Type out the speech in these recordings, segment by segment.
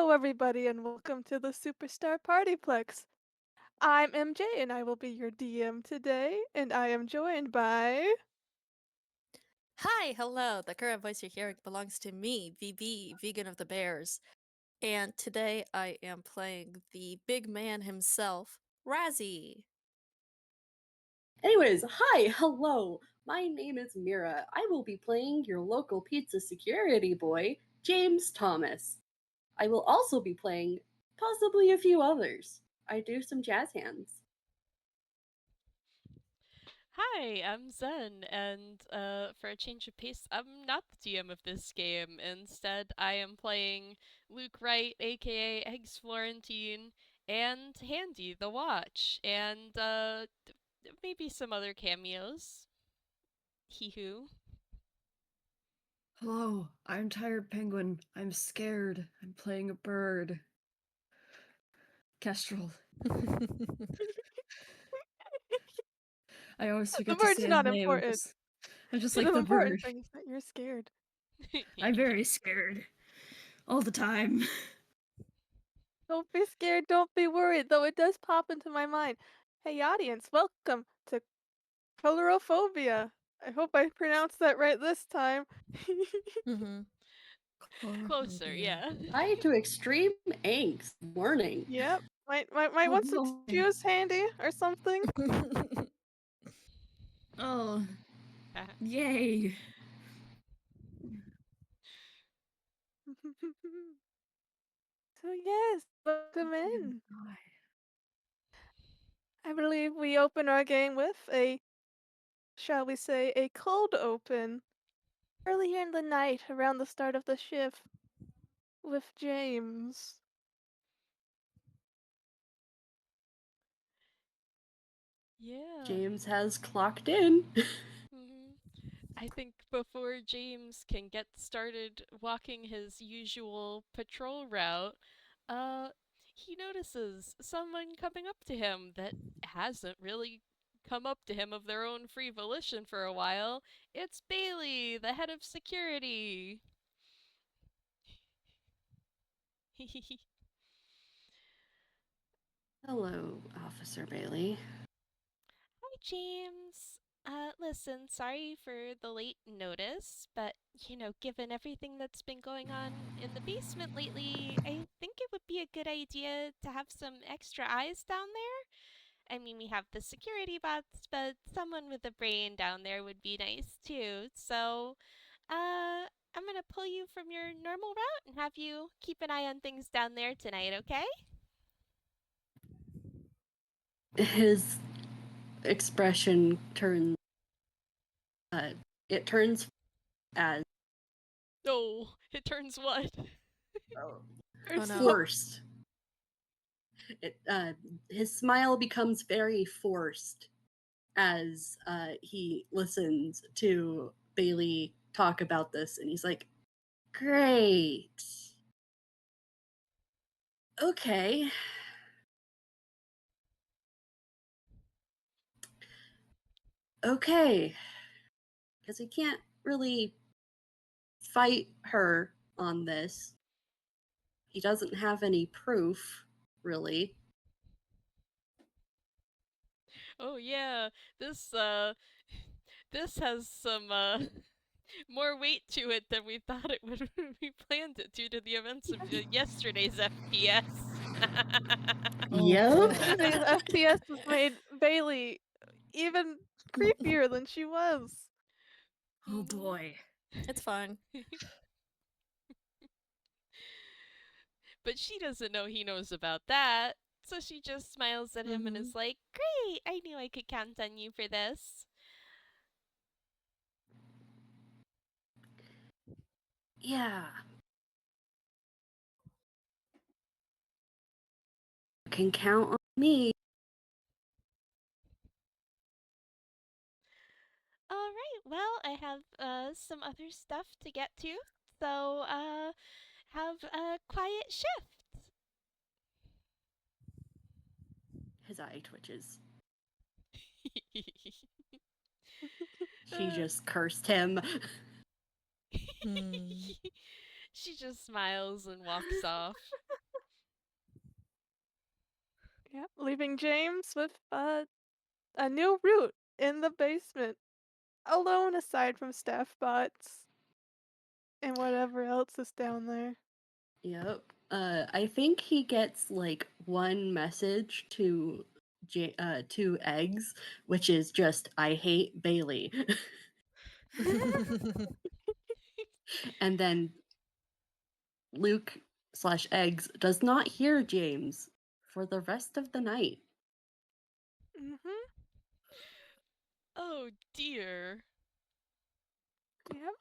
Hello, everybody, and welcome to the Superstar PartyPlex. I'm MJ, and I will be your DM today, and I am joined by. Hi, hello. The current voice you're hearing belongs to me, VB, Vegan of the Bears. And today I am playing the big man himself, Razzy. Anyways, hi, hello. My name is Mira. I will be playing your local pizza security boy, James Thomas. I will also be playing possibly a few others. I do some jazz hands. Hi, I'm Zen, and for a change of pace, I'm not the DM of this game. Instead, I am playing Luke Wright, aka Eggs Florentine, and Handy the Watch, and maybe some other cameos. Hee hoo. Hello, I'm Tired Penguin. I'm scared. I'm playing a bird. Kestrel. I always forget The to bird's say his not name. important. I'm just The like the important bird. thing is that you're scared. I'm very scared. All the time. Don't be scared, don't be worried, though it does pop into my mind. Hey, audience, welcome to Coulrophobia. I hope I pronounced that right this time. Closer, yeah. Hi to extreme angst. Warning. Yep. Might Oh, want some no. juice handy or something. Oh, yay. So yes, welcome in. God. I believe we open our game with a, shall we say, a cold open earlier in the night around the start of the shift with James. Yeah. James has clocked in. Mhm. I think before James can get started walking his usual patrol route, uh, he notices someone coming up to him that hasn't really come up to him of their own free volition for a while. It's Bailey, the head of security. Hello, Officer Bailey. Hi, James. Listen, sorry for the late notice, but, given everything that's been going on in the basement lately, I think it would be a good idea to have some extra eyes down there. I mean, we have the security bots, but someone with a brain down there would be nice too. So, I'm gonna pull you from your normal route and have you keep an eye on things down there tonight, okay? His expression turns. It turns as Oh, it turns what? Or Oh no. forced. His smile becomes very forced as he listens to Bailey talk about this, and he's like, "Great, okay, okay," because he can't really fight her on this. He doesn't have any proof, really. Oh yeah, this this has some more weight to it than we thought it would when we planned it due to the events of yesterday's FPS. Yep. Yesterday's FPS has made Bailey even creepier than she was. Oh Mhm. boy. It's fine. But she doesn't know he knows about that. So she just smiles at him and is like, "Great, I knew I could count on you for this." Yeah. You can count on me. All right, well, I have some other stuff to get to. So, have a quiet shift. His eye twitches. She Uh, just cursed him. She just smiles and walks off. Yep, leaving James with a new route in the basement, alone aside from staff bots and whatever else is down there. Yep. I think he gets like one message to Eggs, which is just "I hate Bailey," and then Luke/Eggs does not hear James for the rest of the night. Mm-hmm. Oh dear. Yep.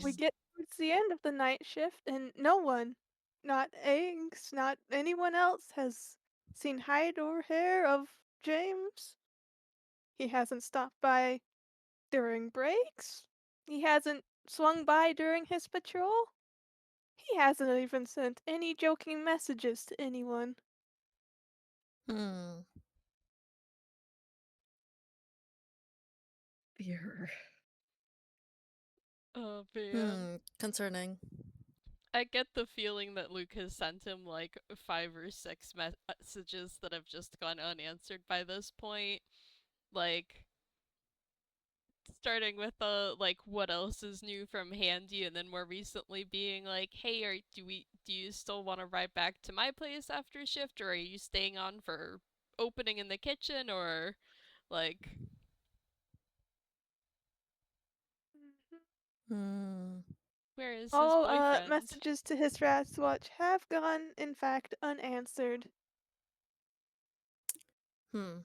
We Hmm. get towards the end of the night shift, and no one, not Angst, not anyone else, has seen hide or hair of James. He hasn't stopped by during breaks. He hasn't swung by during his patrol. He hasn't even sent any joking messages to anyone. Hmm. Beer. Oh man. Concerning. I get the feeling that Luke has sent him like 5 or 6 messages that have just gone unanswered by this point. Like, starting with like what else is new from Handy, and then more recently being like, hey, do you still want to ride back to my place after shift, or are you staying on for opening in the kitchen, or like Mhm. Hmm. where is his All boyfriend? messages to his Watch have gone, in fact, unanswered. Hmm.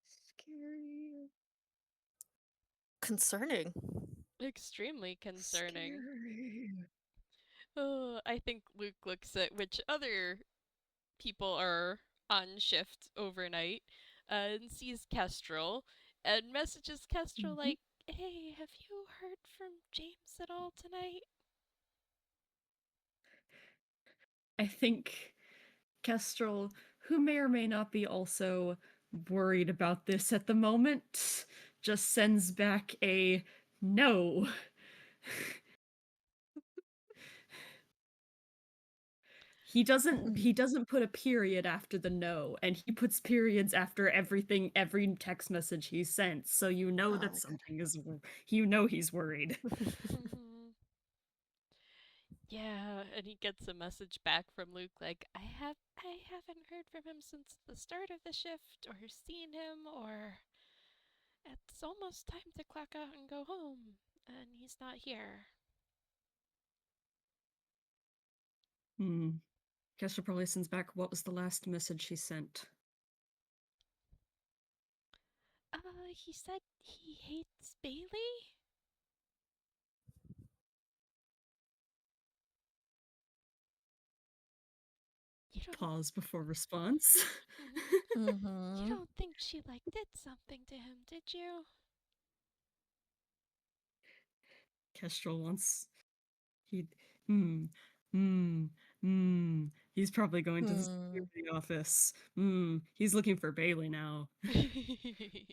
Scary. Concerning. Extremely concerning. Scary. Oh, I think Luke looks at which other people are on shift overnight, and sees Kestrel and messages Kestrel Mhm. like, hey, have you heard from James at all tonight? I think Kestrel, who may or may not be also worried about this at the moment, just sends back a no. He doesn't put a period after the no, and he puts periods after everything, every text message he sent, so you know that Oh something is he's worried. Mhm. Yeah, and he gets a message back from Luke like, I haven't heard from him since the start of the shift, or seen him, or it's almost time to clock out and go home, and he's not here. Hmm. Kestrel probably sends back, what was the last message he sent? He said he hates Bailey? You don't Pause before response. You Mm-hmm. don't think she like did something to him, did you? Kestrel wants he hmm hmm hmm he's probably going to the Hmm. security office. He's looking for Bailey now. Mhm.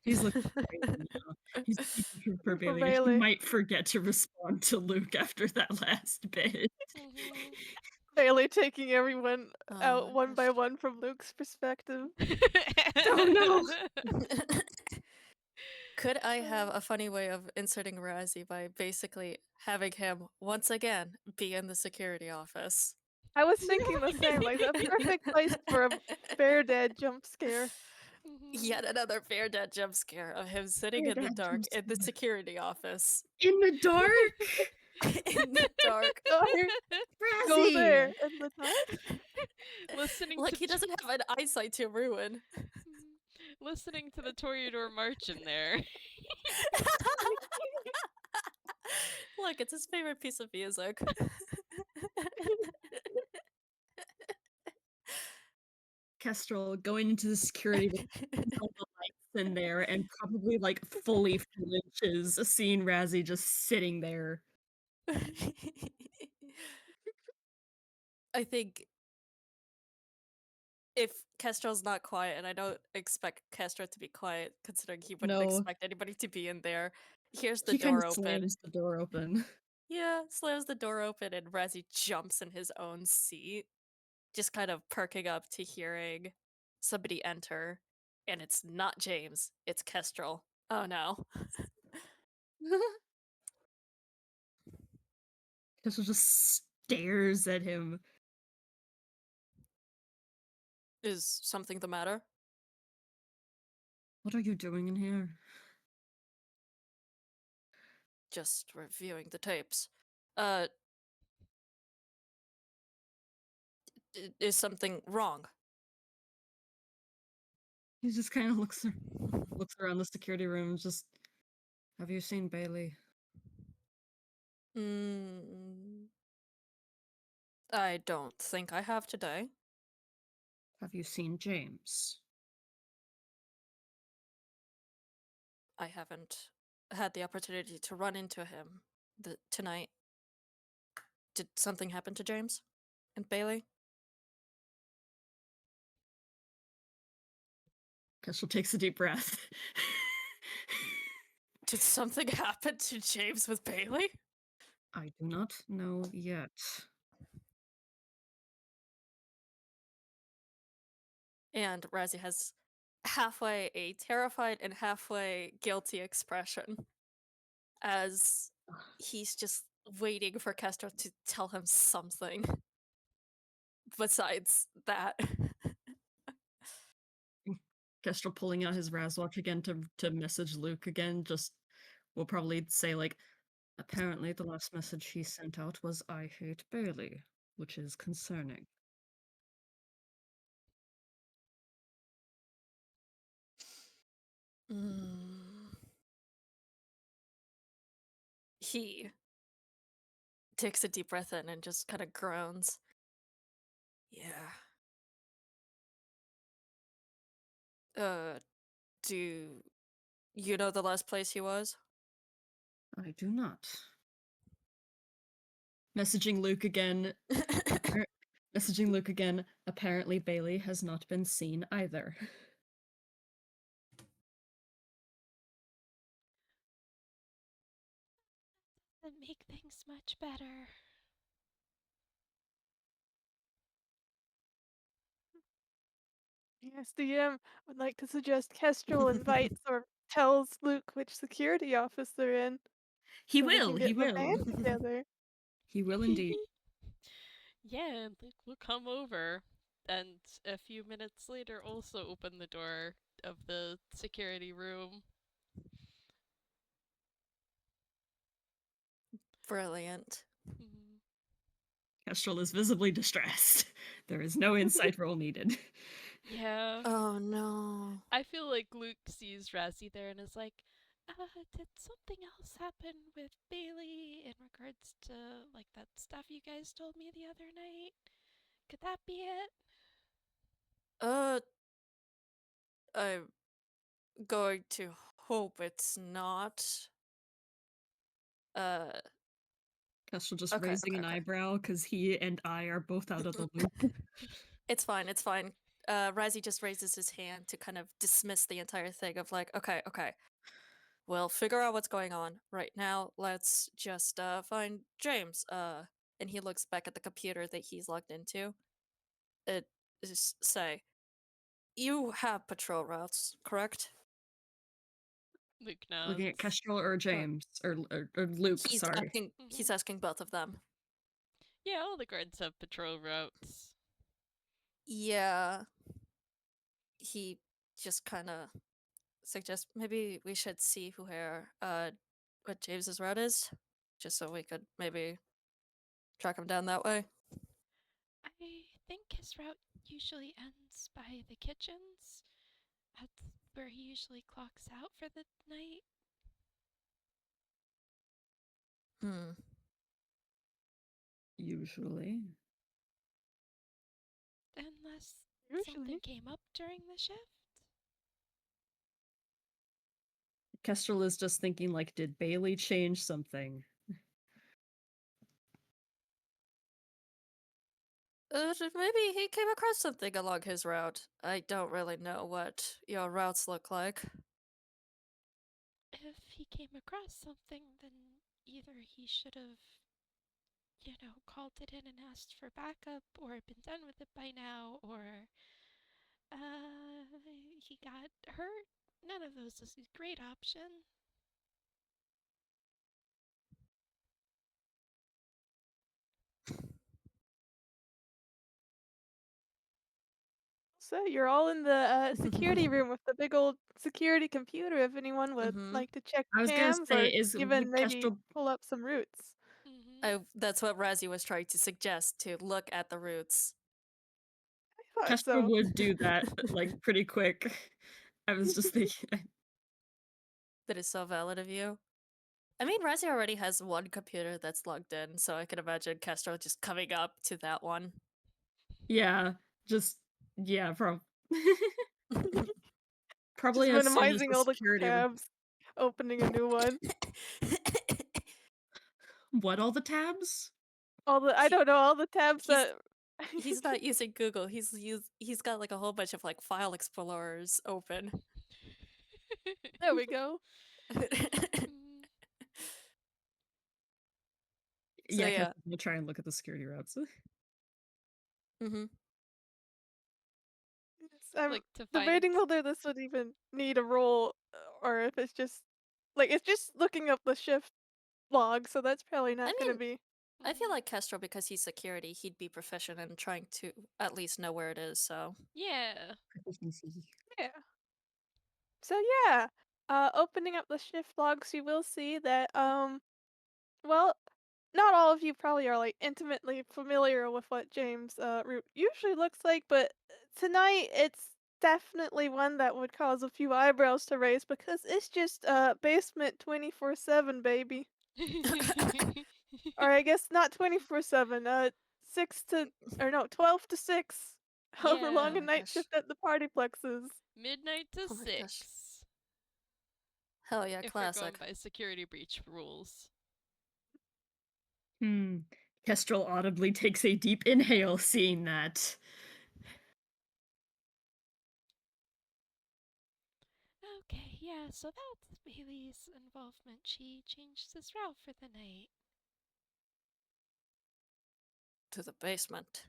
He's looking for Bailey now. He's looking for For Bailey. He Bailey. might forget to respond to Luke after that last bit. Bailey taking everyone Oh out my one by gosh. one from Luke's perspective. Oh no! Could I have a funny way of inserting Razzy by basically having him once again be in the security office? I was thinking the same, like the perfect place for a bear dead jump scare. Mhm. Yet another fair dead jump scare of him sitting Weird in the that dark in the jumpscare. security office In the dark? in the dark. Go here, go there Razzie! in the dark. Listening Like to he doesn't have an eyesight to ruin. listening to the Toreador March in there. Look, it's his favorite piece of music. Kestrel going into the security with all the lights in there and probably like fully flinches seeing Razzie just sitting there. I think if Kestrel's not quiet, and I don't expect Kestrel to be quiet, considering he wouldn't No, expect anybody to be in there, hears the he kind door of open. slams the door open. Yeah, slams the door open, and Razzie jumps in his own seat. just kind of perking up to hearing somebody enter, and it's not James, it's Kestrel. Oh no. Kestrel just stares at him. Is something the matter? What are you doing in here? Just reviewing the tapes. Is something wrong? He just kind of looks around the security room. Just, have you seen Bailey? I don't think I have today. Have you seen James? I haven't had the opportunity to run into him tonight. Did something happen to James and Bailey? Kestrel takes a deep breath. Did something happen to James with Bailey? I do not know yet. And Razzy has halfway a terrified and halfway guilty expression as he's just waiting for Kestrel to tell him something besides that. Kestrel pulling out his Razwatch again to message Luke again, just will probably say, like, apparently the last message he sent out was, I hate Bailey, which is concerning. He takes a deep breath in and just kind of groans. Yeah. Do you know the last place he was? I do not. Messaging Luke again. Messaging Luke again. Apparently Bailey has not been seen either. That make things much better. Yes, DM would like to suggest Kestrel invites or tells Luke which security office they're in He so they can will, he get the will. band together. He will indeed. Yeah, and Luke will come over, and a few minutes later also open the door of the security room. Brilliant. Kestrel is visibly distressed. There is no insight roll needed. Yeah. Oh no. I feel like Luke sees Razzy there and is like, did something else happen with Bailey in regards to, like, that stuff you guys told me the other night? Could that be it? I'm going to hope it's not. Kestrel just Okay, raising an eyebrow because he and I are both out of the loop. It's fine, it's fine. Razzy just raises his hand to kind of dismiss the entire thing of like, okay, we'll figure out what's going on. Right now, let's just find James. And he looks back at the computer that he's logged into. It is say, you have patrol routes, correct? Luke nods. Looking at Kestrel or James or Luke. He's Sorry. asking. He's asking both of them. Yeah, all the guards have patrol routes. Yeah. He just kind of suggests maybe we should see what James's route is, just so we could maybe track him down that way. I think his route usually ends by the kitchens. That's where he usually clocks out for the night. Usually. Unless Usually. something came up during the shift. Kestrel is just thinking, like, did Bailey change something? Maybe he came across something along his route. I don't really know what your routes look like. If he came across something, then either he should have, called it in and asked for backup or been done with it by now or he got hurt. None of those is a great option. So you're all in the security room with the big old security computer if anyone would like to check I was gonna cams say, or is even would maybe Kestrel pull up some roots. That's what Razzy was trying to suggest, to look at the roots. I thought Kestrel so. would do that like pretty quick. I was just thinking. That is so valid of you. I mean, Razzy already has one computer that's logged in, so I can imagine Kestrel just coming up to that one. Yeah, just yeah, Just probably as soon as minimizing the all the security room. tabs, opening a new one. What, all the tabs? All the I He- don't know, all the tabs he's that he's not using Google. He's got like a whole bunch of like file explorers open. There we go. So Yeah, yeah. Kestrel will try and look at the security routes. Mm-hmm. Like to find debating whether this would even need a roll or if it's just it's just looking up the shift log, so that's probably I not gonna mean, be. I feel like Kestrel, because he's security, he'd be proficient in trying to at least know where it is, so. Yeah. Yeah. So yeah, opening up the shift logs, you will see that well, not all of you probably are like intimately familiar with what James' route usually looks like, but tonight it's definitely one that would cause a few eyebrows to raise because it's just basement 24/7, baby. Or I guess not 24/7, 6 to or no, 12 to 6. However Oh long a Yeah. my night gosh. shift at the PartyPlex is. Midnight to Oh my gosh. 6. Hell yeah, If we're going classic. by security breach rules. Kestrel audibly takes a deep inhale seeing that. Okay, yeah, so that's Bailey's involvement. She changed this route for the night. To the basement.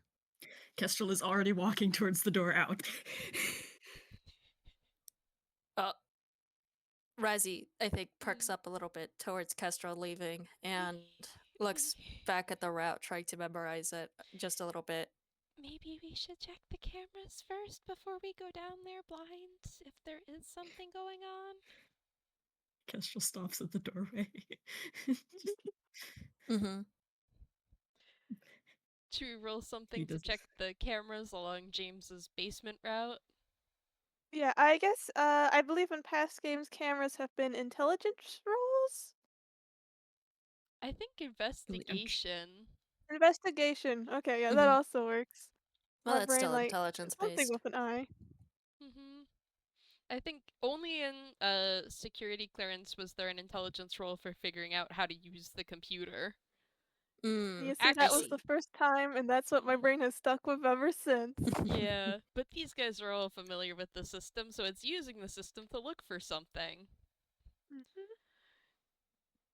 Kestrel is already walking towards the door out. Razzy, I think, perks up a little bit towards Kestrel leaving and looks back at the route, trying to memorize it just a little bit. Maybe we should check the cameras first before we go down there blind, if there is something going on. Kestrel stops at the doorway. Mm-hmm. Should we roll something to does. check the cameras along James's basement route? Yeah, I guess I believe in past games cameras have been intelligence rolls? I think investigation. Investigation. Okay, yeah, that Mm-hmm. also works. Well, My that's brain still like something intelligence-based. with an eye. I think only in security clearance was there an intelligence roll for figuring out how to use the computer. You see, I that was see. the first time, and that's what my brain has stuck with ever since. Yeah, but these guys are all familiar with the system, so it's using the system to look for something.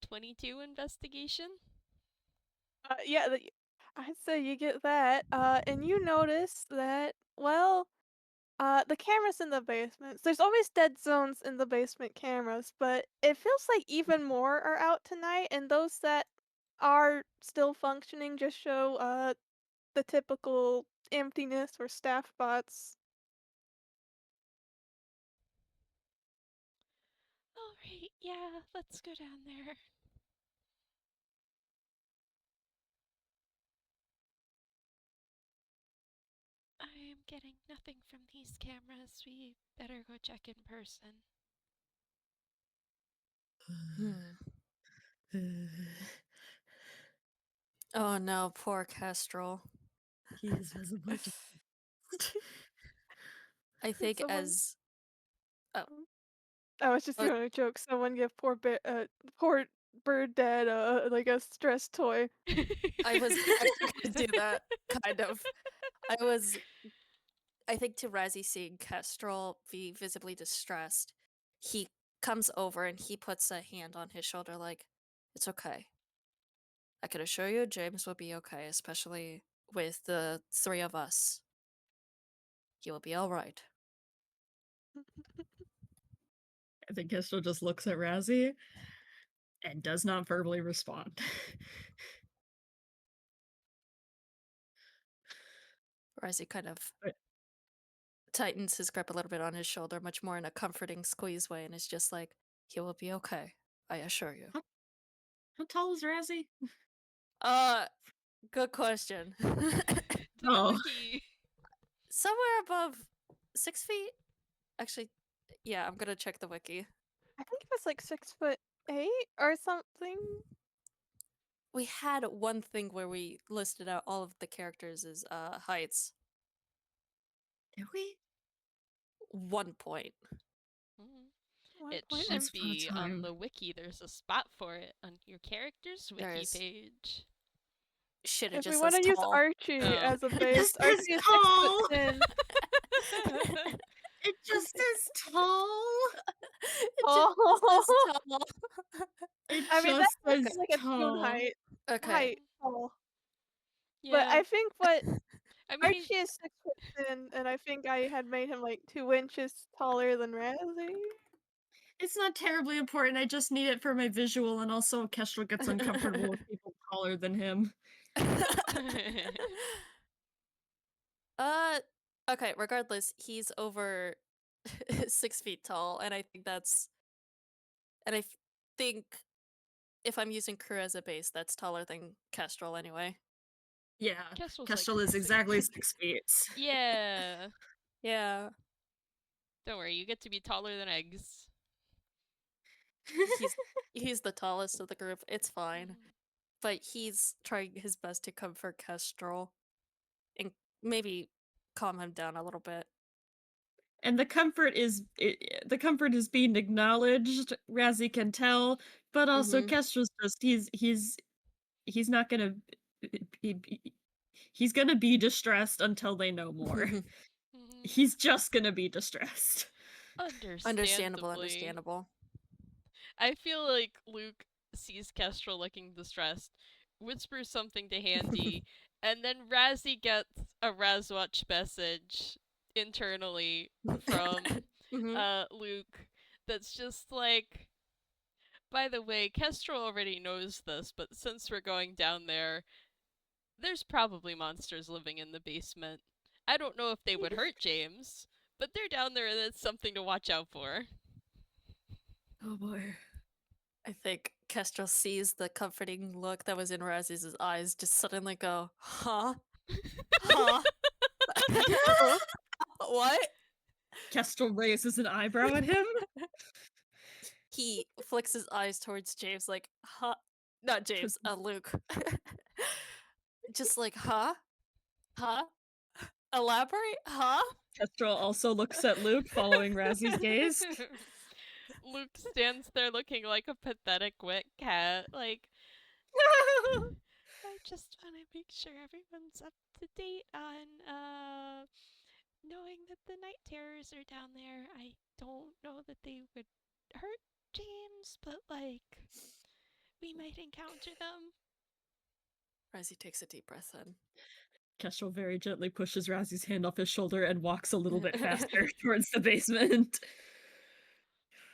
22 investigation? Yeah, I'd say you get that. And you notice that, well, the cameras in the basements, there's always dead zones in the basement cameras, but it feels like even more are out tonight, and those that are still functioning just show, the typical emptiness or staff bots. Alright, yeah, let's go down there. I am getting nothing from these cameras. We better go check in person. Oh no, poor Kestrel. He is visible. I think Someone as oh, I was just oh, doing a joke. Someone give poor bird dad like a stress toy. I was actually gonna do that, kind of. I was I think to Razzie, seeing Kestrel be visibly distressed, he comes over and he puts a hand on his shoulder like, it's okay. I can assure you James will be okay, especially with the three of us. He will be alright. I think Kestrel just looks at Razzy and does not verbally respond. Razzy kind of But- tightens his grip a little bit on his shoulder, much more in a comforting squeeze way, and is just like, he will be okay, I assure you. How tall is Razzy? Good question. To the Oh. wiki. Somewhere above 6 feet? Actually, yeah, I'm gonna check the wiki. I think it was like 6'8" or something. We had one thing where we listed out all of the characters' heights. Did we? 1 point. Mhm. One It point. should Once upon a be on time. the wiki. There's a spot for it on your character's There wiki is. page. Shit, it If we just want says to use tall. Archie Oh. as a It base, just Archie says is tall. 6'10". It just says tall. It Oh. just says tall. It I mean, that's just says like a June tall. height. Okay. Height tall. Yeah. But I think what I mean, Archie is 6'10", and I think I had made him like 2 inches taller than Razzy. It's not terribly important. I just need it for my visual, and also Kestrel gets uncomfortable with people taller than him. Okay, regardless, he's over 6 feet tall, and I think that's. And I think if I'm using crew as a base, that's taller than Kestrel anyway. Yeah, Kestrel's Kestrel like is exactly 6 6 feet. Yeah. Yeah. Don't worry, you get to be taller than eggs. He's the tallest of the group. It's fine. Mhm. But he's trying his best to comfort Kestrel and maybe calm him down a little bit. And the comfort is being acknowledged. Razzy can tell, but also Mhm. Kestrel's just he's not gonna he's gonna be distressed until they know more. Mhm. He's just gonna be distressed. Understandable, Understandably. understandable. I feel like Luke sees Kestrel looking distressed, whispers something to Handy, and then Razzy gets a Razwatch message internally from Mhm. Luke that's just like, by the way, Kestrel already knows this, but since we're going down there, there's probably monsters living in the basement. I don't know if they would hurt James, but they're down there and it's something to watch out for. Oh boy. I think Kestrel sees the comforting look that was in Razzy's eyes just suddenly go, huh? Huh? What? Kestrel raises an eyebrow at him. He flicks his eyes towards James like, huh? Not James, Luke. Just like, huh? Huh? Elaborate? Huh? Kestrel also looks at Luke, following Razzy's gaze. Luke stands there looking like a pathetic wet cat, like, I just want to make sure everyone's up to date on knowing that the night terrors are down there. I don't know that they would hurt James, but like we might encounter them. Razzy takes a deep breath in. Kestrel very gently pushes Razzy's hand off his shoulder and walks a little bit faster towards the basement.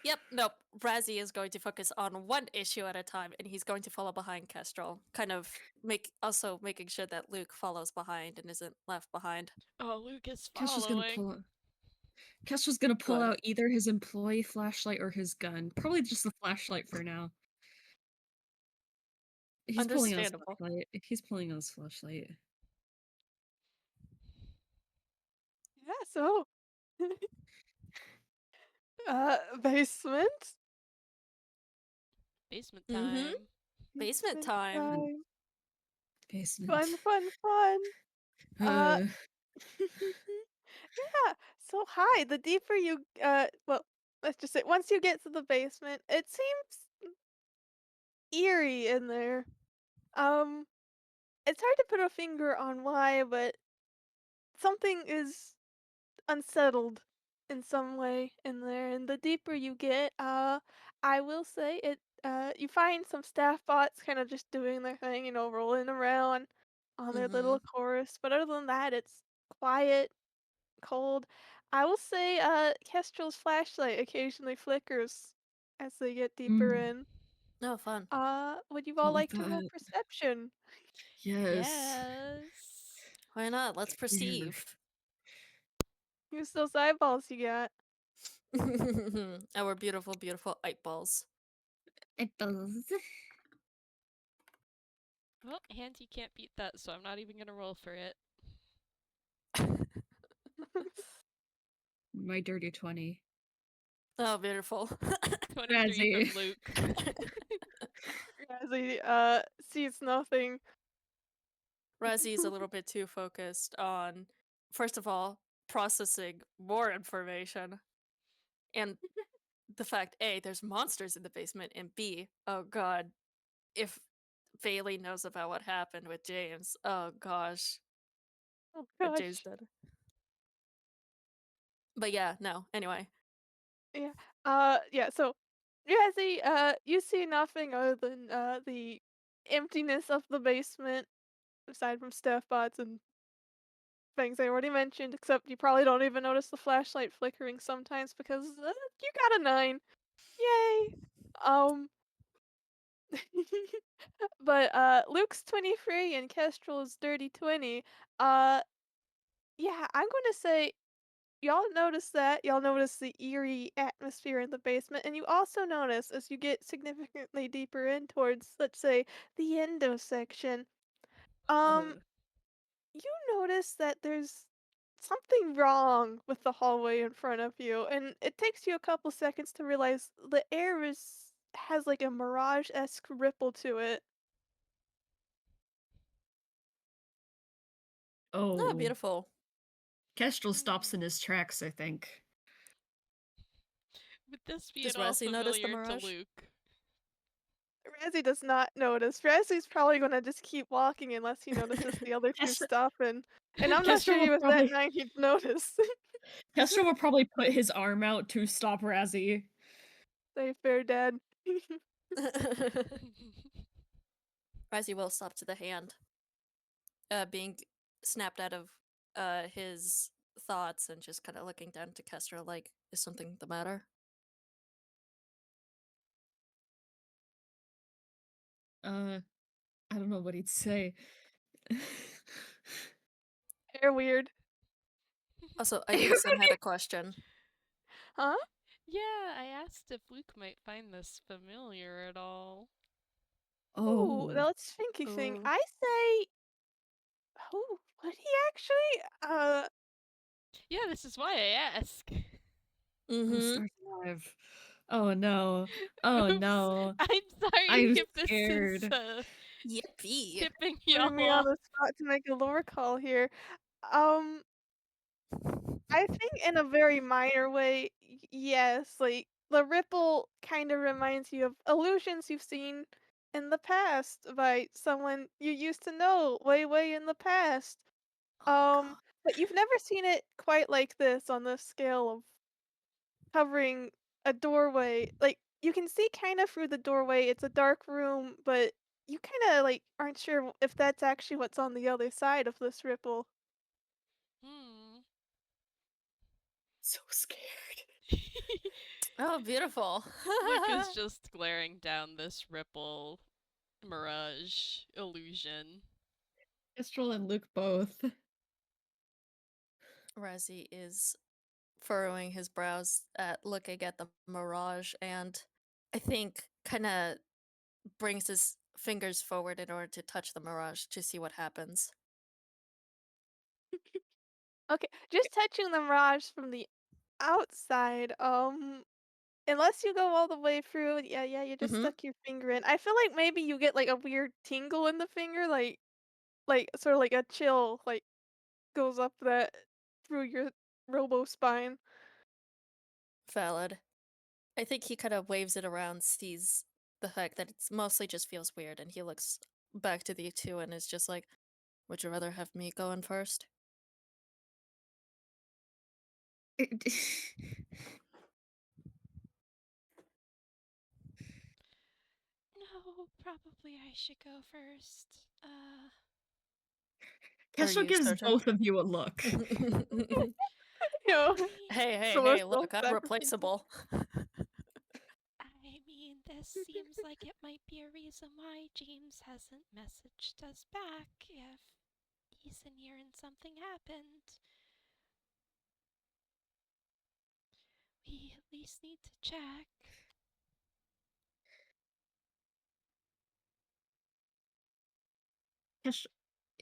Yep, nope. Razzy is going to focus on one issue at a time, and he's going to follow behind Kestrel. Kind of also making sure that Luke follows behind and isn't left behind. Oh, Luke is Kestrel's gonna following. pull Good. out either his employee flashlight or his gun. Probably just the flashlight for now. He's pulling out his Understandable. flashlight. He's pulling out his flashlight. Yeah, so basement. Basement Mhm. time. Basement time. Time. Basement. Fun, fun, fun. Uh, Yeah. So hi. The deeper you well, let's just say once you get to the basement, it seems eerie in there. Um, it's hard to put a finger on why, but something is unsettled in some way in there. And the deeper you get, I will say it You find some staff bots kind of just doing their thing, rolling around on their Mm-hmm. little chorus. But other than that, it's quiet, cold. I will say, Kestrel's flashlight occasionally flickers as they get deeper Mm, in. Oh, fun. Would you I all love like to roll that. perception? Yes. Yes. Why not? Let's Weird. perceive. Use those eyeballs you got. Our beautiful, beautiful eyeballs. It does. Well, Hans, you can't beat that, so I'm not even gonna roll for it. My dirty 20. Oh, beautiful. 23 Razzy. from Luke. Razzie, sees nothing. Razzie is a little bit too focused on, first of all, processing more information, and the fact A, there's monsters in the basement, and B, oh god, if Bailey knows about what happened with James, oh gosh, Oh what James gosh. did. But yeah, no, anyway. Yeah. Yeah, so Razzie, you see nothing other than the emptiness of the basement, aside from staff bots and things I already mentioned, except you probably don't even notice the flashlight flickering sometimes because you got a 9. Yay! Um, but Luke's 23 and Kestrel's dirty 20. Uh, yeah, I'm going to say y'all notice that. Y'all notice the eerie atmosphere in the basement, and you also notice as you get significantly deeper in towards, let's say, the endo section. Um, you notice that there's something wrong with the hallway in front of you, and it takes you a couple seconds to realize the air has like a mirage-esque ripple to it. Oh, Oh. beautiful. Kestrel stops in his tracks, I think. Would this be Does at all Razzie notice the familiar to mirage? Luke? Razzie does not notice. Razzie's probably gonna just keep walking unless he notices the other two Kest- stop, and I'm not sure Kestrel he will was that probably nice he'd notice. Kestrel will probably put his arm out to stop Razzie. Say fair dad. Razzie will stop to the hand, being snapped out of his thoughts and just kind of looking down to Kestra like, is something the matter? I don't know what he'd say. Air weird. Also, I think Sin had a question. Huh? Yeah, I asked if Luke might find this familiar at all. Ooh, Oh. now let's thinky thing. Ooh. I say, oh, would he actually? Yeah, this is why I ask. Oh, Mm-hmm. Stars Alive. Oh no. Oh Oops. no. I'm sorry I'm if this is scared. Yippee. tipping Putting y'all me on off. the spot to make a lore call here. Um, I think in a very minor way, yes. Like the ripple kind of reminds you of illusions you've seen in the past by someone you used to know way, way in the past. Oh god. But you've never seen it quite like this on the scale of covering a doorway. Like you can see kind of through the doorway. It's a dark room, but you kind of like aren't sure if that's actually what's on the other side of this ripple. Hmm. So scared. Oh, beautiful. Luke is just glaring down this ripple mirage illusion. Kestrel and Luke both. Razzie is furrowing his brows at looking at the mirage and I think kind of brings his fingers forward in order to touch the mirage to see what happens. Okay, just touching the mirage from the outside. Unless you go all the way through, yeah, you just Mm-hmm. stuck your finger in. I feel like maybe you get like a weird tingle in the finger, like sort of like a chill, like goes up that through your robo spine. Valid. I think he kind of waves it around, sees the fact that it's mostly just feels weird, and he looks back to the two and is just like, would you rather have me go in first? probably I should go first. Kestrel you gives certain? both of you a look. Yo, I mean, hey, look, I'm self-sacrificial. replaceable. I mean, this seems like it might be a reason why James hasn't messaged us back if he's in here and something happened. We at least need to check.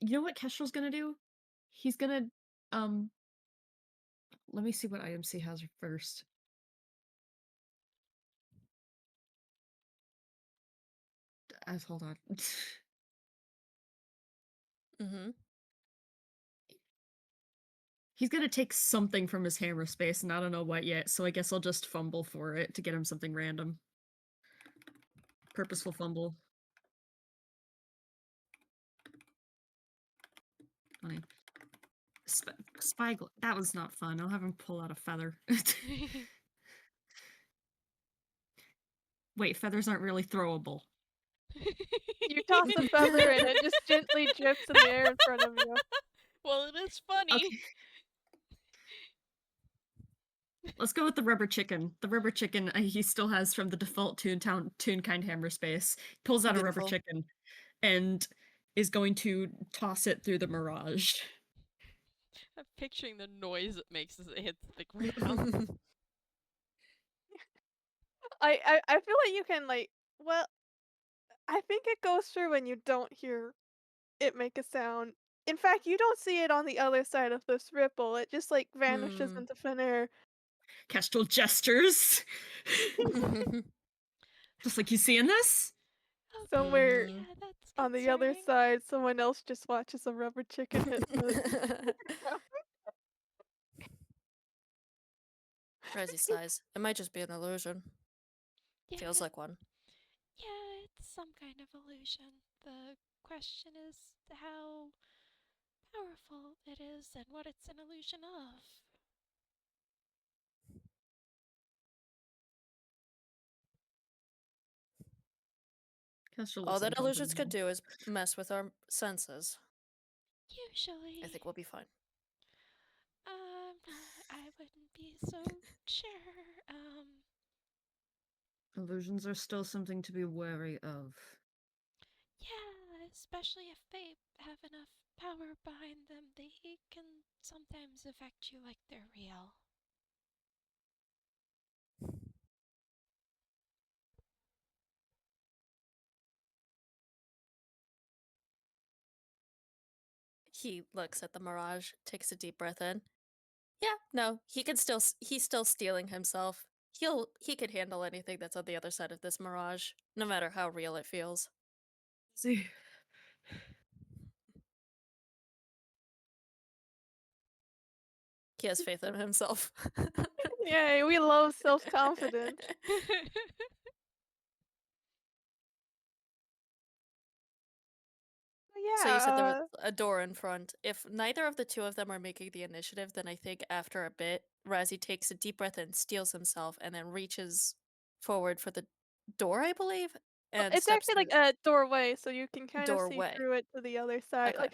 You know what Kestrel's gonna do? He's gonna, let me see what items he has first. Hold on. Mm-hmm. He's gonna take something from his hammer space, and I don't know what yet, so I guess I'll just fumble for it to get him something random. Purposeful fumble. Funny. Spyglass. That was not fun. I'll have him pull out a feather. Wait, feathers aren't really throwable. You toss a feather and it just gently drifts in the air in front of you. Well, it is funny. Okay. Let's go with the rubber chicken. The rubber chicken he still has from the default Toonkind hammer space. Pulls out a rubber Beautiful. chicken and is going to toss it through the mirage. I'm picturing the noise it makes as it hits the ground. I feel like you can well, I think it goes through when you don't hear it make a sound. In fact, you don't see it on the other side of this ripple. It just vanishes into thin air. Kestrel gestures. Just like you seeing this? Okay, Somewhere yeah, that's on the other concerning. side, someone else just watches a rubber chicken hit the Razzy sighs. It might just be an illusion. Yeah, Feels like one. yeah, it's some kind of illusion. The question is how powerful it is and what it's an illusion of. Kestrel All looks that illusions could uncomfortable. do is mess with our senses. Usually, I think we'll be fine. I wouldn't be so sure. Illusions are still something to be wary of. Yeah, especially if they have enough power behind them, they can sometimes affect you like they're real. He looks at the mirage, takes a deep breath in. Yeah, no, he's still stealing himself. He could handle anything that's on the other side of this mirage, no matter how real it feels. See. He has faith in himself. Yay, we love self-confidence. So you said there was Yeah, a door in front. If neither of the two of them are making the initiative, then I think after a bit, Razzie takes a deep breath and steals himself and then reaches forward for the door, I believe, and it's steps actually through like a doorway, so you can kind of see doorway. through it to the other side. Okay.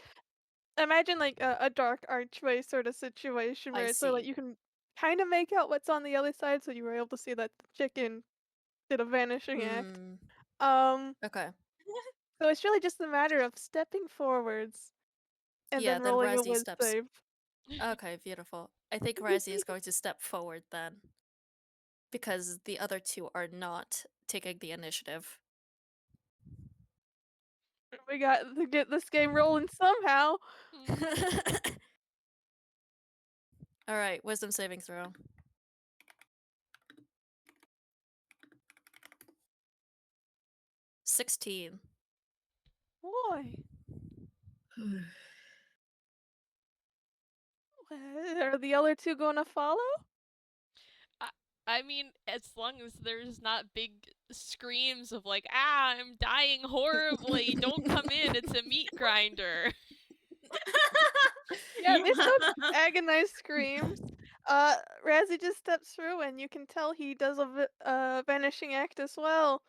Imagine a dark archway sort of situation I where see. you can kind of make out what's on the other side, so you were able to see that the chicken did a vanishing act. Hmm. Um, Okay. so it's really just a matter of stepping forwards and Yeah, then then rolling a Razzie whiz steps. save. Okay, beautiful. I think Razzie is going to step forward then, because the other two are not taking the initiative. We got to get this game rolling somehow. All right, wisdom saving throw. 16. Boy. Are the other two going to follow? I mean, as long as there's not big screams of like, ah, I'm dying horribly, don't come in, it's a meat grinder. Yeah, they still agonized screams. Razzie just steps through, and you can tell he does a vanishing act as well.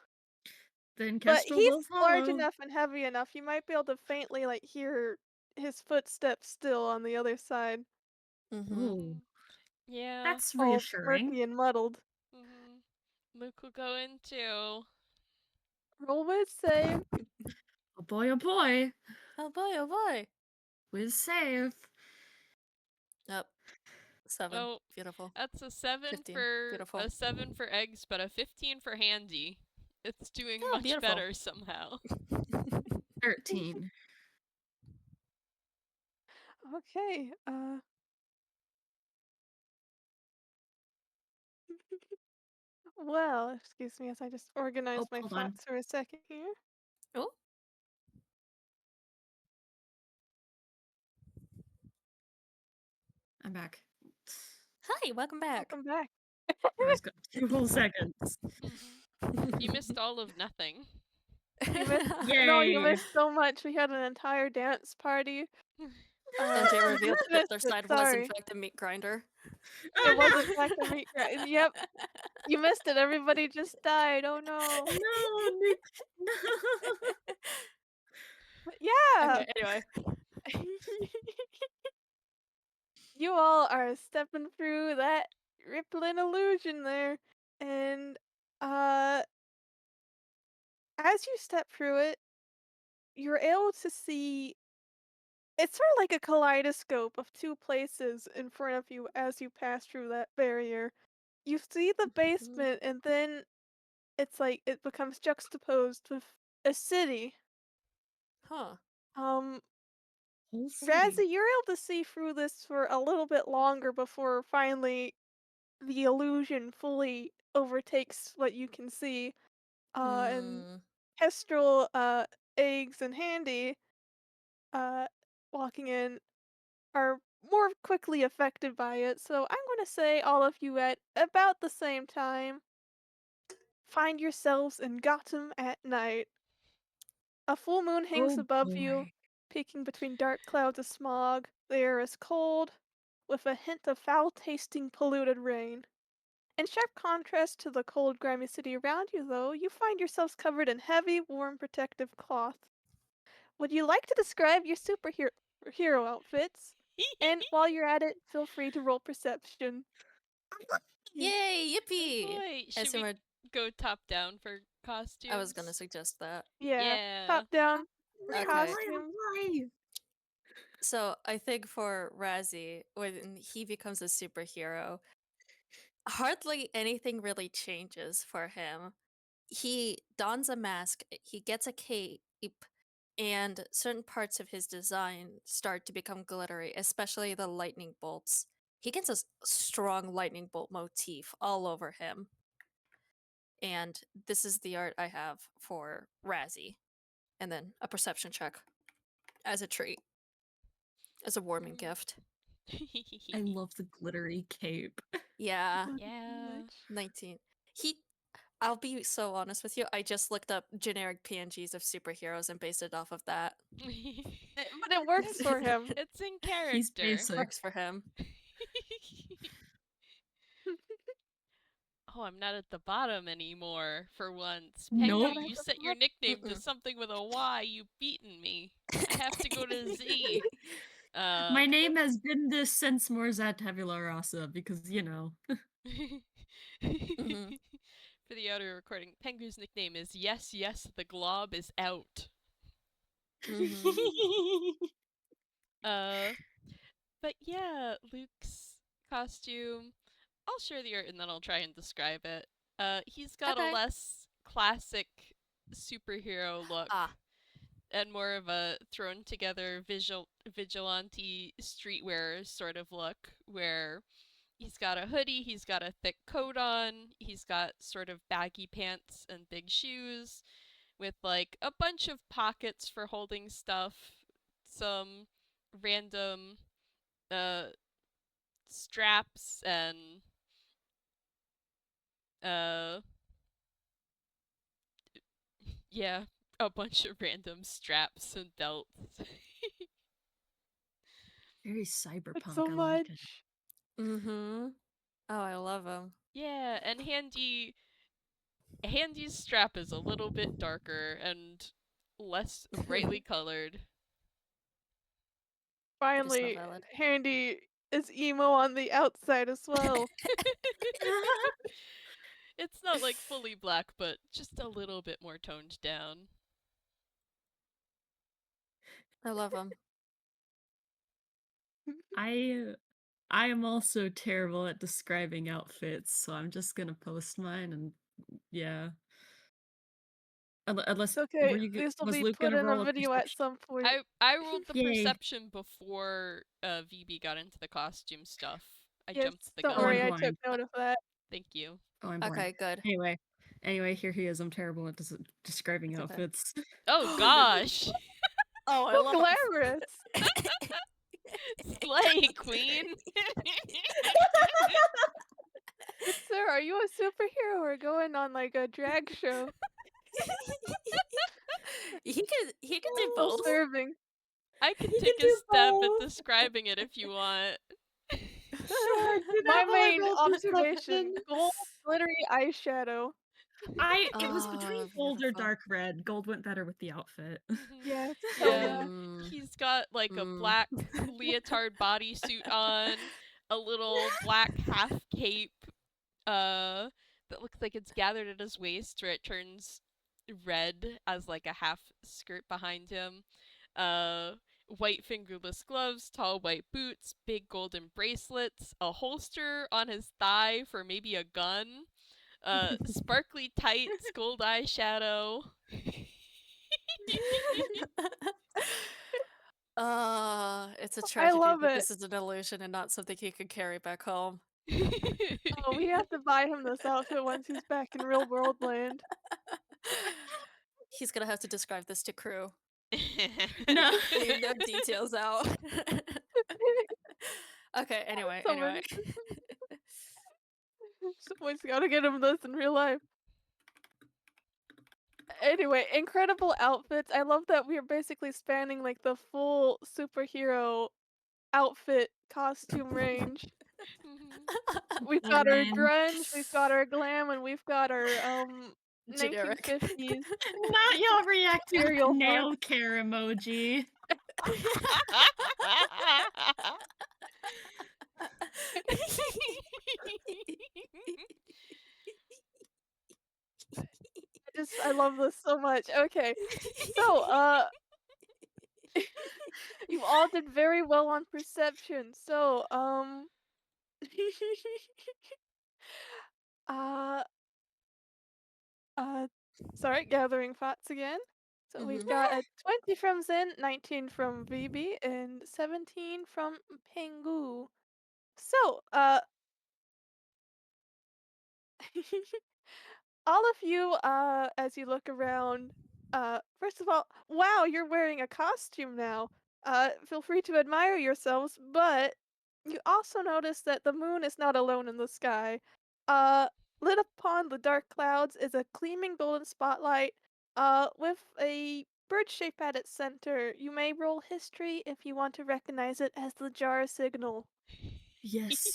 Then But Kestrel he's will large follow. enough and heavy enough, you might be able to faintly, like, hear his footsteps still on the other side. Mm-hmm. Ooh, Yeah. that's All reassuring. murky and muddled. Luke will go in too. Roll with save. Oh boy, oh boy. Oh boy, oh boy. With save. Yep. 7. Oh, Beautiful. that's a 7 15. for Beautiful. a 7 for eggs, but a 15 for handy. It's doing Oh, much beautiful. better somehow. 13. Okay, well, excuse me as I just organize Oh, my hold on. thoughts for a second here. Oh. I'm back. Hi, welcome back. Welcome back. I was got 2 whole seconds. You missed all of nothing. You missed no, you Yay! missed so much. We had an entire dance party. MJ You revealed just that missed their it, side was in sorry. fact a meat grinder. It was Oh in fact a meat grind. Yep, you missed it. Everybody just died. Oh no. no! No, Nick. No! But yeah. Okay, anyway. You all are stepping through that rippling illusion there. And uh as you step through it, you're able to see it's sort of like a kaleidoscope of two places in front of you as you pass through that barrier. You see the basement and then it's like it becomes juxtaposed with a city. Huh. Um Whole city. Razzy, you're able to see through this for a little bit longer before finally the illusion fully overtakes what you can see. And Mm. Kestrel, Eggs, and Handy, uh, walking in are more quickly affected by it. So I'm gonna say all of you at about the same time find yourselves in Gotham at night. A full moon hangs Oh above you, boy. peeking between dark clouds of smog. The air is cold, with a hint of foul-tasting polluted rain. In sharp contrast to the cold, grimy city around you, though, you find yourselves covered in heavy, warm, protective cloth. Would you like to describe your superhero hero outfits? And while you're at it, feel free to roll perception. Yay, Oh yippee! boy, I should assume we go top down for costumes? I was gonna suggest that. Yeah, Yeah. top down for Okay. costumes. So I think for Razzie, when he becomes a superhero, hardly anything really changes for him. He dons a mask, he gets a cape, and certain parts of his design start to become glittery, especially the lightning bolts. He gets a strong lightning bolt motif all over him. And this is the art I have for Razzie. And then a perception check as a treat, as a warming gift. I love the glittery cape. Yeah, Yeah. 19. I'll be so honest with you, I just looked up generic PNGs of superheroes and based it off of that. But it works for him. It's in He's character. basic. Works for him. Oh, I'm not at the bottom anymore for once. Nope. Pengu, you set your nickname to something with a Y. You've beaten me. I have to go to Z. My name has been this since Morzat Tabula Rasa because, you know. Mhm. For the audio recording, Pengu's nickname is Yes, Yes, the Glob is out. Mhm. But yeah, Luke's costume. I'll share the art and then I'll try and describe it. He's got a Okay. less classic superhero look Ah. and more of a thrown together vigilante streetwear sort of look where he's got a hoodie, he's got a thick coat on, he's got sort of baggy pants and big shoes with like a bunch of pockets for holding stuff, some random straps and uh yeah, a bunch of random straps and belts. Very That's cyberpunk. so I like it. much. Mhm. Oh, I love him. Yeah, and Handy Handy's strap is a little bit darker and less brightly colored. Finally, valid. Handy is emo on the outside as well. It's not like fully black, but just a little bit more toned down. I love him. I am also terrible at describing outfits, so I'm just gonna post mine and yeah. Unless It's okay. were you This will was be Luke put gonna in a roll a video at perception? some point. I rolled the Yay. perception before VB got into the costume stuff. I Yes, jumped the don't gun. worry, I'm I took blind. note of that. Thank you. Oh, I'm blind. Okay, good. Anyway, here he is. I'm terrible at describing It's okay. outfits. Oh gosh. Oh, I So love glamorous. Slay, queen. Good sir, are you a superhero or going on like a drag show? He could do So both. serving. I can You take can a do stab both. at describing it if you want. Sure, do My that while I main roll observation, perception. gold glittery eyeshadow. It was between Oh, gold or beautiful. dark red. Gold went better with the outfit. Yes, Yeah. yeah. He's got like a black leotard bodysuit on, a little black half cape that looks like it's gathered at his waist where it turns red as like a half skirt behind him. White fingerless gloves, tall white boots, big golden bracelets, a holster on his thigh for maybe a gun, sparkly tights, gold eyeshadow. It's a I tragedy love that it. this is an illusion and not something he can carry back home. Oh, we have to buy him this outfit once he's back in real world land. He's gonna have to describe this to crew. No. Leave no details out. Okay, anyway. Someone's gotta get him this in real life. Anyway, incredible outfits. I love that we're basically spanning like the full superhero outfit costume range. We've got our man. grunge, we've got our glam, and we've got our Generic. 1950s Not y'all reacting Material to fun. nail care emoji. I love this so much. Okay. So, you all did very well on perception. So, uh, sorry, gathering thoughts again. So we've got a 20 from Zen, 19 from VB, and 17 from Pengu. So, all of you, as you look around, first of all, wow, you're wearing a costume now. Feel free to admire yourselves, but you also notice that the moon is not alone in the sky. Uh, lit upon the dark clouds is a gleaming golden spotlight, with a bird shape at its center. You may roll history if you want to recognize it as the jar signal. Yes.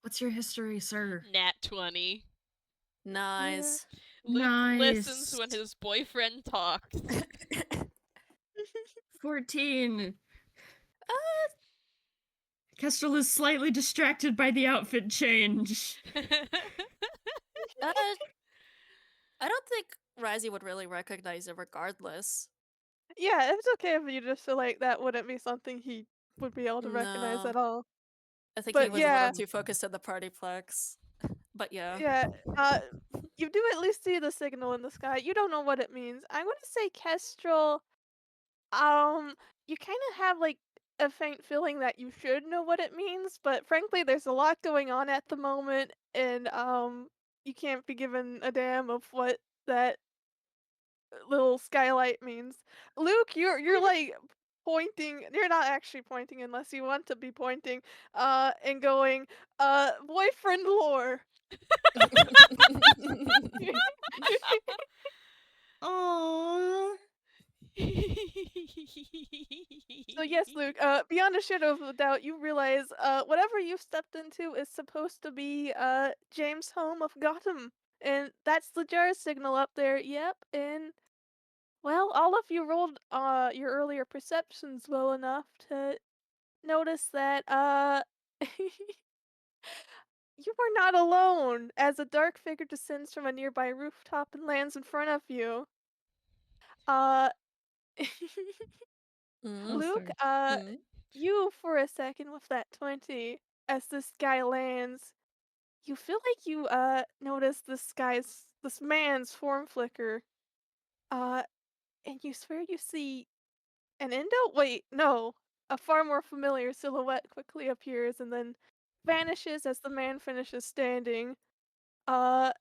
What's your history, sir? Nat 20. Nice. Luke listens Nice. when his boyfriend talks. 14. Kestrel is slightly distracted by the outfit change. I don't think Razzy would really recognize it regardless. Yeah, it's okay if you just feel like that wouldn't be something he would be able to recognize No. at all. I think he But was a yeah, little too focused on the PartyPlex. But yeah. yeah, you do at least see the signal in the sky. You don't know what it means. I'm gonna say Kestrel, you kind of have like a faint feeling that you should know what it means, but frankly, there's a lot going on at the moment, and you can't be given a damn of what that little skylight means. Luke, you're like pointing. You're not actually pointing unless you want to be pointing. And going, boyfriend lore. Aww. So yes, Luke, beyond a shadow of a doubt, you realize whatever you've stepped into is supposed to be James' home of Gotham. And that's the jar signal up there, yep, and well, all of you rolled your earlier perceptions well enough to notice that you are not alone as a dark figure descends from a nearby rooftop and lands in front of you. Uh Mm, Oh, Luke, sorry. mm. you for a second with that 20 as this guy lands, you feel like you notice this man's form flicker. Uh and you swear you see an Indo? Wait, no. A far more familiar silhouette quickly appears and then vanishes as the man finishes standing. Uh,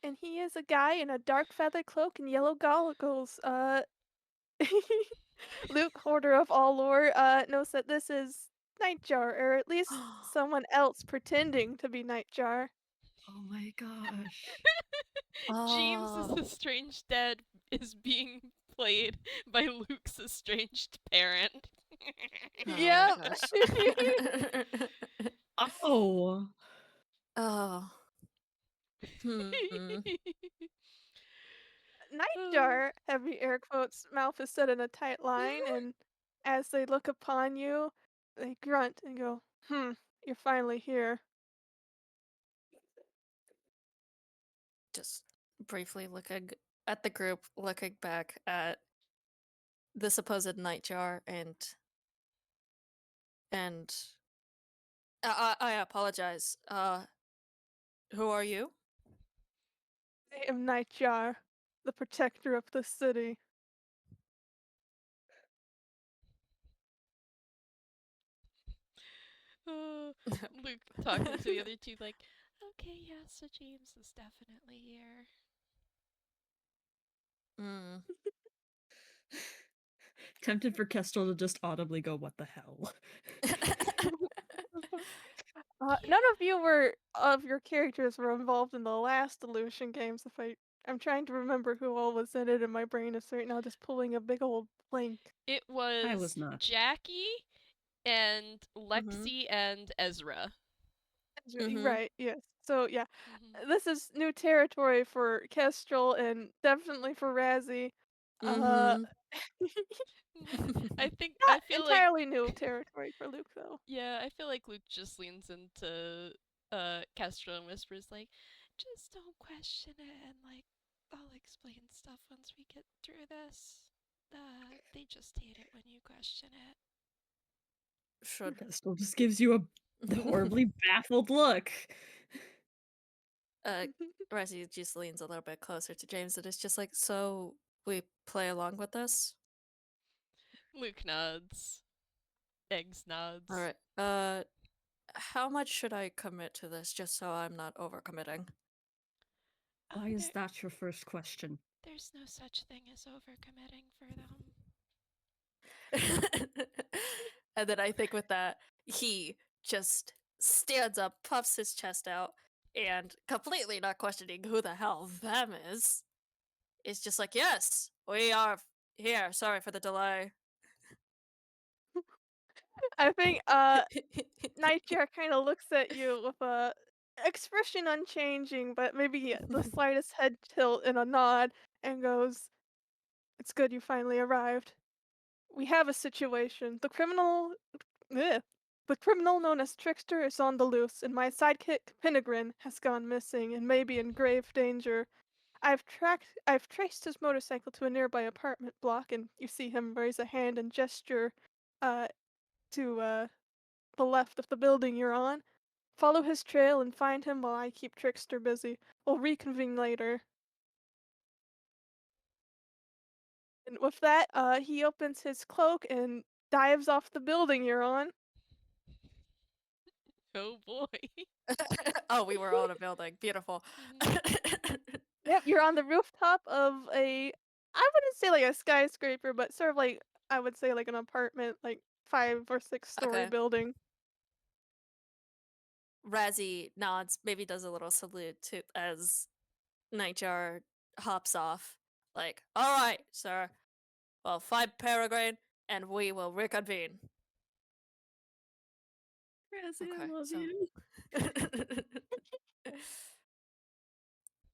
and he is a guy in a dark feather cloak and yellow goggles. Luke, Hoarder of all lore, knows that this is Nightjar, or at least someone else pretending to be Nightjar. Oh my gosh. James is Oh. the strange dad is being played by Luke's estranged parent. Oh my Yep. gosh. Oh. Oh. Hmm. Nightjar, heavy air quotes, mouth is set in a tight line, and as they look upon you, they grunt and go, you're finally here. Just briefly looking at the group, looking back at the supposed Nightjar, and I apologize. Who are you? I am Nightjar, the protector of the city. Luke talking to the other two, like, okay, yeah, so James is definitely here. Mm. Tempted for Kestrel to just audibly go, what the hell? None of you of your characters were involved in the last Illusion games. I'm trying to remember who all was in it, and my brain is right now just pulling a big old blank. It I was was not. Jackie and Mhm. Lexi and Ezra. Mhm. Right, yes. So yeah, Mhm. this is new territory for Kestrel and definitely for Razzy. Uh, Mhm. I not feel like entirely new territory for Luke though. yeah, I feel like Luke just leans into Kestrel and whispers like, just don't question it and like I'll explain stuff once we get through this. They just hate it when you question it. Should Kestrel just gives you a horribly baffled look. Razzie just leans a little bit closer to James and is just like, so we play along with this? Luke nods. Eggs All nods. right. How much should I commit to this just so I'm not overcommitting? Why is that your first question? There's no such thing as overcommitting for them. And then I think with that, he just stands up, puffs his chest out, and completely not questioning who the hell them is just like, yes, we are here. Sorry for the delay. I think Nightjar kind of looks at you with a expression unchanging, but maybe the slightest head tilt and a nod, and goes, "It's good you finally arrived. We have a situation. Ugh. The criminal known as Trickster is on the loose, and my sidekick, Penguin, has gone missing and may be in grave danger. I've traced his motorcycle to a nearby apartment block, and you see him raise a hand and gesture uh to the left of the building you're on. Follow his trail and find him while I keep Trickster busy. We'll reconvene later." And with that, he opens his cloak and dives off the building you're on. Oh boy. Oh, we were all in a building. Beautiful. Yep, you're on the rooftop of I wouldn't say like a skyscraper, but sort of like I would say like an apartment, like 5 or 6 story Okay. building. Razzie nods, maybe does a little salute to as Nightjar hops off. Like, all right, sir. Well, find Peregrine. and we will reconvene. Razzy, I Okay, love so. you.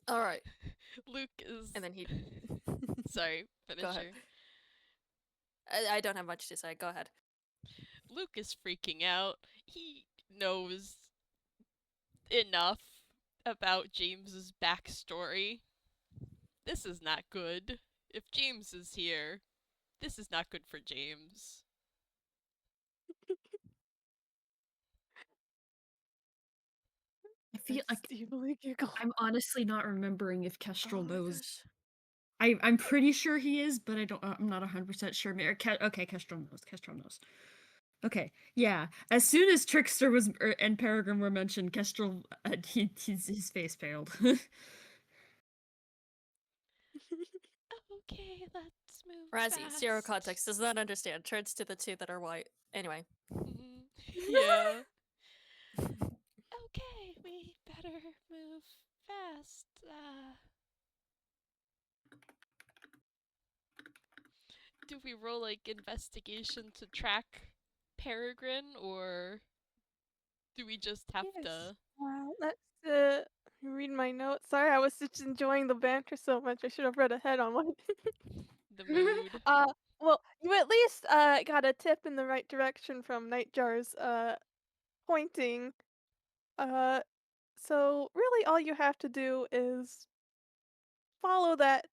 All right, Luke is. and then he. Sorry, Go finish ahead. her. I don't have much to say. Go ahead. Luke is freaking out. He knows enough about James's backstory. This is not good. If James is here, this is not good for James. I feel like Steely giggle. I'm honestly not remembering if Kestrel Oh my knows. gosh. I'm pretty sure he is, but I'm not 100% sure. Okay, Kestrel knows. Kestrel knows. Okay, yeah. As soon as Trickster was and Peregrine were mentioned, Kestrel his face paled. Okay, let's move Razzy, fast. zero context, does not understand. Turns to the two that are white. Anyway. Yeah. Okay, we better move fast. Do we roll like investigation to track Peregrine, or do we just have to? Let's read my notes. Sorry, I was just enjoying the banter so much. I should have read ahead on what. The mood. Well, you at least got a tip in the right direction from Nightjar's pointing. So really all you have to do is follow that.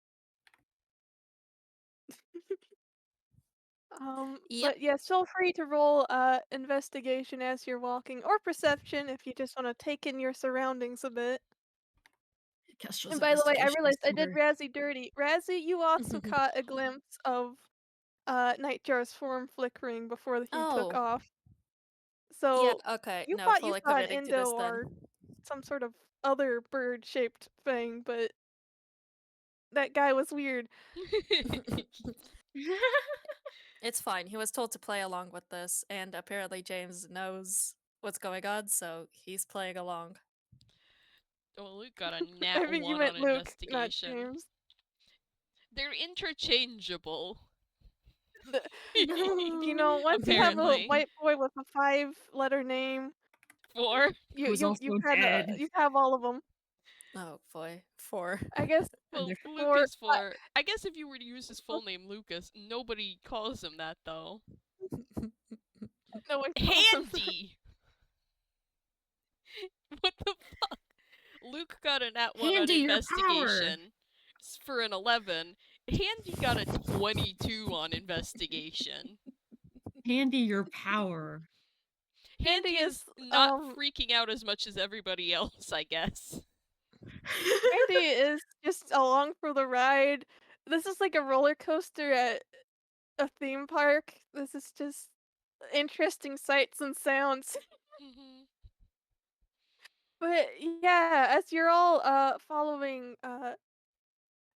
Yep. But yes, feel free to roll investigation as you're walking, or perception if you just want to take in your surroundings a bit. Kestrel's And by the way, I investigation is realized I did tutor. Razzy dirty. Razzy, you also caught a glimpse of Nightjar's form flickering before he took Oh. off. Yeah, So okay. you No, thought you fully saw an committing to Indo this then. or some sort of other bird-shaped thing, but that guy was weird. It's fine. He was told to play along with this, and apparently James knows what's going on, so he's playing along. Oh, Luke got a nat I think you 1 meant on Luke, not investigation. James. They're interchangeable. You know, once you have a Apparently. white boy with a 5-letter name, 4. you Who's you also you kind of dead. you have all of them. Oh boy. 4. I guess And Well, they're for Lucas 4. I guess if you were to use his full name, Lucas, nobody calls him that though. no one calls him. Handy! What the fuck? Luke got a nat 1 on Handy, your power! investigation for an 11. Handy got a 22 on investigation. Handy, your power. Handy Handy is is, not freaking out as much as everybody else, I guess. Handy is just along for the ride. This is like a roller coaster at a theme park. This is just interesting sights and sounds. Mhm. But yeah, as you're all following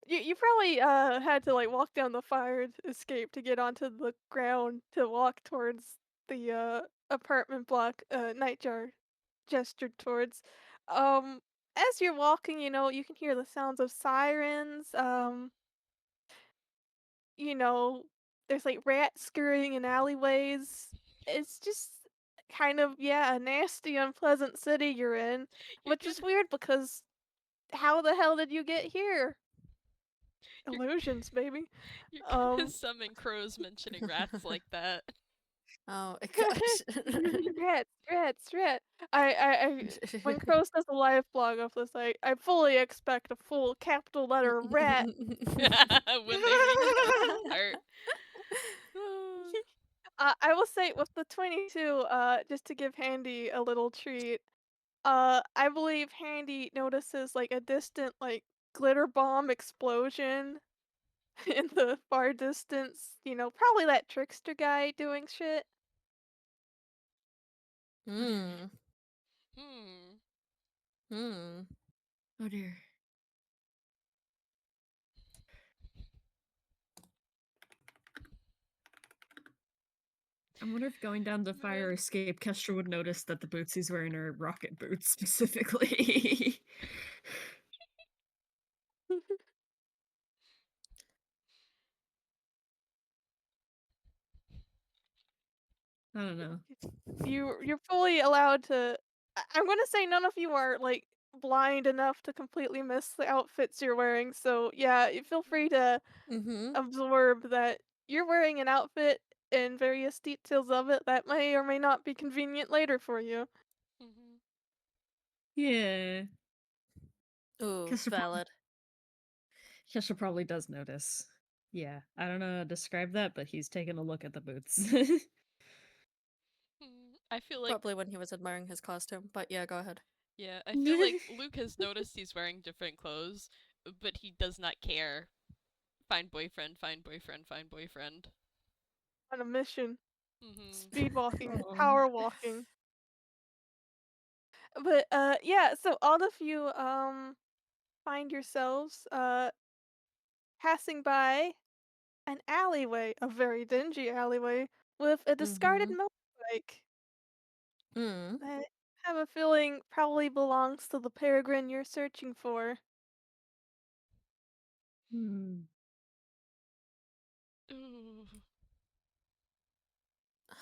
you probably had to like walk down the fire escape to get onto the ground to walk towards the apartment block Nightjar gestured towards. As you're walking, you can hear the sounds of sirens. You know, there's like rats scurrying in alleyways. It's just kind of, yeah, a nasty, unpleasant city you're in, You're which is gonna, weird because how the hell did you get here? You're- Illusions, baby. you're gonna Um, summon crows mentioning rats like that. Oh my gosh. rats. When Crows does a live blog of this, I fully expect a full capital letter rat. When they reach that part. I will say with the 22, just to give Handy a little treat, I believe Handy notices like a distant like glitter bomb explosion in the far distance. Probably that trickster guy doing shit. Hmm. Hmm. Hmm. Oh dear. I wonder if going down the fire escape, Kestra would notice that the boots he's wearing are rocket boots specifically. I don't know. You're fully allowed to. I'm gonna say none of you are like blind enough to completely miss the outfits you're wearing. So yeah, you feel free to Mm-hmm. absorb that you're wearing an outfit and various details of it that may or may not be convenient later for you. Mhm. Yeah. Ooh, Kester, valid. Kester probably does notice. Yeah, I don't know how to describe that, but he's taking a look at the boots. I feel like Probably when he was admiring his costume, but yeah, go ahead. yeah, I feel like Luke has noticed he's wearing different clothes, but he does not care. Find boyfriend, find boyfriend, find boyfriend. On a mission, Mhm. speed walking, Aw. power walking. But yeah, so all of you find yourselves passing by an alleyway, a very dingy alleyway with a discarded Mm-hmm. motorbike. Mm. I have a feeling probably belongs to the peregrine you're searching for. Hmm. Ooh.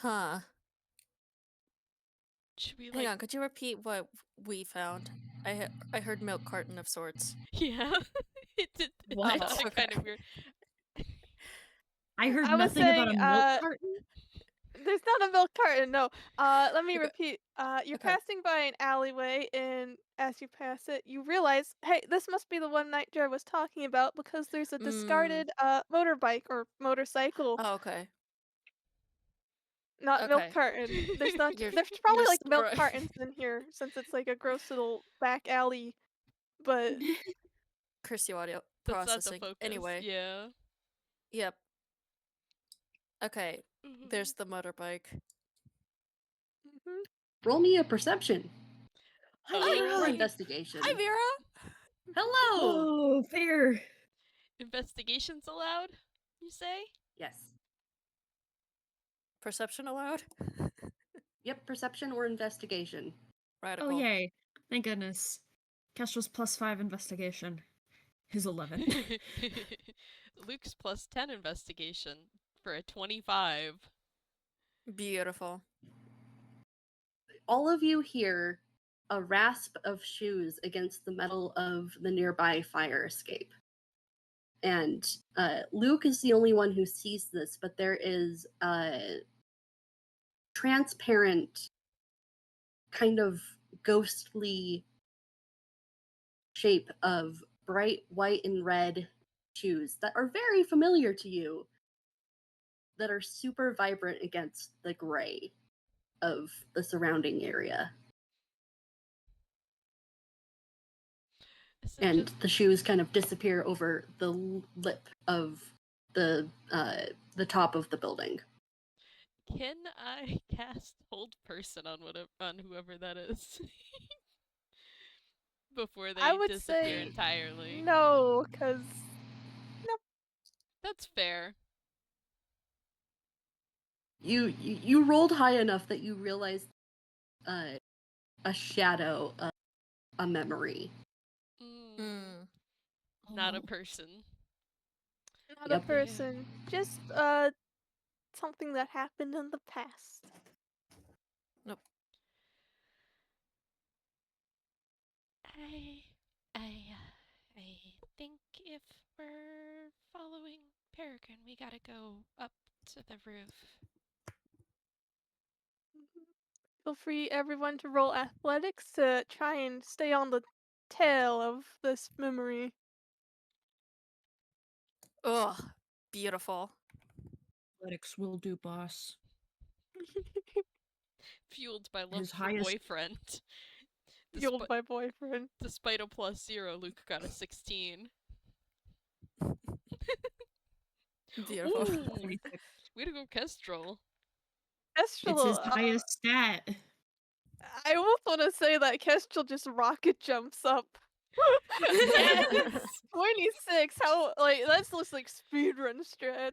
Huh. Should we Hang like on, could you repeat what we found? I heard milk carton of sorts. yeah. It What? Oh, sounded okay. kind of weird. I heard I was nothing about saying a milk carton. there's not a milk carton, no. Let me Okay. repeat. You're Okay. passing by an alleyway, and as you pass it, you realize, hey, this must be the one Nightjar was talking about because there's a Mm. discarded motorbike or motorcycle, Oh, okay. not milk Okay. carton. There's not. You're There's you're probably like milk right. cartons in here since it's like a gross little back alley, but Curse you, audio That's not the processing. focus. Anyway, Yeah. yep. Okay. Mhm. There's the motorbike. mhm. Roll me a perception Hi, Oh, or Mira. yay! investigation. Hi, Mira. Hello. Oh, fair. Investigations allowed, you say? Yes. Perception allowed. Yep. Perception or investigation. Oh, Radical. yay. Thank goodness. Kestrel's +5 investigation. His 11. Luke's plus 10 investigation for a 25. Beautiful. All of you hear a rasp of shoes against the metal of the nearby fire escape. And Luke is the only one who sees this, but there is a transparent, kind of ghostly shape of bright white and red shoes that are very familiar to you, that are super vibrant against the gray of the surrounding area. Is it And just the shoes kind of disappear over the lip of the top of the building. can I cast hold person on whoever that is before I they would disappear say entirely? no, cause That's fair. You rolled high enough that you realized a shadow of a memory. Mm, Mm. not a Oh. person. not a Yep. person. Just something that happened in the past. Nope. I, I think if we're following Peregrine, we gotta go up to the roof. Mhm. Feel free, everyone, to roll athletics to try and stay on the tail of this memory. Ugh. Beautiful. Athletics will do, boss. Fueled by love His for highest. boyfriend. Fueled Despite by boyfriend. despite a +0, Luke got a 16. Beautiful. Ooh, 26. way to go, Kestrel. It's Kestrel, his highest stat. I almost want to say that Kestrel just rocket jumps up. Yes! 26, how, like, that's looks like speedrun strats.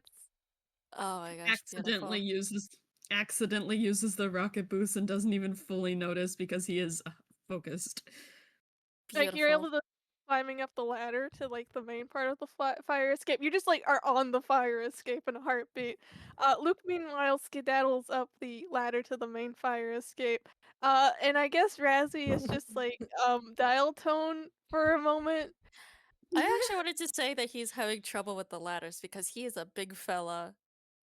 Oh my gosh, beautiful. Accidentally uses the rocket boost and doesn't even fully notice because he is focused. Like, you're able Beautiful. to climbing up the ladder to like the main part of the fire escape. You just like are on the fire escape in a heartbeat. Luke meanwhile skedaddles up the ladder to the main fire escape. And I guess Razzie is just like dial tone for a moment. I actually wanted to say that he's having trouble with the ladders because he is a big fella,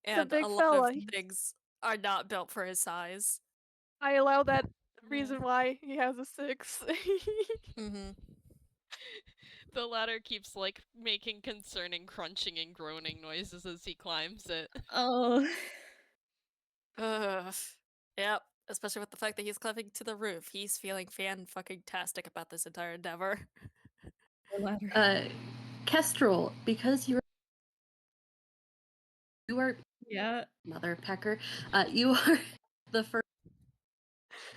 The and a big lot of fella. things are not built for his size. I allow that Yeah. reason why he has a 6. Mm-hmm. The ladder keeps like making concerning crunching and groaning noises as he climbs it. Oh. Ugh. Yep. Especially with the fact that he's climbing to the roof. He's feeling fan-fucking-tastic about this entire endeavor. Ladder. Kestrel, because you are Yeah. Mother Pecker, you are the first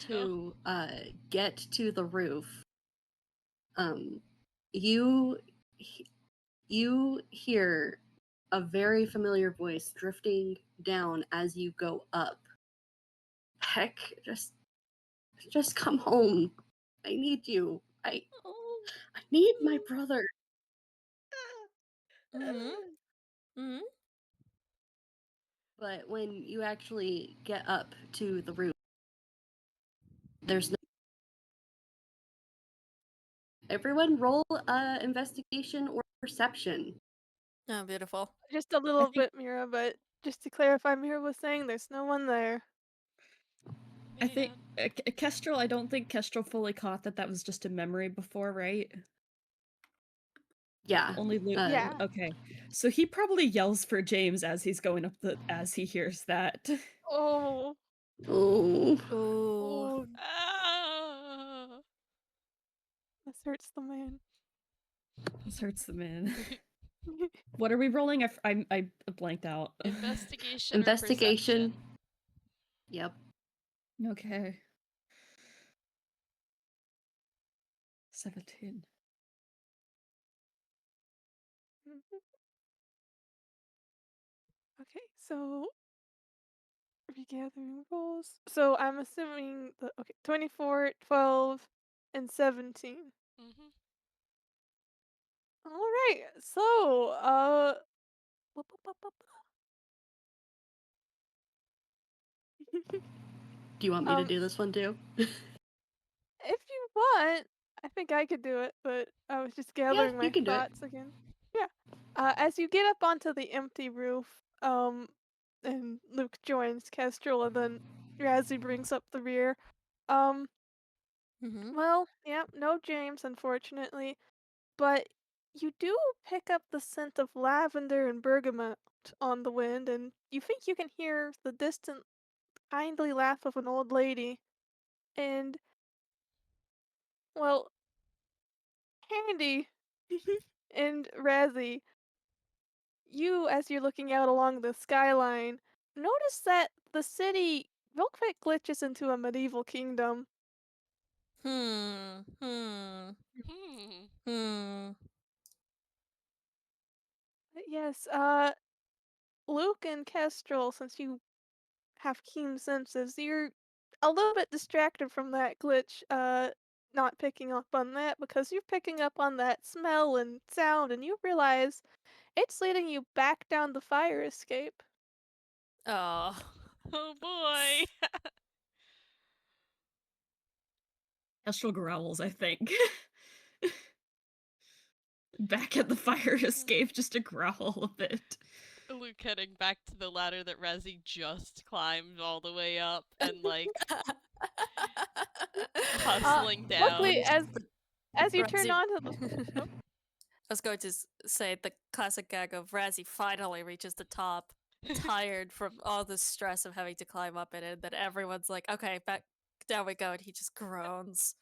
No. to get to the roof. You hear a very familiar voice drifting down as you go up. Heck, just come home. I need you. I need my brother. Mm-hmm. Mm-hmm. But when you actually get up to the roof, there's no. Everyone roll investigation or perception. Oh, beautiful. Just a I little think bit, Mira, but just to clarify, Mira was saying there's no one there. I think Yeah. Kestrel, I don't think Kestrel fully caught that was just a memory before, right? Yeah. Only Luke. Yeah. Okay. So he probably yells for James as he's going up as he hears that. Oh. Oh. Ooh. Oh. Ah! This hurts the man. This hurts the man. What are we rolling? I blanked out. Investigation. Investigation. Or perception. Yep. Okay. 17. Okay, so regathering rolls. So I'm assuming the 24, 12, and 17. Mm-hmm. All right. So, whoop, whoop, whoop, whoop. Do you want me to do this one too? If you want, I think I could do it, but I was just gathering you my can do it. thoughts again. Yeah. As you get up onto the empty roof, and Luke joins Kestrel, and then Razzie brings up the rear. Mm-hmm. Well, yeah, no James, unfortunately, but you do pick up the scent of lavender and bergamot on the wind, and you think you can hear the distant, kindly laugh of an old lady. And, well, Candy and Razzie, you, as you're looking out along the skyline, notice that the city real quick glitches into a medieval kingdom. Hmm. Hmm. Hmm. Hmm. Yes, Luke and Kestrel, since you have keen senses, you're a little bit distracted from that glitch, not picking up on that because you're picking up on that smell and sound, and you realize it's leading you back down the fire escape. Oh. Oh boy. Kestrel growls, I think. Back at the fire escape, just to growl a bit. Luke heading back to the ladder that Razzie just climbed all the way up and like hustling down. Luckily, as you turn Razzie. onto the oh, I was going to say the classic gag of Razzie finally reaches the top, tired from all the stress of having to climb up it, and then everyone's like, "Okay, back down we go," and he just groans.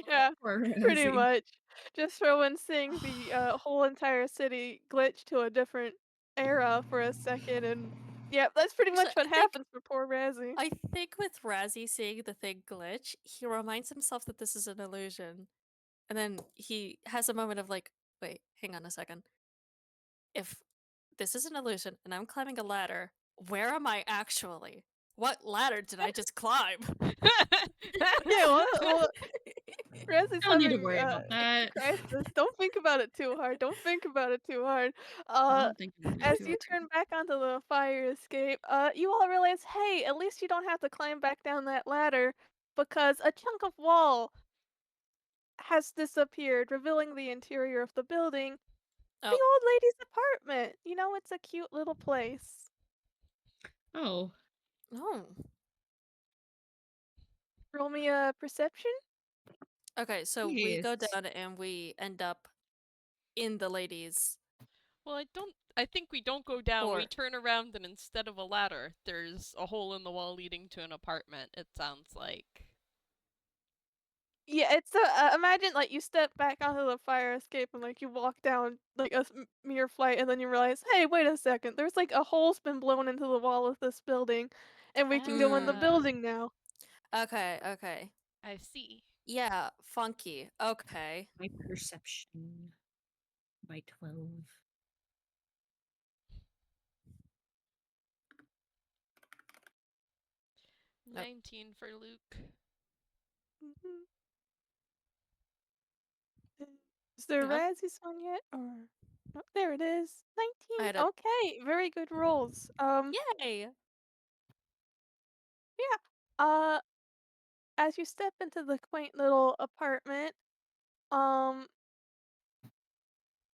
yeah, Poor pretty Razzie. much. Just for when seeing the whole entire city glitch to a different era for a second, and yeah, that's pretty Actually, much what happens for poor Razzie. I think with Razzie seeing the thing glitch, he reminds himself that this is an illusion, and then he has a moment of like, "Wait, hang on a second. If this is an illusion and I'm climbing a ladder, where am I actually? What ladder did I just climb?" Okay, well, Razzy's Don't need to having worry about a that. crisis. Don't think about it too hard. Don't think about it too hard. I Uh, don't think about it as too you hard. turn back onto the fire escape, you all realize, hey, at least you don't have to climb back down that ladder because a chunk of wall has disappeared, revealing the interior of the building. The Oh, old lady's apartment. You know, it's a cute little place. Oh, oh. Roll me a perception. Okay, so we go yes. down and we end up in the ladies' Well, I think we don't go down. We or turn around and instead of a ladder, there's a hole in the wall leading to an apartment, it sounds like. Yeah, it's imagine like you step back onto the fire escape and like you walk down like a mere flight and then you realize, hey, wait a second, there's like a hole's been blown into the wall of this building, and we can go in the Mm. building now. Okay. I see. Yeah, funky. Okay. My perception. My 12. 19 for Luke. Mhm. Is there Yeah. Razzy's one yet, or oh, there it is, I 19. had a Okay, very good rolls. yay. Yeah. Uh, as you step into the quaint little apartment, um,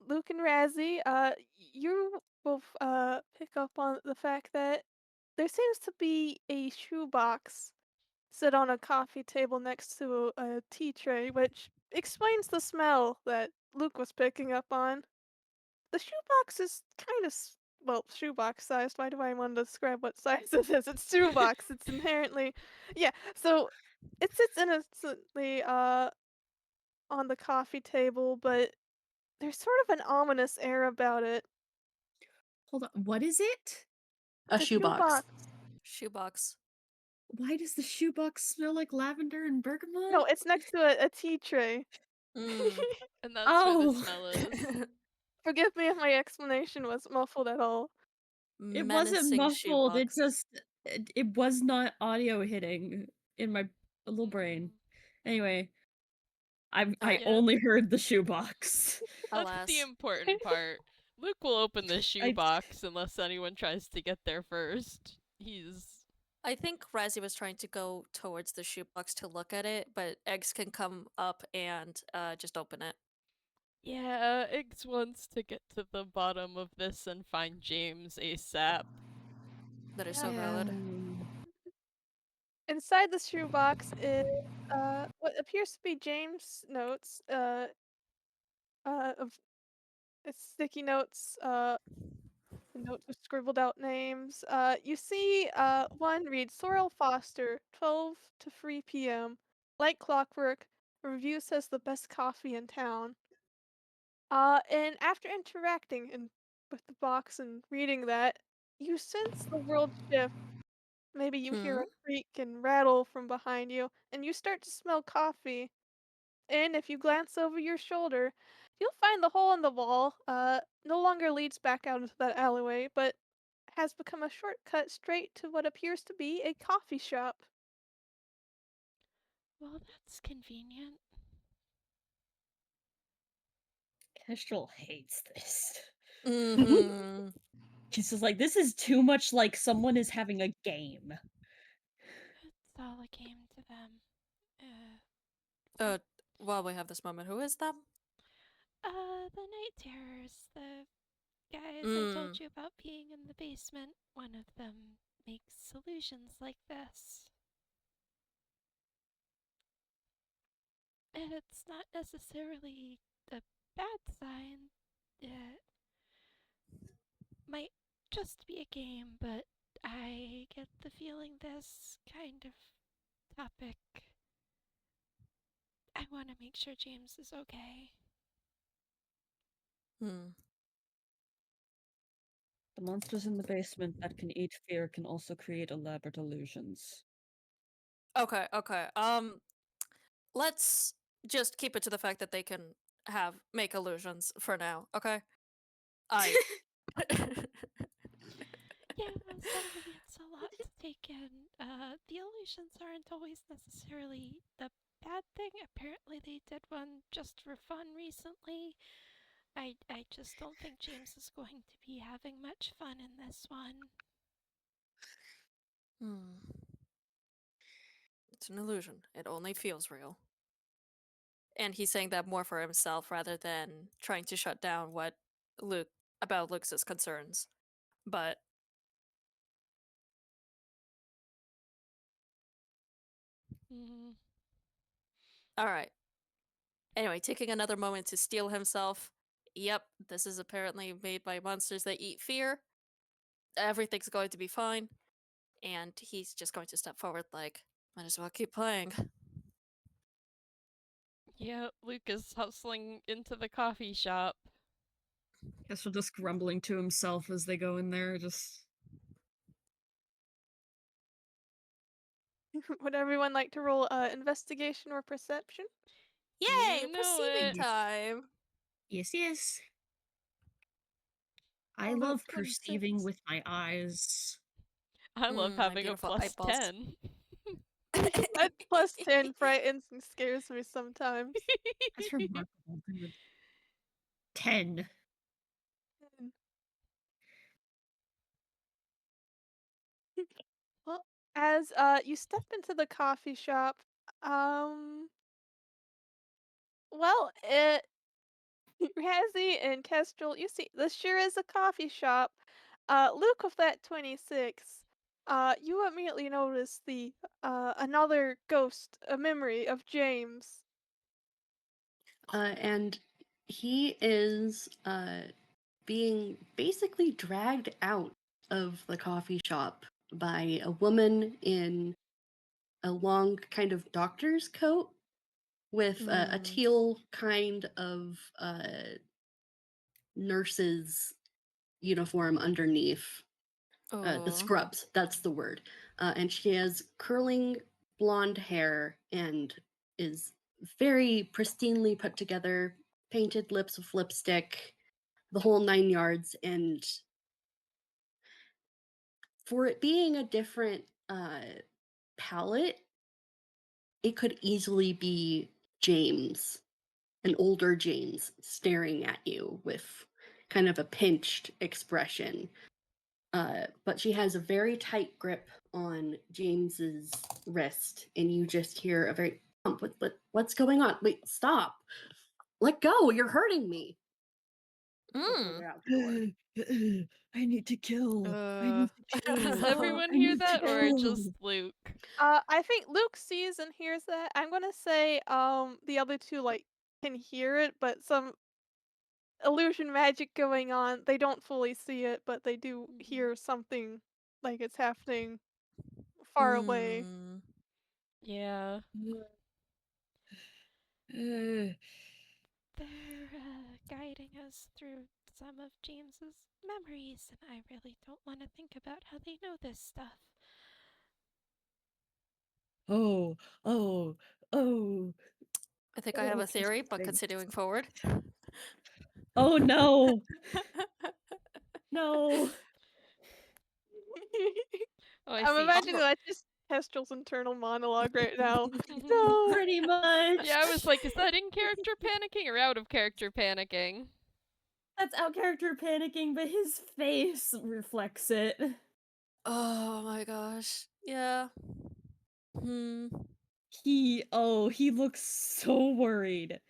Luke and Razzie, you both pick up on the fact that there seems to be a shoebox sit on a coffee table next to a tea tray, which explains the smell that Luke was picking up on. The shoebox is kind of well, shoebox sized. Why do I want to describe what size this is? It's shoebox. It's inherently, yeah. So it sits innocently on the coffee table, but there's sort of an ominous air about it. Hold on. What is it? A It's a shoebox. Shoebox. Why does the shoebox smell like lavender and No, bergamot? it's next to a tea tray. Mm. And that's where the Oh, smell is. Forgive me if my explanation was muffled at all. it wasn't Menacing muffled. It shoebox. just it was not audio hitting in my little brain. Anyway, I Alright. Yeah. only heard the shoebox. That's the Alas. important part. Luke will open the I shoebox unless anyone tries to get there first. I think Razzie was trying to go towards the shoebox to look at it, but Eggs can come up and just open it. Yeah, Iggs wants to get to the bottom of this and find James ASAP. That is Yeah. so valid. Inside the shoebox is what appears to be James' notes. Of it's sticky notes. Notes with scribbled out names. You see, one reads Sorrel Foster, 12 to 3 p.m. Like clockwork, review says the best coffee in town. And after interacting with the box and reading that, you sense the world shift. Maybe you hear Hmm. a creak and rattle from behind you, and you start to smell coffee. And if you glance over your shoulder, you'll find the hole in the wall no longer leads back out into that alleyway, but has become a shortcut straight to what appears to be a coffee shop. Well, that's convenient. Kestrel hates this. Mm-hmm. She's just like, this is too much like someone is having a game. It's all a game to them. Uh, While we have this moment, who is them? the night terrors, the guys I told Mm. you about being in the basement. One of them makes solutions like this. And it's not necessarily a bad sign. It might just be a game, but I get the feeling this kind of topic. I want to make sure James is okay. Hmm. The monsters in the basement that can eat fear can also create elaborate illusions. Okay. Let's just keep it to the fact that they can make illusions for now, okay? I Yeah, sorry, it's a lot to take in. The illusions aren't always necessarily the bad thing. Apparently they did one just for fun recently. I just don't think James is going to be having much fun in this one. It's an illusion. It only feels real. And he's saying that more for himself rather than trying to shut down what Luke's concerns. But all right. Anyway, taking another moment to steel himself. Yep, this is apparently made by monsters that eat fear. Everything's going to be fine. And he's just going to step forward like, might as well keep playing. Yeah, Luke is hustling into the coffee shop. Kestrel just grumbling to himself as they go in there, just... Would everyone like to roll investigation or perception? Yay! You know Perceiving it. time! Yes, yes. I Oh, love that's perceiving 26. with my eyes. I love My having a beautiful plus eyeballs. 10. That plus 10 frightens and scares me sometimes. That's remarkable, dude. 10. Well, as you step into the coffee shop, well, Razzy and Kestrel, you see, this sure is a coffee shop. Luke with that 26. You immediately notice the another ghost, a memory of James. And he is being basically dragged out of the coffee shop by a woman in a long kind of doctor's coat with a teal kind of nurse's uniform underneath. The Oh. scrubs, that's the word. And she has curling blonde hair and is very pristinely put together, painted lips with lipstick, the whole 9 yards. And for it being a different palette, it could easily be James, an older James, staring at you with kind of a pinched expression. But she has a very tight grip on James's wrist, and you just hear a very what's going on? Wait, stop! Let go! You're hurting me. Before they're out the door. I need to kill. I need to Does kill. everyone I hear need to that, or kill. just Luke? I think Luke sees and hears that. I'm gonna say the other two like can hear it, but some illusion magic going on. They don't fully see it, but they do hear something like it's happening far away. Yeah. Uh, They're guiding us through some of James's memories, and I really don't want to think about how they know this stuff. oh, oh, oh, I think I have a theory, but Kestrel. continuing forward. Oh no! No! Oh, I I'm see. imagining that's just Kestrel's internal monologue right now. No. Pretty much! Yeah, I was like, is that in character panicking or out of character panicking? That's out character panicking, but his face reflects it. Oh my gosh. Yeah. He looks so worried.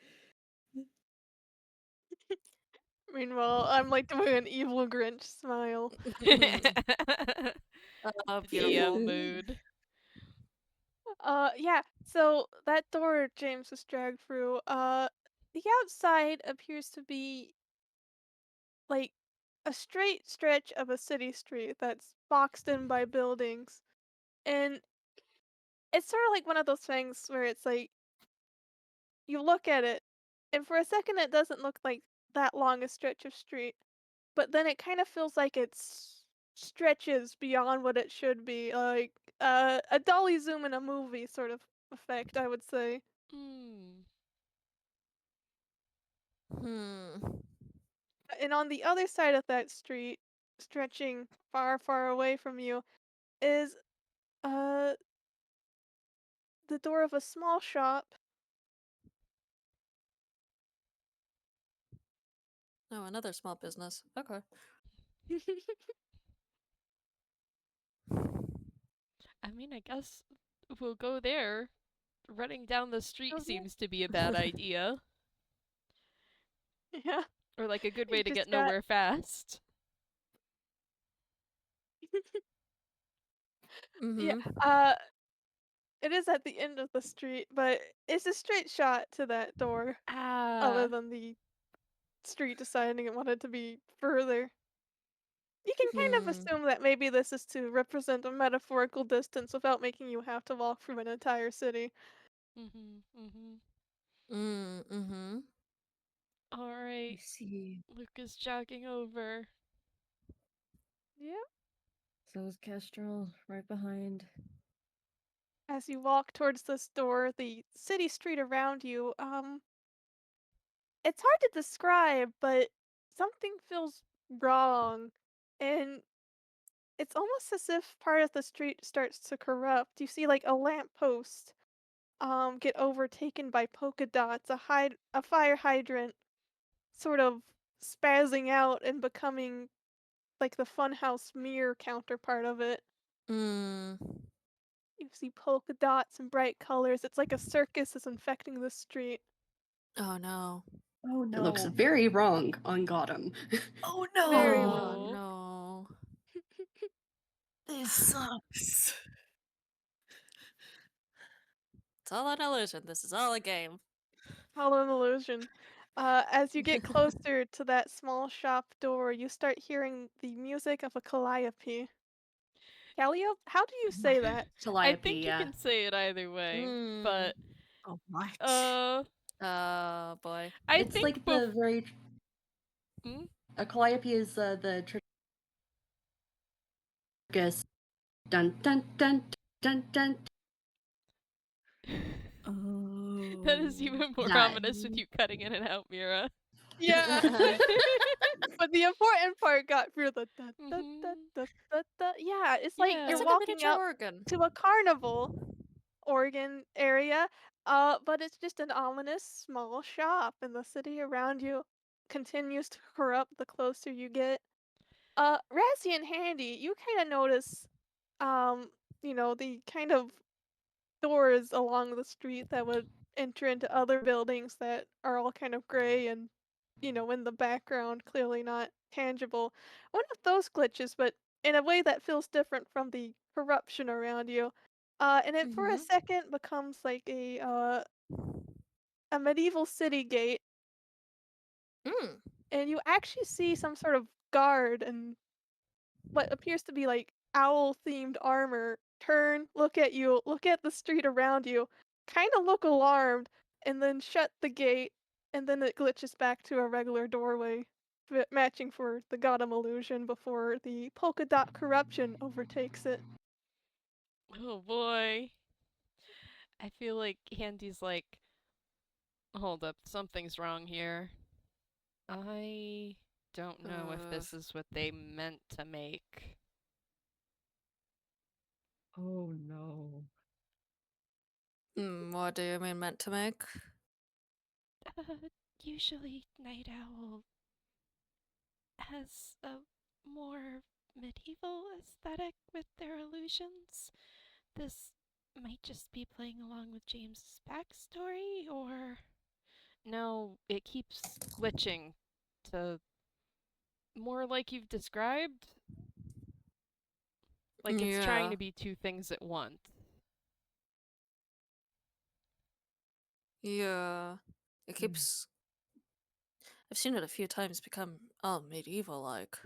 Meanwhile, I'm like doing an evil Grinch smile. Beautiful. DM mood. Yeah, so that door James was dragged through, the outside appears to be like a straight stretch of a city street that's boxed in by buildings. And it's sort of like one of those things where it's like you look at it, and for a second it doesn't look like that long a stretch of street, but then it kind of feels like stretches beyond what it should be, like a dolly zoom in a movie sort of effect, I would say. And on the other side of that street, stretching far, far away from you, is uh the door of a small shop Oh, another small business. Okay. I mean, I guess we'll go there. Running down the street Okay. seems to be a bad idea. Yeah. Or like a good You way to just get got nowhere fast. yeah. Mm-hmm. It is at the end of the street, but it's a straight shot to that door, other Ah. than the street deciding it wanted to be further. You can kind of Hmm. assume that maybe this is to represent a metaphorical distance without making you have to walk through an entire city. Mm-hmm. I Alright. see. Luke is jogging over. Yeah. So is Kestrel right behind. As you walk towards this door, the city street around you, it's hard to describe, but something feels wrong. And it's almost as if part of the street starts to corrupt. You see like a lamppost get overtaken by polka dots, a fire hydrant sort of spazzing out and becoming like the funhouse mirror counterpart of it. Mm. You see polka dots and bright colors. It's like a circus is infecting the street. Oh no. Oh It looks no. very wrong on Gotham. Oh Very no. Oh wrong. no. This sucks. It's all an illusion. This is all a game. All an illusion. As you get closer to that small shop door, you start hearing the music of a calliope. Calliope? How do you say that? I Calliope, think you yeah. can say it either way, Mm. but Oh, what? Oh boy. I It's think like the very. Hmm? A calliope is the circus. Dun dun dun dun dun. that is Oh. even more That. ominous with you cutting in and out, Mira. Yeah. But the important part got through the da da da Mhm. da da da. Yeah, it's like Yeah. you're It's like a walking miniature out organ. to a carnival Oregon area, but it's just an ominous small shop, and the city around you continues to corrupt the closer you get. Razzy and Handy, you kind of notice, um, the kind of doors along the street that would enter into other buildings that are all kind of gray and, in the background, clearly not tangible. One of those glitches, but in a way that feels different from the corruption around you. And it for a Mm-hmm. second becomes like a medieval city gate, Mm. and you actually see some sort of guard and what appears to be like owl themed armor turn, look at you, look at the street around you, kind of look alarmed, and then shut the gate, and then it glitches back to a regular doorway, matching for the Gotham illusion before the polka dot corruption overtakes it. Oh boy. I feel like Handy's like, hold up, something's wrong here. I don't know if this is what they meant to make. Oh no. What do you mean meant to make? Usually Night Owl has a more medieval aesthetic with their illusions. This might just be playing along with James's backstory, or no, it keeps glitching to more like you've described, like it's trying Yeah. to be two things at once. Yeah. It keeps. I've seen it a few times become all medieval like.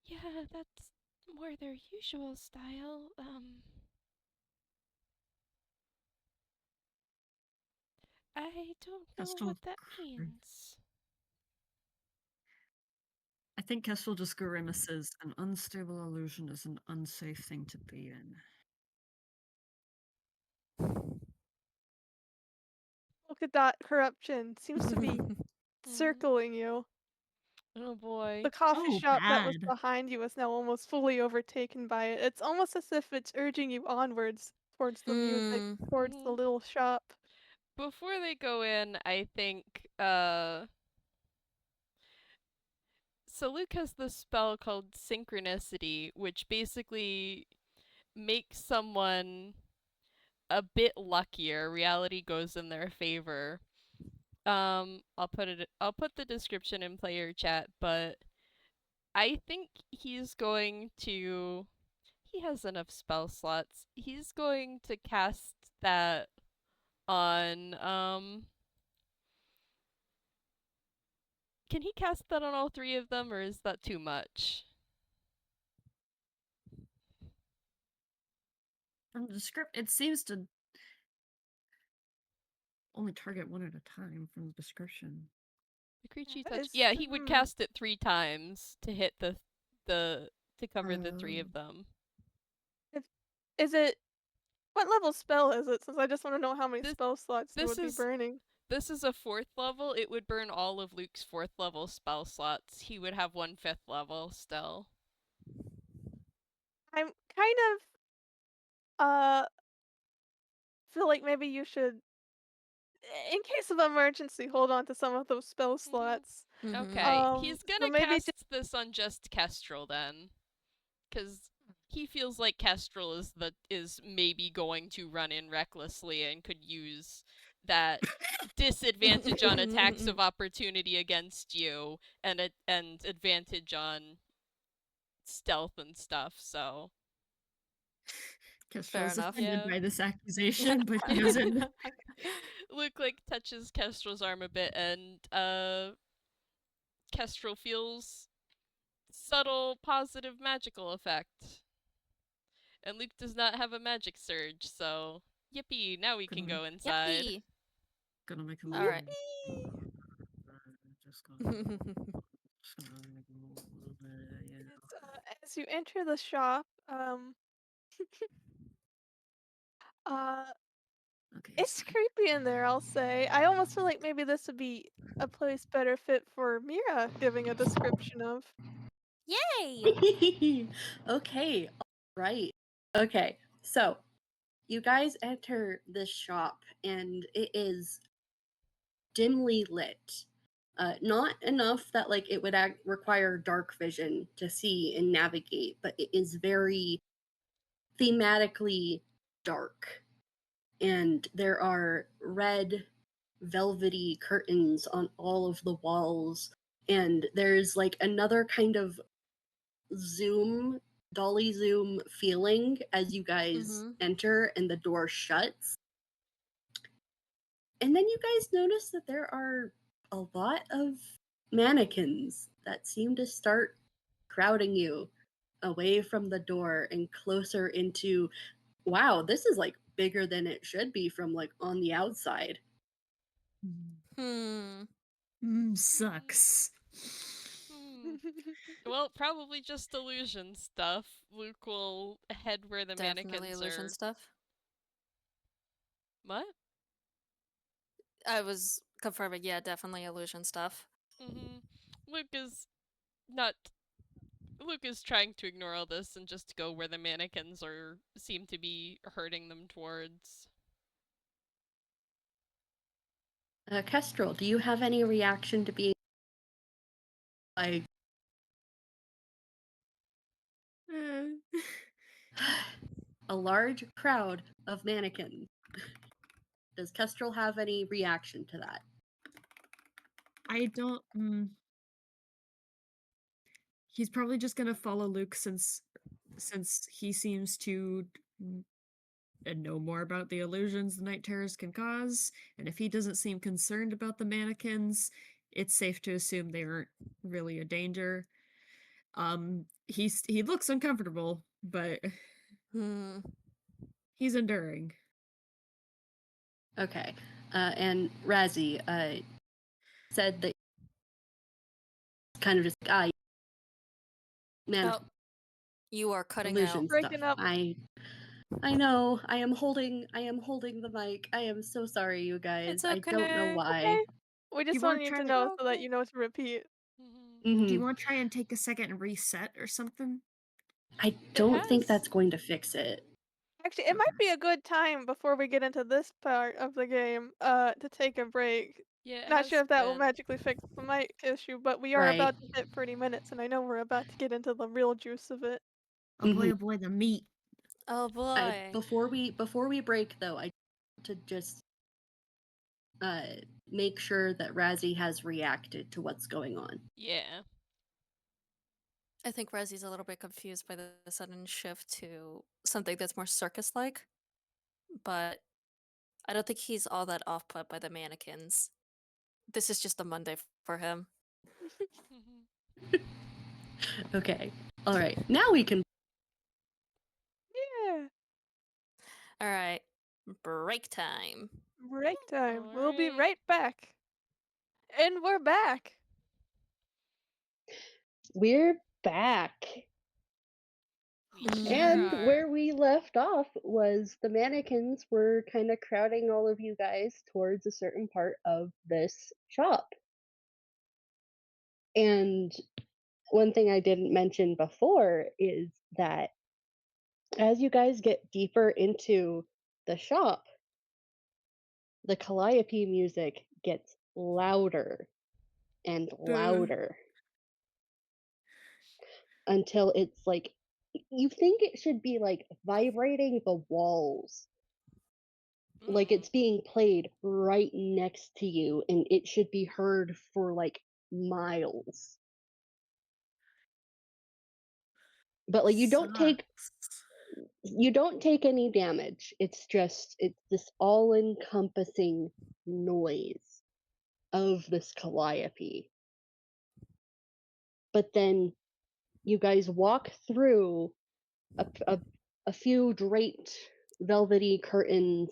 Yeah, that's more their usual style. I don't know Kestrel. what that means. I think Kestrel just grimaces. An unstable illusion is an unsafe thing to be in. Polka dot corruption seems to be circling you. Oh The boy. coffee Oh, shop that was bad. behind you is now almost fully overtaken by it. It's almost as if it's urging you onwards towards the music, Hmm. towards the little shop. before they go in, I think so Luke has this spell called synchronicity, which basically makes someone a bit luckier. Reality goes in their favor. I'll put the description in player chat, but I think he's going to he has enough spell slots. He's going to cast that on can he cast that on all three of them, or is that too much? From the script, it seems to only target one at a time from the description. The creature you That touch. is Yeah, he would cast it 3 times to hit the to cover the 3 of them. Is it what level spell is it? Since I just want to know how many This- spell slots it this would be is- burning. This is a 4th level. It would burn all of Luke's 4th level spell slots. He would have 1 5th level still. I'm kind of feel like maybe you should, in case of emergency, hold on to some of those spell slots. Mhm. Okay, he's so gonna maybe cast this on just Kestrel then, because he feels like Kestrel is maybe going to run in recklessly and could use that disadvantage on attacks of opportunity against you and advantage on stealth and stuff. So Kestrel is enough. offended Yeah. by this accusation, but he doesn't. Luke like touches Kestrel's arm a bit, and Kestrel feels subtle positive magical effect. And Luke does not have a magic surge, so yippee! Now we can go inside. Yippee! Gonna make a All right. Just gonna make a little bit, as you enter the shop, okay. it's creepy in there, I'll say. I almost feel like maybe this would be a place better fit for Mira giving a description of. Yay! Okay, right. Okay, so you guys enter this shop and it is dimly lit. Not enough that like it would require dark vision to see and navigate, but it is very thematically dark. And there are red velvety curtains on all of the walls, and there's like another kind of dolly zoom feeling as you guys enter and the door shuts. And then you guys notice that there are a lot of mannequins that seem to start crowding you away from the door and closer into, wow, this is like bigger than it should be from like on the outside. Sucks. Well, probably just illusion stuff. Luke will head where the Definitely mannequins illusion are. stuff. What? I was confirming, yeah, definitely illusion stuff. Luke is not. Luke is trying to ignore all this and just go where the mannequins seem to be hurting them towards. Kestrel, do you have any reaction to being like a large crowd of mannequins? Does Kestrel have any reaction to that? I don't. He's probably just gonna follow Luke since he seems to know more about the illusions the night terrors can cause, and if he doesn't seem concerned about the mannequins, it's safe to assume they aren't really a danger. He looks uncomfortable, but he's enduring. Okay. And Razzy said that kind of just man, you are cutting illusion out. Breaking stuff. up. I know. I am holding the mic. I am so sorry, you guys. It's I don't know okay. why. Okay. We just wanna want you try to to- know so that you know to repeat. Do you want to try and take a second and reset or something? I don't think that's going to fix it. Actually, it might be a good time before we get into this part of the game, to take a break. Yeah, it Not has sure if that will been. magically fix the mic issue, but we are Right. about to hit 30 minutes, and I know we're about to get into the real juice of it. Oh boy, the meat. Oh boy. Before we break though, I to just make sure that Razzy has reacted to what's going on. Yeah. I think Rezzy's a little bit confused by the sudden shift to something that's more circus-like, but I don't think he's all that off-put by the mannequins. This is just a Monday for him. Okay. All right. Now we can. Yeah. All right, break time. Break time. We'll be Alright. right back. And we're back. We're back. We Mm. sure And are. where we left off was the mannequins were kind of crowding all of you guys towards a certain part of this shop. And one thing I didn't mention before is that as you guys get deeper into the shop, the Calliope music gets louder and louder until it's like you think it should be like vibrating the walls, like it's being played right next to you and it should be heard for like miles. But like you don't take any damage. It's this all encompassing noise of this Calliope. But then you guys walk through a few draped velvety curtains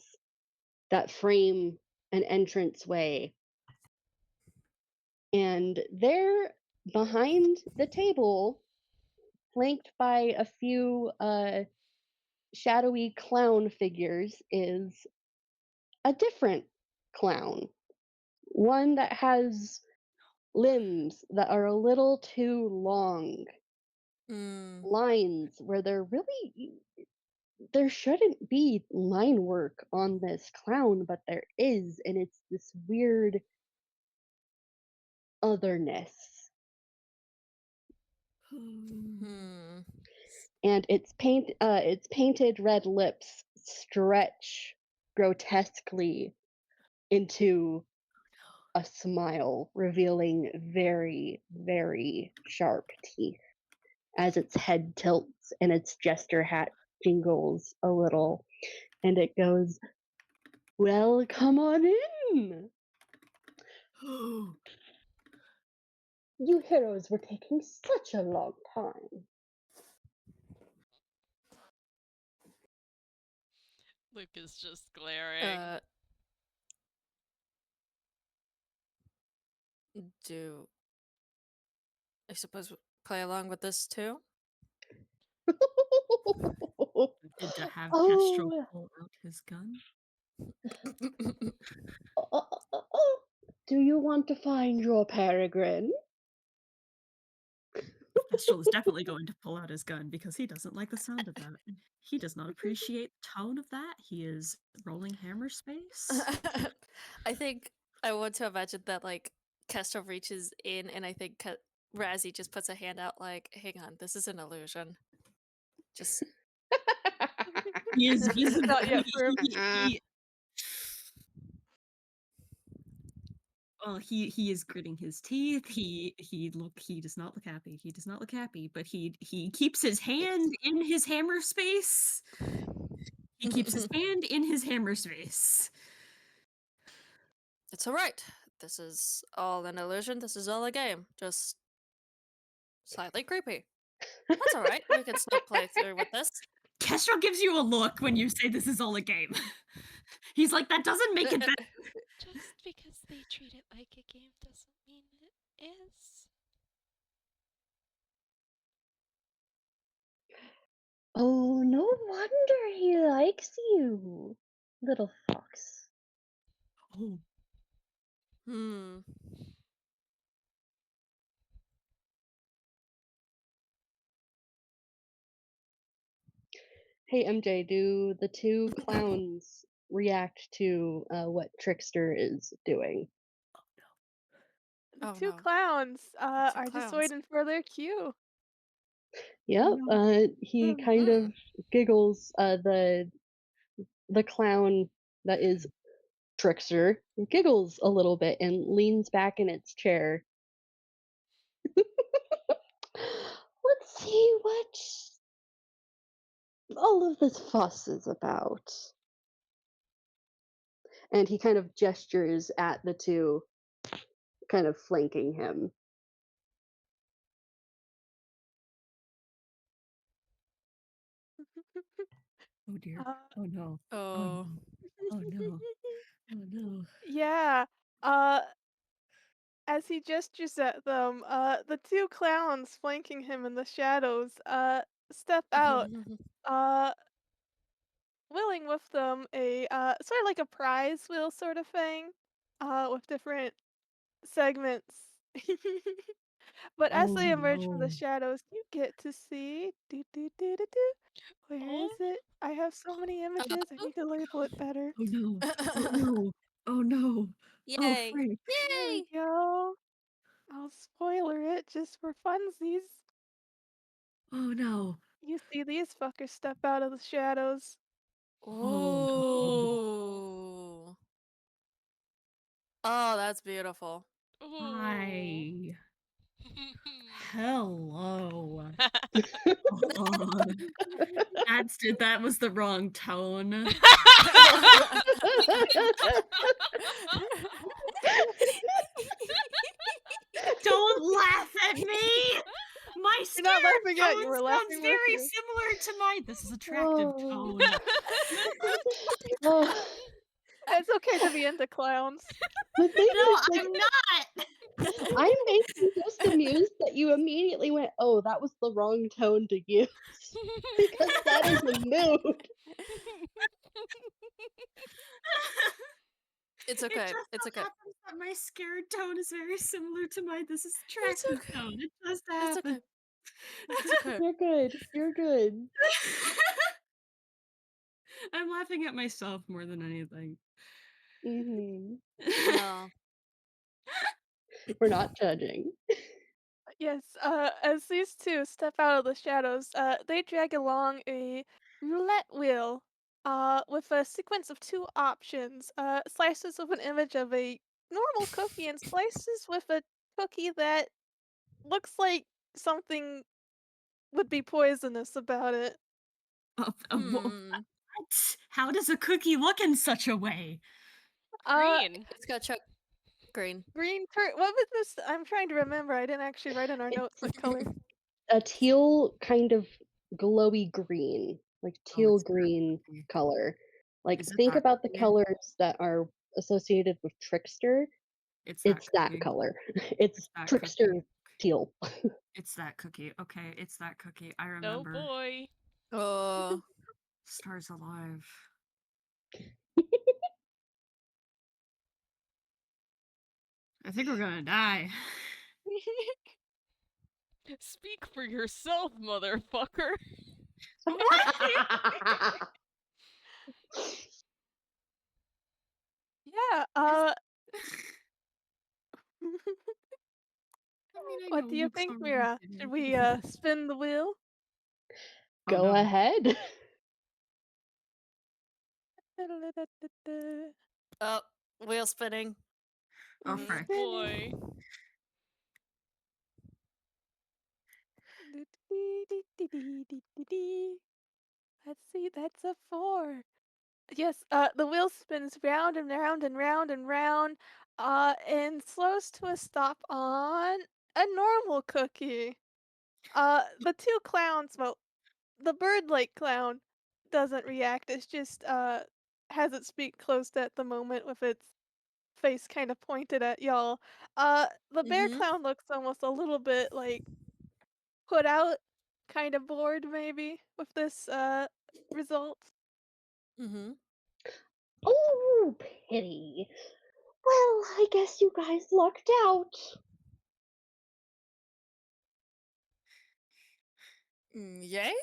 that frame an entranceway. And there, behind the table, flanked by a few shadowy clown figures, is a different clown. One that has limbs that are a little too long. Mm. Lines where there shouldn't be line work on this clown, but there is, and it's this weird otherness. Hmm. And its painted red lips stretch grotesquely into a smile, revealing very, very sharp teeth as its head tilts and its jester hat jingles a little, and it goes, "Well, come on in. You heroes were taking such a long time." Luke is just glaring. Do I suppose play along with this too? Good to have Kestrel Oh, pull out his gun. do you want to find your peregrine? Kestrel is definitely going to pull out his gun because he doesn't like the sound of that. He does not appreciate the tone of that. He is rolling hammer space. I think I want to imagine that like Kestrel reaches in and I think Razzy just puts a hand out like, hang on, this is an illusion. Just He is visibly Not yet for him. well, he is gritting his teeth. He does not look happy. He does not look happy, but he keeps his hand in his hammer space. He keeps his hand in his hammer space. it's alright. This is all an illusion. This is all a game. Just slightly creepy. That's alright. We can still play through with this. Kestrel gives you a look when you say this is all a game. He's like, that doesn't make it better. Just because they treat it like a game doesn't mean it is. Oh, no wonder he likes you, little fox. Oh, Hmm. Hey MJ, do the two clowns react to what Trickster is doing? The Oh two no. clowns The two are just clowns. waiting for their cue. Yep, No. he kind Mhm. of giggles. The clown that is Trickster giggles a little bit and leans back in its chair. Let's see what all of this fuss is about. And he kind of gestures at the two, kind of flanking him. Oh dear. Uh, Oh no. Oh Oh. no. Oh no. Oh no. yeah. As he gestures at them, the two clowns flanking him in the shadows, step out, uh, wheeling with them a, sort of like a prize wheel sort of thing, with different segments. But as Oh they emerge from the no. shadows, you get to see where is Oh, it? I have so many images, I need to label it better. Oh no. Oh no. Oh no. Oh Yay! freak. There we Yay! go. I'll spoiler it just for funsies. Oh no. You see these fuckers step out of the shadows. Oh no. Ooh. Oh, that's beautiful. ooh. Hi. Hello. Oh, that was the wrong tone. Don't laugh at me! My You're not scared laughing at you, tone we're sounds laughing with very you. similar to mine. This is attractive Oh, tone. oh. It's okay to be into clowns. The thing No, is, like, I'm not! I'm basically just amused that you immediately went, "Oh, that was the wrong tone to use," because that is a mood. It's It okay. just It's so okay. happens that my scared tone is very similar to mine. This is It's attractive okay. tone. It just It's okay. happens. It's okay. You're good. You're good. I'm laughing at myself more than anything. Mhm. No. We're not judging. Yes, as these two step out of the shadows, they drag along a roulette wheel, with a sequence of two options, slices with an image of a normal cookie and slices with a cookie that looks like something would be poisonous about it. Hmm. What? How does a cookie look in such a way? Uh, Green. It's got Chuck Green. what was this? I'm trying to remember. I didn't actually write in our notes It's what color. a teal kind of glowy green, like Oh, teal it's that green cookie. color. Like Is it think that about the cookie? colors that are associated with Trickster. It's that It's that cookie. color. It's It's that Trickster cookie. teal. It's that cookie. Okay, it's that cookie. I Oh remember. boy. Oh. Stars alive. I think we're gonna die. Speak for yourself, motherfucker. Yeah, I mean, I what know do you Luke's think, already Mira? Should dead. we, spin the wheel? Oh Go no. ahead. Oh. Wheel spinning. Oh Wheel Oh frick. boy. spinning. Let's see, that's a 4. Yes, the wheel spins round and round and round and round, and slows to a stop on a normal cookie. The two clowns, well, the bird-like clown doesn't react. It's just has its beak closed at the moment with its face kind of pointed at y'all. The bear Mm-hmm. clown looks almost a little bit like put out, kind of bored maybe with this result. Mm-hmm. Oh, pity. Well, I guess you guys lucked out. Yay?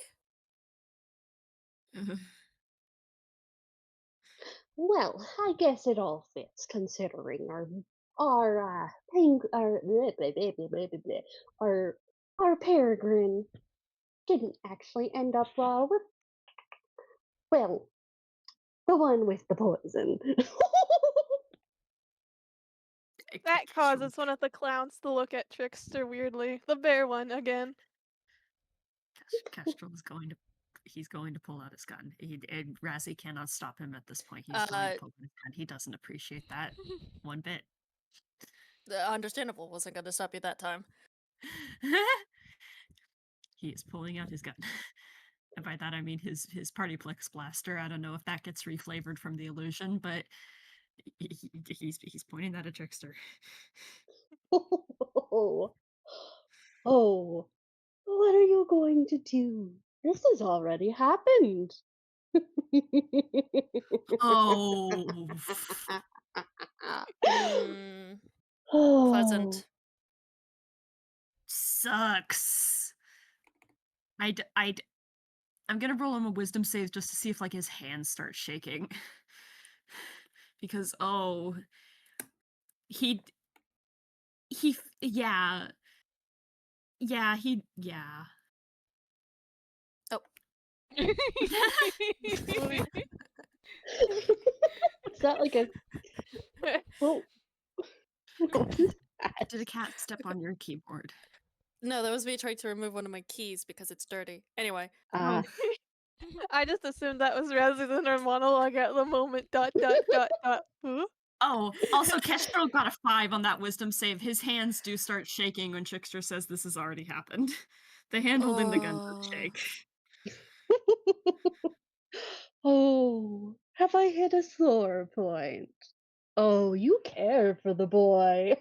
Well, I guess it all fits considering our blah, blah, blah, blah, blah, blah, blah, our peregrine didn't actually end up with well the one with the poison. That causes one of the clowns to look at Trickster weirdly. The bear one again. Kestrel is he's going to pull out his gun. And Razzy cannot stop him at this point. He's going to pull out his gun. He doesn't appreciate that one bit. Understandable. Wasn't gonna stop you that time. He is pulling out his gun. And by that I mean his PartyPlex blaster. I don't know if that gets reflavored from the illusion, but he's pointing that at Trickster. Oh, what are you going to do? This has already happened. Oh. Pleasant. Sucks. I'm gonna roll him a wisdom save just to see if like his hands start shaking. Because he yeah. Oh. Is that like a oh? Did a cat step on your keyboard? No, that was me trying to remove one of my keys because it's dirty. Anyway. I just assumed that was Razzy's inner monologue at the moment. ... Huh? Oh, also Kestrel got a 5 on that wisdom save. His hands do start shaking when Trickster says this has already happened. The hand holding the gun does shake. Oh, have I hit a sore point? Oh, you care for the boy.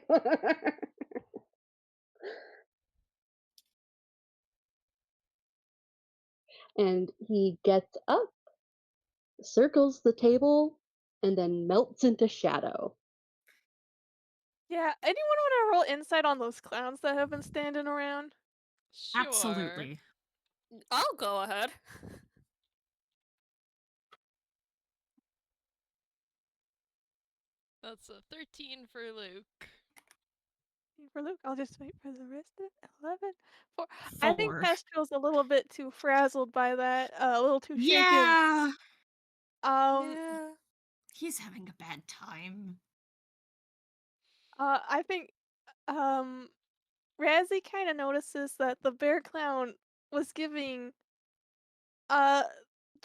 And he gets up, circles the table, and then melts into shadow. Yeah, anyone want to roll insight on those clowns that have been standing around? Sure. Absolutely. I'll go ahead. That's a 13 for Luke. For Luke, I'll just wait for the rest of 11. 4. I think 4. Kestrel's a little bit too frazzled by that, a little too shaken. Yeah. Yeah. He's having a bad time. I think, Razzy kind of notices that the bear clown was giving,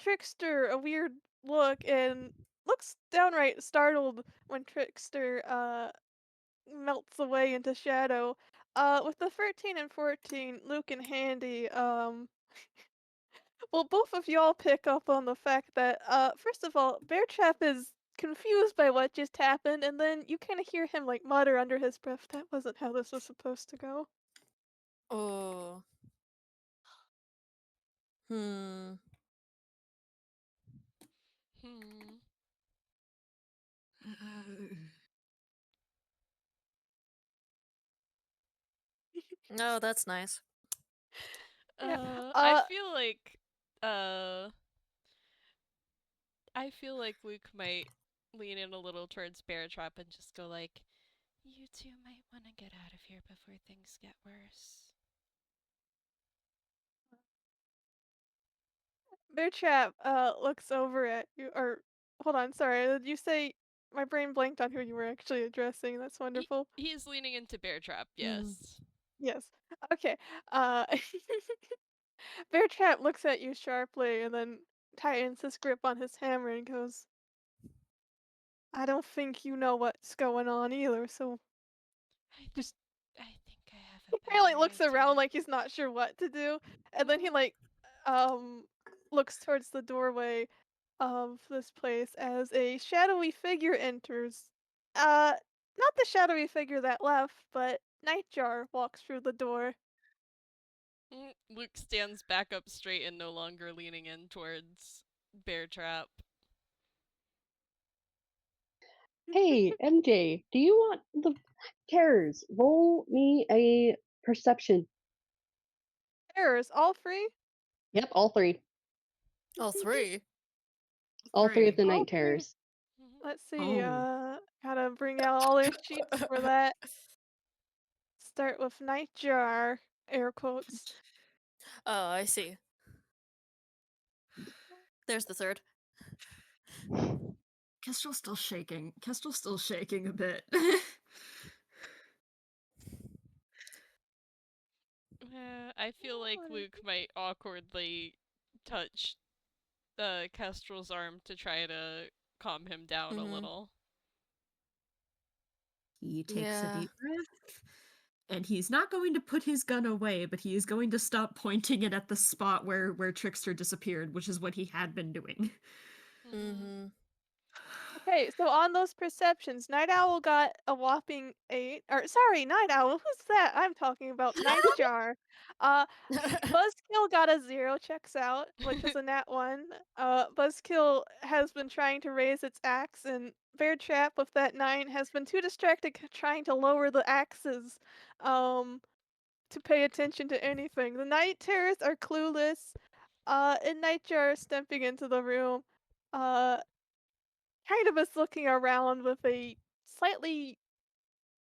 Trickster a weird look and looks downright startled when Trickster, melts away into shadow. With the 13 and 14, Luke and Handy, well, both of y'all pick up on the fact that, first of all, BearTrap is confused by what just happened, and then you kind of hear him like mutter under his breath, "That wasn't how this was supposed to go." Oh. Hmm. No, that's nice. Yeah. I feel like Luke might lean in a little towards BearTrap and just go like, "You two might want to get out of here before things get worse." BearTrap looks over at you, or hold on, sorry, did you say my brain blanked on who you were actually addressing? That's wonderful. He's leaning into BearTrap, yes. Yes. Okay. Uh, BearTrap looks at you sharply and then tightens his grip on his hammer and goes, "I don't think you know what's going on either, so just..." I think I have a He kinda, like, better looks idea. around like he's not sure what to do, and then he, like, looks towards the doorway of this place as a shadowy figure enters. Not the shadowy figure that left, but Nightjar walks through the door. Luke stands back up straight and no longer leaning in towards BearTrap. Hey, MJ, do you want the terrors? Roll me a perception. Errors, all 3? Yep, all 3. All three. All three of the All night three. terrors. Mhm. Let's see. Oh. Gotta bring out all their sheets for that. Start with Nightjar, air quotes. Oh, I see. There's the third. Kestrel's still shaking. Kestrel's still shaking a bit. I feel like What is Luke might awkwardly touch Kestrel's arm to try to calm him down a Mhm. little. He takes a Yeah. deep breath. And he's not going to put his gun away, but he is going to stop pointing it at the spot where Trickster disappeared, which is what he had been doing. Mhm. Okay, so on those perceptions, Night Owl got a whopping 8. Or sorry, Night Owl, who's that? I'm talking about Nightjar. BuzzKill got a 0, checks out, which is a nat 1. BuzzKill has been trying to raise its axe, and BearTrap with that 9 has been too distracted trying to lower the axes to pay attention to anything. The night terrors are clueless, and Nightjar is stepping into the room. Uh, kind of is looking around with a slightly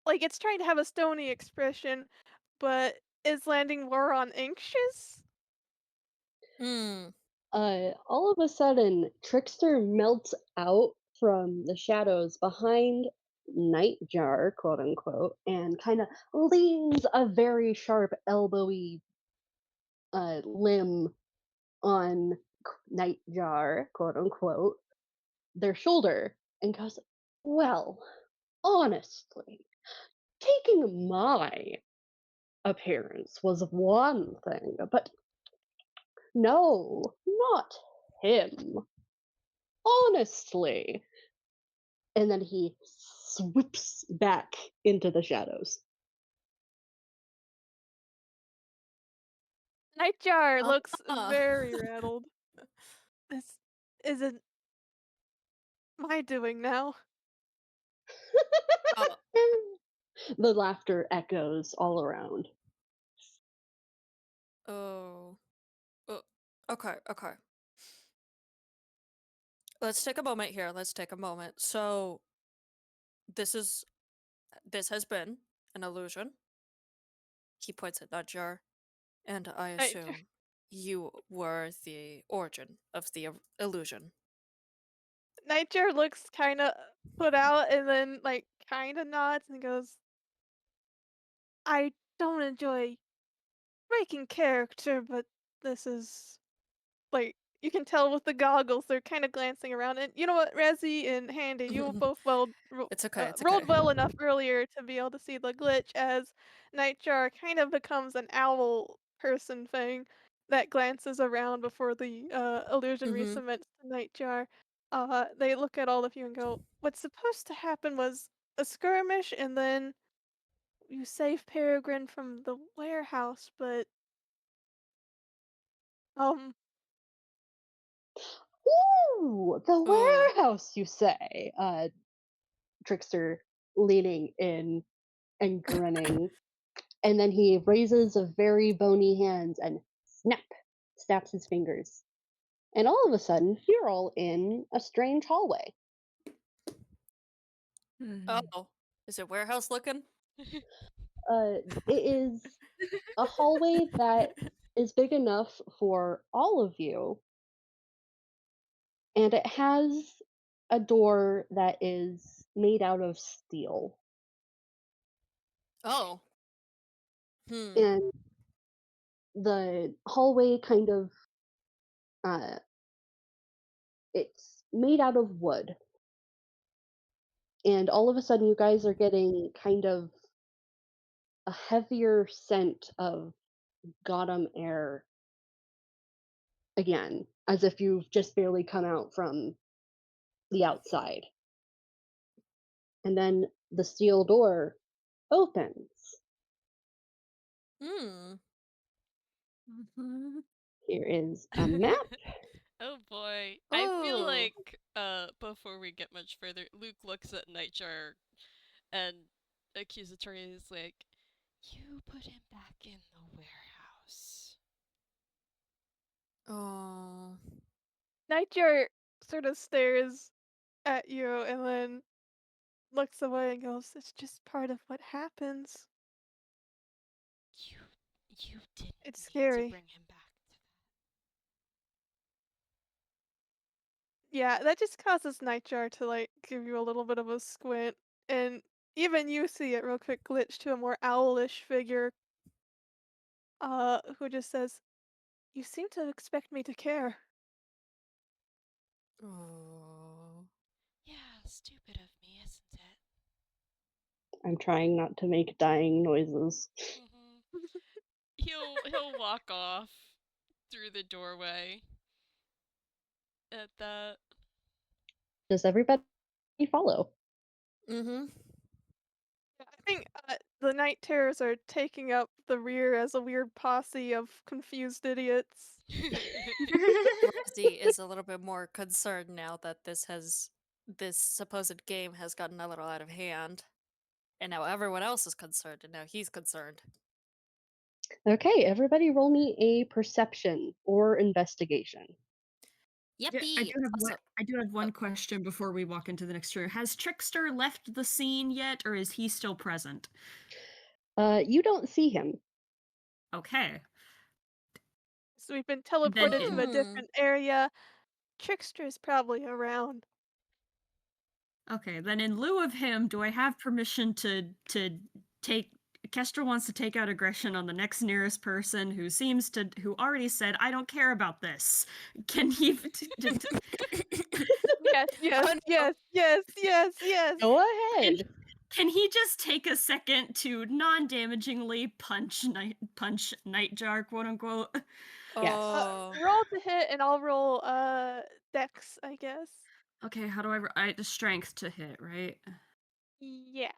like it's trying to have a stony expression, but is landing more on anxious. Mm. All of a sudden, Trickster melts out from the shadows behind Nightjar, quote unquote, and kind of leans a very sharp, elbowy limb on Nightjar, quote unquote, their shoulder, and goes, "Well, honestly, taking my appearance was one thing, but no, not him. Honestly." And then he swoops back into the shadows. Nightjar looks Ah. very rattled. This isn't my doing now. Oh. The laughter echoes all around. Oh. Okay, okay. Let's take a moment here. Let's take a moment. So, this has been an illusion. He points at Nightjar, and I Nightjar, assume you were the origin of the illusion. Nightjar looks kind of put out and then like kind of nods and goes, "I don't enjoy breaking character, but this is like you can tell with the goggles they're kind of glancing around. And you know what, Razzy and Handy, you both It's okay, it's okay. rolled well enough earlier to be able to see the glitch as Nightjar kind of becomes an owl person thing that glances around before the illusion Mm-hmm. resubmits to Nightjar. They look at all of you and go, "What's supposed to happen was a skirmish, and then you save Peregrine from the warehouse, but um." Ooh, the Oh. warehouse, you say? Trickster leaning in and grinning. And then he raises a very bony hand and snap, snaps his fingers. And all of a sudden, you're all in a strange hallway. Oh. Is it warehouse looking? It is a hallway that is big enough for all of you, and it has a door that is made out of steel. Oh. Hmm. And the hallway kind of uh, it's made out of wood. And all of a sudden, you guys are getting kind of a heavier scent of Gotham air again, as if you've just barely come out from the outside. And then the steel door opens. Hmm. Mhm. Here is a map. Oh boy. I feel Oh. like before we get much further, Luke looks at Nightjar and accusatory is like, "You put him back in the warehouse." Oh. Nightjar sort of stares at you and then looks away and goes, "It's just part of what happens. You you didn't It's need to scary." bring him back to that. Yeah, that just causes Nightjar to like give you a little bit of a squint, and even you see it real quick glitch to a more owlish figure, who just says, "You seem to expect me to care." Oh. Yeah, stupid of me, isn't it? I'm trying not to make dying noises. He'll walk off through the doorway at that. Does everybody follow? Mm-hmm. I think the night terrors are taking up the rear as a weird posse of confused idiots. Razzy is a little bit more concerned now that this supposed game has gotten a little out of hand. And now everyone else is concerned, and now he's concerned. Okay, everybody roll me a perception or investigation. Yeah, Yippee! Also, I do have one question before we walk into the next room. Has Trickster left the scene yet, or is he still present? You don't see him. Okay. So we've been Then teleported to in a Hmm. different area. Trickster is probably around. Okay, then in lieu of him, do I have permission to take Kestrel wants to take out aggression on the next nearest person who already said I don't care about this. Can he Yes, yes, Oh, no. yes, yes, yes, yes. Go can, ahead. can he just take a second to non-damagingly punch Nightjar, quote unquote? Yes. Oh. Roll to hit, and I'll roll Dex, I guess. Okay, how do I the strength to hit, right? Yeah.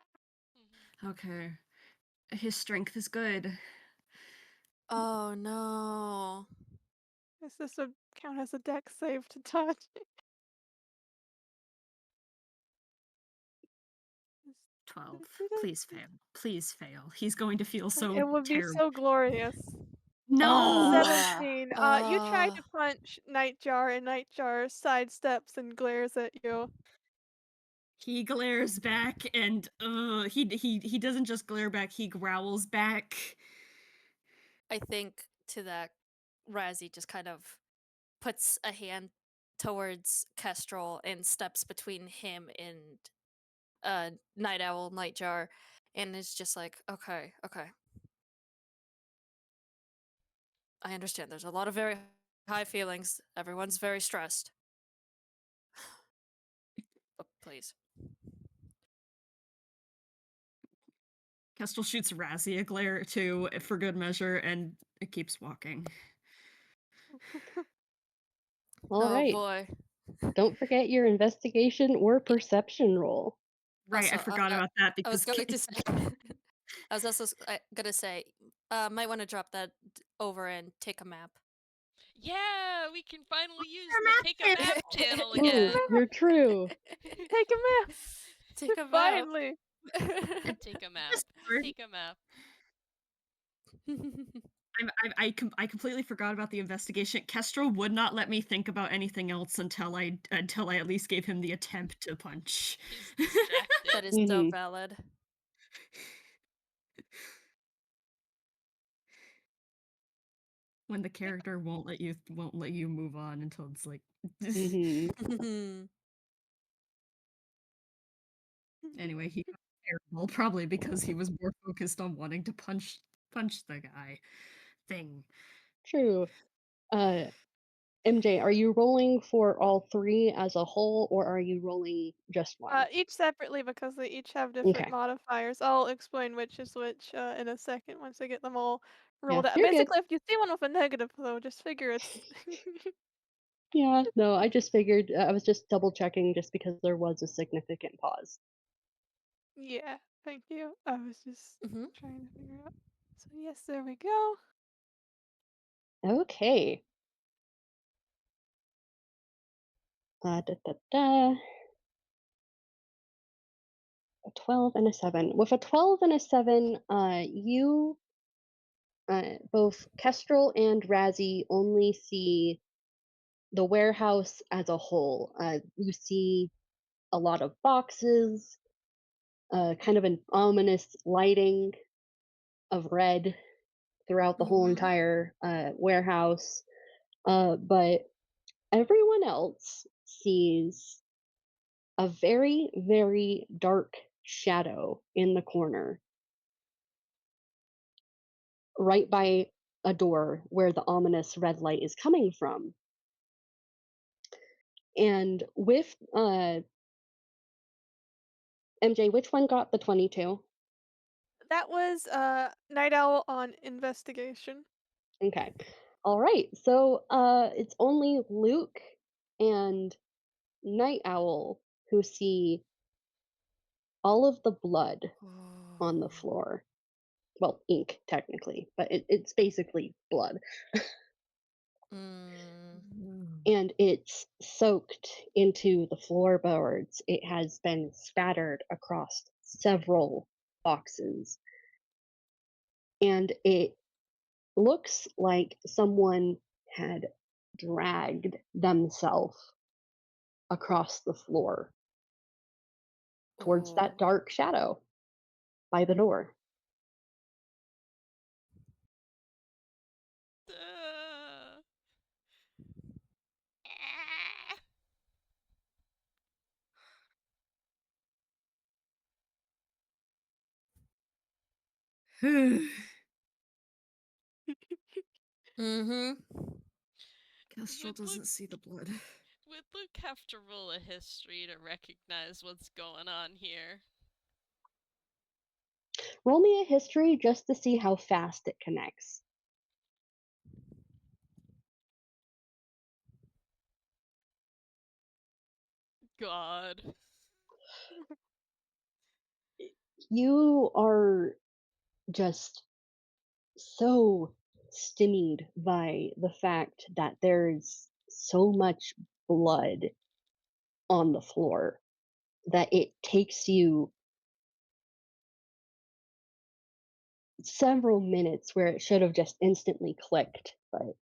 Okay. His strength is good. Oh no. Guess this would count as a Dex save to touch. 12. Please fail. Please fail. He's going to feel It so would be terrible. so glorious. No! Ah. 17. You try Uh, to punch Nightjar, and Nightjar sidesteps and glares at you. He glares back and he doesn't just glare back, he growls back. I think to that, Razzy just kind of puts a hand towards Kestrel and steps between him and Night Owl, Nightjar, and is just like, okay, okay. I understand. There's a lot of very high feelings. Everyone's very stressed. But please. Kestrel shoots Razzie a glare too for good measure and it keeps walking. All Oh right. boy. Don't forget your investigation or perception roll. Right, I Also, forgot about that I was because going to say, I was also gonna say, might want to drop that over and take a map. Yeah, we can finally use Your the map Take a kit! Map channel Take a Ooh, again. map! you're true. Take a map! Take a map. Finally! Take a map. Just for- Take a map. I completely forgot about the investigation. Kestrel would not let me think about anything else until I at least gave him the attempt to punch. He's distracted. That is so Mhm. valid. When the character won't let you move on until it's like Mhm. anyway, he got terrible probably because he was more focused on wanting to punch the guy thing. True. Uh, MJ, are you rolling for all three as a whole, or are you rolling just one? Each separately because they each have different Okay. modifiers. I'll explain which is which in a second once I get them all Yeah, rolled out. you're good. Basically, if you see one with a negative, though, just figure it's. Yeah, no, I just figured I was just double checking just because there was a significant pause. Yeah, thank you. I was just Hmm. trying to figure out. So, yes, there we go. Okay. Da, da, da. A 12 and a 7. With a 12 and a 7, you, both Kestrel and Razzie only see the warehouse as a whole. You see a lot of boxes, kind of an ominous lighting of red throughout the whole Mm-hmm. entire warehouse. But everyone else sees a very, very dark shadow in the corner, right by a door where the ominous red light is coming from. And with MJ, which one got the 22? That was Night Owl on investigation. Okay. All right. So it's only Luke and Night Owl who see all of the blood on the Oh. floor. Well, ink technically, but it's basically blood. Mm. And it's soaked into the floorboards. It has been spattered across several boxes. And it looks like someone had dragged themselves across the floor towards that Oh. dark shadow by the door. Uh, ah. Mm-hmm. Kestrel Would Luke doesn't see the blood. would Luke have to roll a history to recognize what's going on here? Roll me a history just to see how fast it connects. God. You are just so stymied by the fact that there's so much blood on the floor that it takes you several minutes where it should have just instantly clicked. But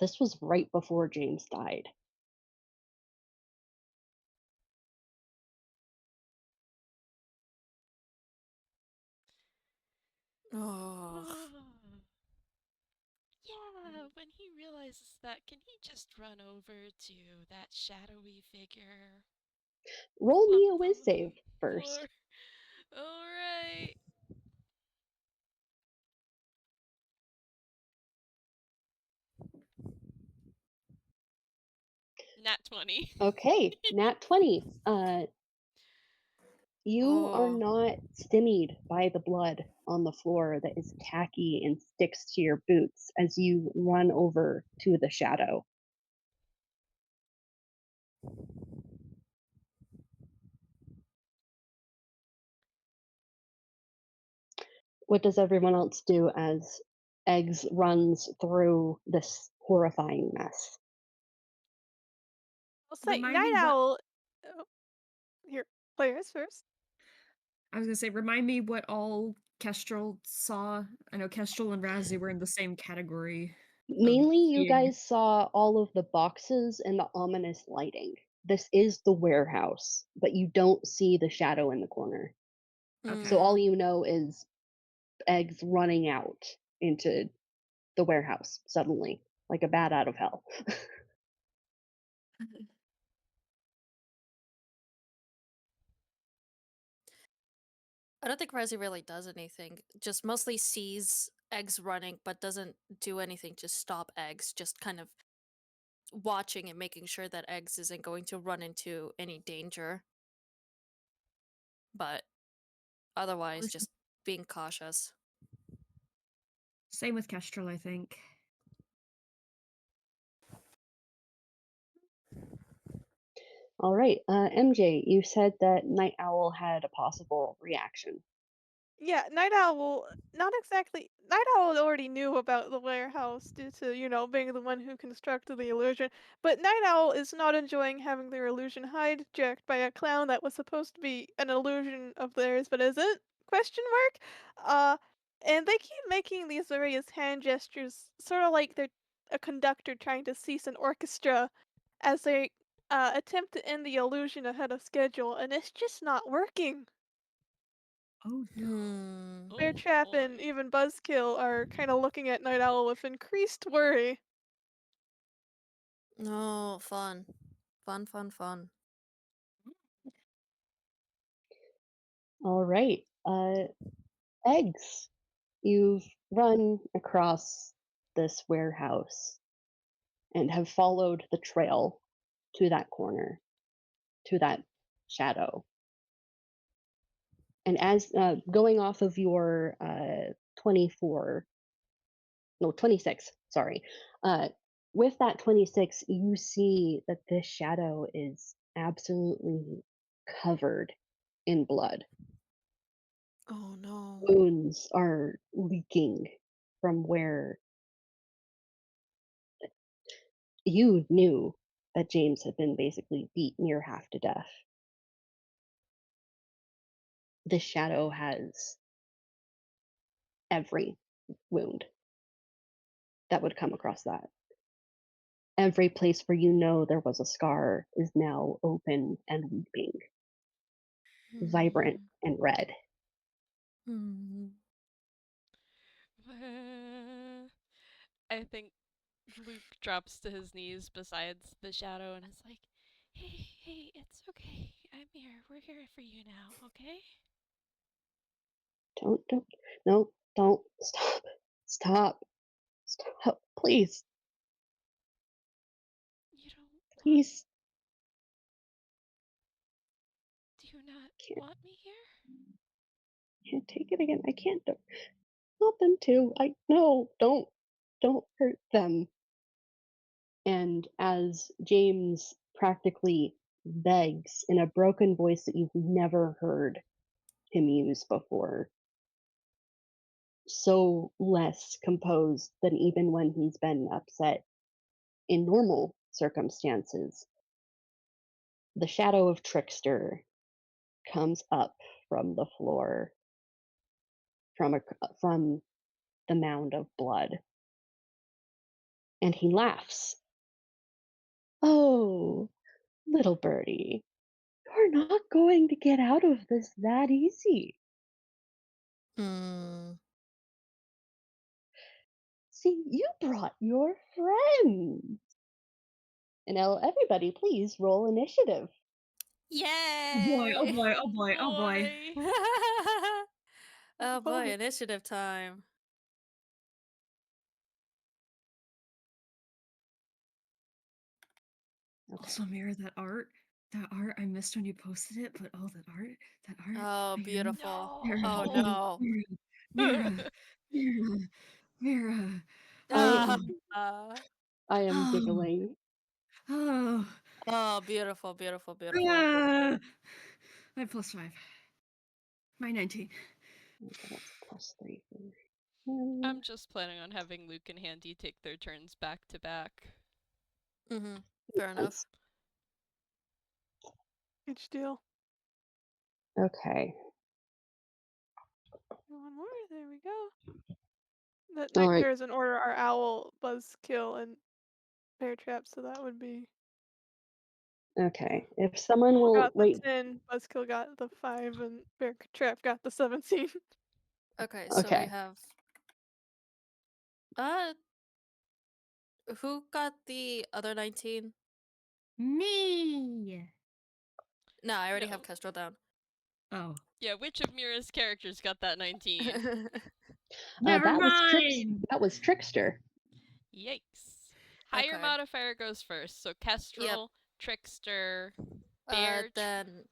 this was right before James died. Oh. Yeah, when he realizes that, can he just run over to that shadowy figure Roll me a slumped on whiz the save floor? first. Alright. Nat 20. Okay, nat 20. You are Oh. not stymied by the blood on the floor that is tacky and sticks to your boots as you run over to the shadow. What does everyone else do as Eggs runs through this horrifying mess? I'll say Remind Night me what Owl. Oh, here, players first. I was gonna say, remind me what all Kestrel saw. I know Kestrel and Razzy were in the same category of Mainly, you seeing. guys saw all of the boxes and the ominous lighting. This is the warehouse, but you don't see the shadow in the corner. So Okay. all Mm. you know is Eggs running out into the warehouse suddenly, like a bat out of hell. I don't think Razzy really does anything. Just mostly sees eggs running, but doesn't do anything to stop eggs. Just kind of watching and making sure that eggs isn't going to run into any danger. But otherwise, just being cautious. Same with Kestrel, I think. All right, MJ, you said that Night Owl had a possible reaction. Yeah, Night Owl. Not exactly. Night Owl already knew about the warehouse due to being the one who constructed the illusion. But Night Owl is not enjoying having their illusion hijacked by a clown that was supposed to be an illusion of theirs, but isn't? Question mark. Uh, and they keep making these various hand gestures, sort of like they're a conductor trying to cease an orchestra as they attempt to end the illusion ahead of schedule, and it's just not working. Oh no. Hmm. Oh BearTrap and boy. even BuzzKill are kind of looking at Night Owl with increased worry. No, fun. Fun, fun, fun. All right. Eggs. You've run across this warehouse and have followed the trail to that corner, to that shadow. And as going off of your 24, no, 26, sorry. With that 26, you see that this shadow is absolutely covered in blood. Oh no. Wounds are leaking from where you knew that James had been basically beat near half to death. This shadow has every wound that would come across that. Every place where you know there was a scar is now open and weeping, vibrant and red. Hmm. I think Luke drops to his knees besides the shadow and is like, "Hey, hey, it's okay. I'm here. We're here for you now, okay? Don't, no, don't, stop, stop, please, You don't want, please, do you not can't, want me here?" can't take it again. I can't, help them too. No, don't hurt them. And as James practically begs in a broken voice that you've never heard him use before, so less composed than even when he's been upset in normal circumstances, the shadow of Trickster comes up from the floor, from the mound of blood, and he laughs. Oh, little birdie, you're not going to get out of this that easy. Hmm. See, you brought your friends. And now, everybody, please roll initiative. Oh boy, oh Yay! boy, oh boy, oh boy. Oh boy, Boy. initiative time. Okay. Also, Mira, that art, I missed when you posted it, but oh, that art. Oh, man, beautiful. Mira, Oh No. no. Mira, Mira, Mira. I Ah, Oh, am, ah. I am oh, giggling. oh. Oh, beautiful, beautiful, beautiful. Ah. My +5. My 19. Okay, that's +3 for him. I'm just planning on having Luke and Handy take their turns back to back. Mm-hmm. Fair enough. Sense. Huge deal. Okay. One more. There we go. The All night right. pairs in order are Owl, BuzzKill, and BearTrap, so that would be. Okay. If someone Owl will got the wait. 10, BuzzKill got the 5, and BearTrap got the 17. Okay, so we Okay. have uh who got the other 19? Me. No, I already have No. Kestrel down. Oh, Yeah, which of Mira's characters got that 19? never That was mind. That was Trickster. Yikes. Higher Okay. modifier goes first. So Yep. Kestrel, Trickster, Bear, Then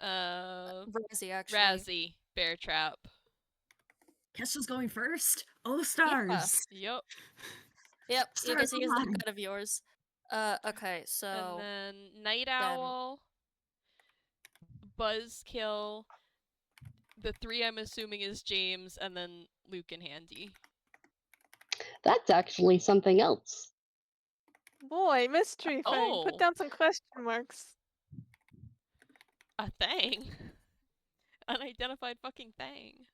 Razzy actually. Razzy, BearTrap. Kestrel's going first. Oh, Yeah. stars. Yep. Yep, you can Stars see his on. deck out of yours. Okay, And so then Night Owl, BuzzKill. The 3 I'm assuming is James, and then Luke and Handy. That's actually something else. Boy, mystery thing. Put Oh, down some question marks. a thing. Unidentified fucking thing.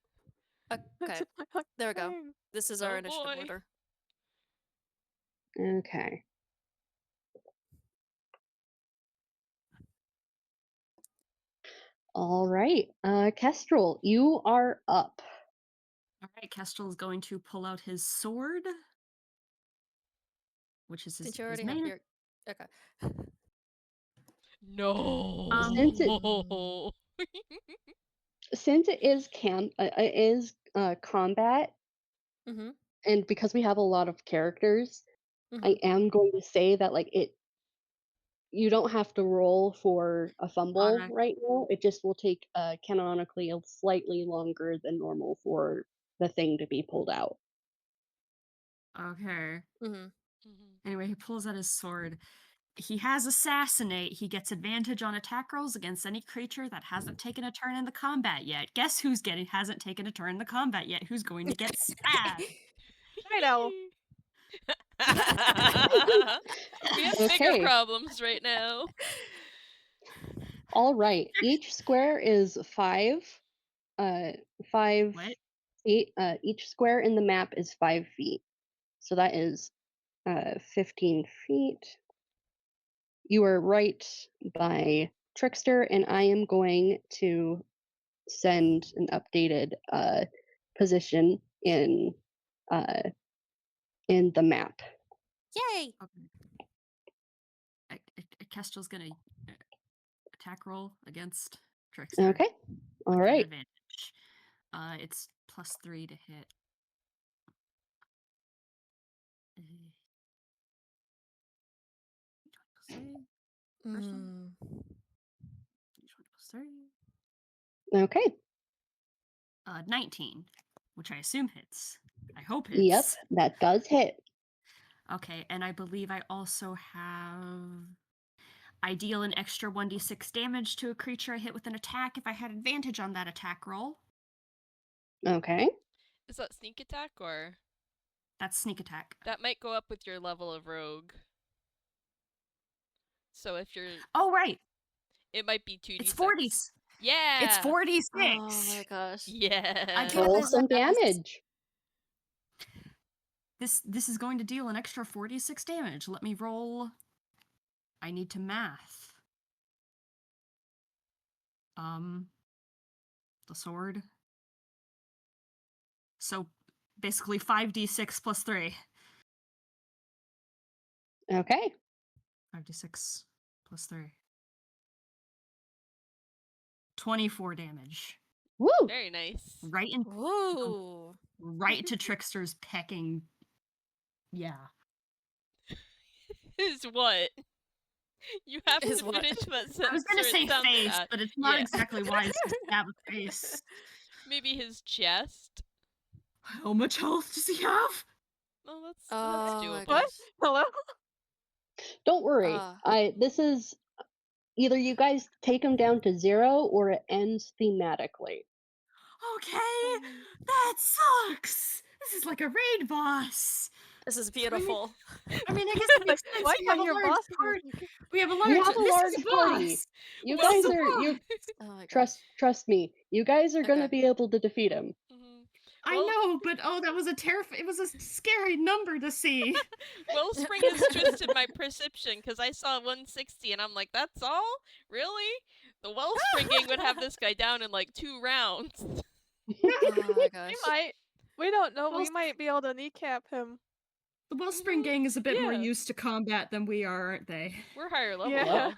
okay, That's my there we go. thing. This is our Oh initiative boy. order. Okay. All right. Kestrel, you are up. All right, Kestrel is going to pull out his sword, which is Did his, you his already have main. your? Okay. Since it No. since it is combat, Mm-hmm. and because we have a lot of characters, Mm-hmm. I am going to say that you don't have to roll for a All fumble right. right now. It just will take canonically a slightly longer than normal for the thing to be pulled out. Okay. Mm-hmm. Anyway, he pulls out his sword. He has Assassinate. He gets advantage on attack rolls against any creature that hasn't taken a turn in the combat yet. Guess who's hasn't taken a turn in the combat yet? Who's going to get stabbed? I know. We have bigger Okay. problems right now. All right. Each square is 5 What? feet. Each square in the map is 5 feet. So that is 15 feet. You are right by Trickster, and I am going to send an updated position uh, in the map. Yay! Okay. Kestrel's gonna attack roll against Trickster. Okay. All With that right. advantage. It's +3 to hit. First one. Mm. 3. Okay. 19, which I assume hits. I hope Yep, hits. that does hit. Okay, and I believe I also have. I deal an extra 1d6 damage to a creature I hit with an attack if I had advantage on that attack roll. Okay. Is that sneak attack or That's sneak attack. that might go up with your level of rogue? So if you're, Oh, right. it might be 2d6. It's 40s. Yeah. It's 46. Oh my gosh. Yeah. didn't Roll realize some that was- damage. This is going to deal an extra 46 damage. Let me roll. I need to math. The sword. So basically 5d6 plus 3. Okay. 5d6 plus 3. 24 damage. Woo! Very nice. Right Ooh. right to Trickster's pecking. Yeah. Is what? You have Is to what? finish that sentence. I was gonna or it say sounds face, bad. but it's not Yeah. exactly wise to stab a face. Maybe his chest. How much health does he have? Oh, that's Oh my doable. What? gosh. Hello? Don't worry. This is either you guys take him down to 0 or it ends thematically. Okay, that sucks. This is like a raid boss. This is beautiful. I mean, I guess it makes sense. Why We have can't a your large boss party. We have a large. We have a This large is a party. boss. You Well, guys This is a are you boss. Oh my gosh. trust me. You guys are gonna Okay. be able to defeat him. I Well- know, but oh, that was a terrifying. It was a scary number to see. Wellspring has twisted my perception because I saw 160 and I'm like, that's all? Really? The Wellspring gang would have this guy down in like 2 rounds. Oh my gosh. We might. We don't know. We Well, might be able to kneecap him. The Wellspring gang is a bit more Yeah. used to combat than we are, aren't they? We're higher level Yeah. though.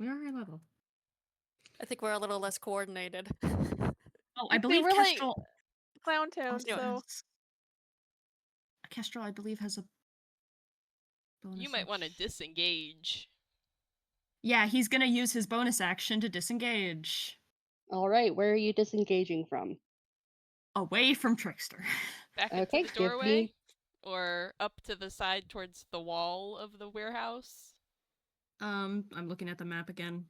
We are high level. I think we're a little less coordinated. Oh, I See, believe we're like Kestrel. Clown Town, also so has- Kestrel, I believe, has a bonus. You might want to action. disengage. Yeah, he's gonna use his bonus action to disengage. All right, where are you disengaging from? Away from Trickster. Back Okay, into the give doorway? me Or up to the side towards the wall of the warehouse? I'm looking at the map again.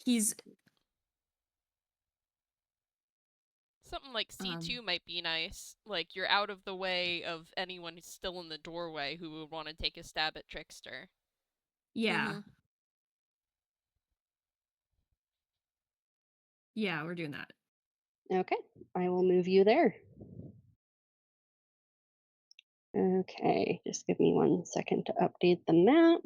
He's Something like C2 might be nice. Like, you're out of the way of anyone who's still in the doorway who would want to take a stab at Trickster. yeah. Mhm. Yeah, we're doing that. Okay, I will move you there. Okay, just give me 1 second to update the map.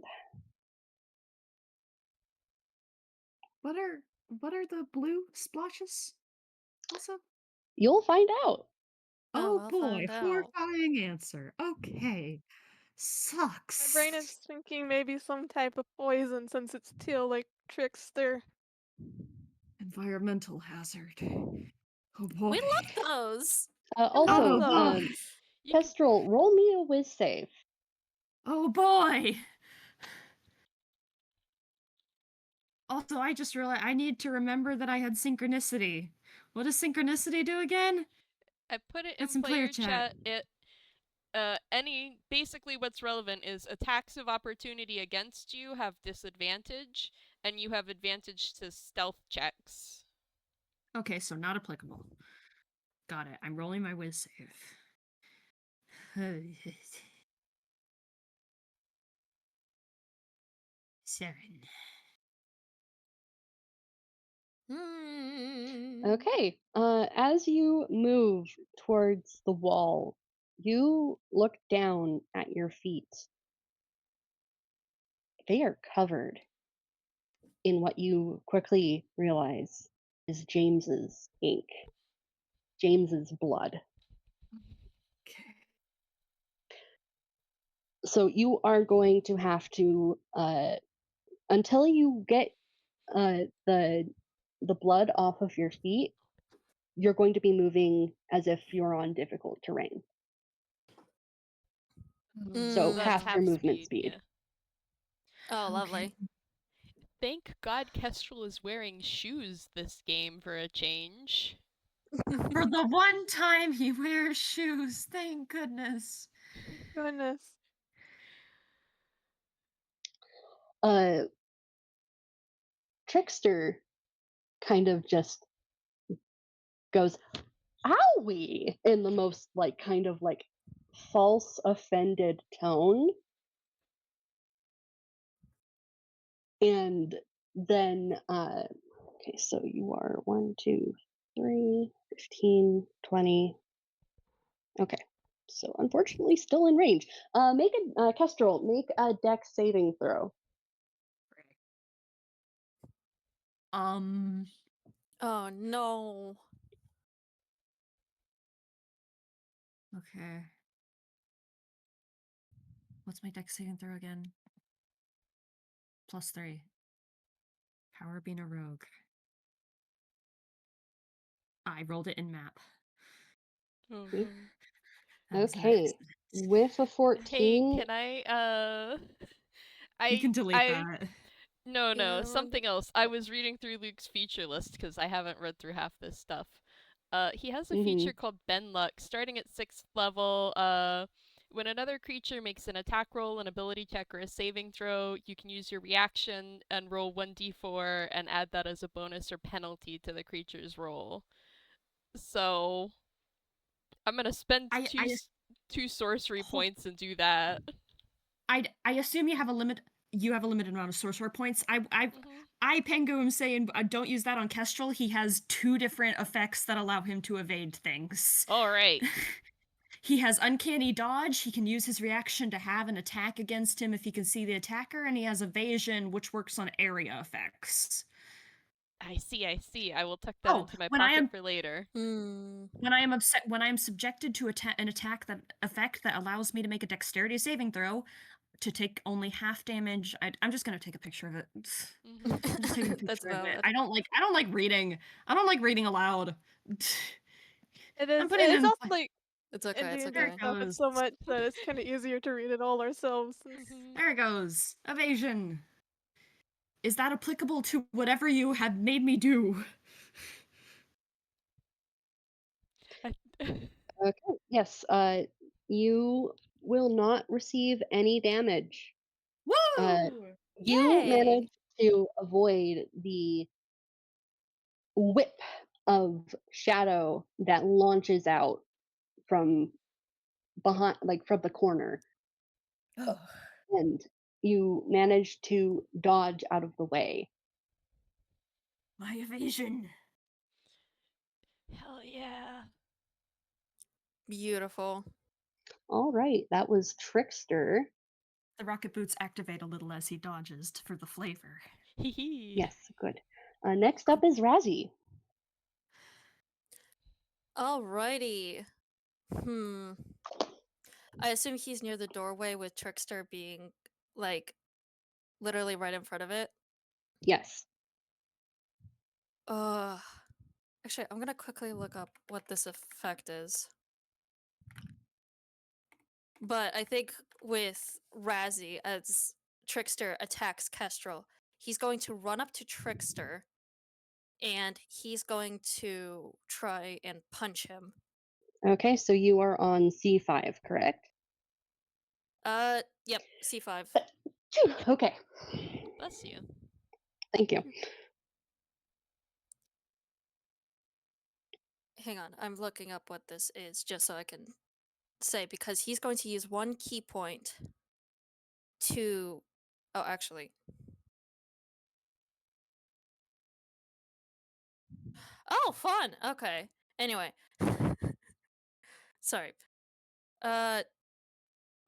What are the blue splotches? Also? You'll find out. Oh, Oh we'll boy, find out. horrifying answer. Okay. My brain is Sucks. thinking maybe some type of poison since it's teal like Trickster. Environmental hazard. Oh We boy. love those. love Also, Oh those. boy. You can Kestrel, roll me a whiz save. Oh boy. Also, I just realized I need to remember that I had synchronicity. What does synchronicity do again? I put it in That's in player player chat. chat. Basically what's relevant is attacks of opportunity against you have disadvantage, and you have advantage to stealth checks. Okay, so not applicable. Got it. I'm rolling my whiz save. 7. Okay, as you move towards the wall, you look down at your feet. They are covered in what you quickly realize is James's ink, James's blood. Okay. So you are going to have to, until you get the blood off of your feet, you're going to be moving as if you're on difficult terrain. So So that's half your half movement speed, speed. yeah. Oh, lovely. Okay. Thank God Kestrel is wearing shoes this game for a change. For the one time he wears shoes, thank goodness. Goodness. Trickster kind of just goes, owie, in the most like kind of like false offended tone. And then, okay, so you are 1, 2, 3, 15, 20. Okay, so unfortunately still in range. Kestrel, make a dex saving throw. Oh no. Okay. What's my dex saving throw again? +3. Power being a rogue. I rolled it in map. Oh Okay. no. That was an Okay, accident. with a Hey, 14, can You can delete I that. No, Yeah, something else. I was reading through Luke's feature list because I haven't read through half this stuff. He has a mhm. feature called Ben Luck, starting at 6th level. When another creature makes an attack roll, an ability check, or a saving throw, you can use your reaction and roll 1d4 and add that as a bonus or penalty to the creature's roll. So I'm gonna spend I two sorcery Hold- points and do that. I assume you have a limit. You have a limited amount of sorcerer points. I Pengu am saying don't use that on Kestrel. He has 2 different effects that allow him to evade things. All right. He has uncanny dodge. He can use his reaction to have an attack against him if he can see the attacker, and he has evasion, which works on area effects. I see. I will tuck that Oh, into my when I pocket am for later. when I am when I am subjected to an attack that effect that allows me to make a dexterity saving throw to take only half damage. I'm just gonna take a picture of it. Mhm. I'm just taking a That's picture of it. valid. I don't like reading. I don't like reading aloud. It I'm is. putting It's in. also like It's okay, in it's D&D There okay. it stuff, it's goes. so much that it's kind of easier to read it all ourselves. Since Mhm. There it goes. Evasion. Is that applicable to whatever you had made me do? Okay, yes, you will not receive any damage. Woo! You Yay! managed to avoid the whip of shadow that launches out from behind, like from the corner, Oh, and you managed to dodge out of the way. my evasion. Hell yeah. Beautiful. All right, that was Trickster. The rocket boots activate a little as he dodges for the flavor. Hee hee. Yes, good. Next up is Razzy. Alrighty. I assume he's near the doorway with Trickster being, like, literally right in front of it. Yes. Actually, I'm gonna quickly look up what this effect is. But I think with Razzy, as Trickster attacks Kestrel, he's going to run up to Trickster, and he's going to try and punch him. Okay, so you are on C5, correct? Yep, C5. Phew, okay, Bless you. thank you. Hang on, I'm looking up what this is just so I can say, because he's going to use one key point to. Oh, actually. Oh, fun! Okay. Anyway. Sorry.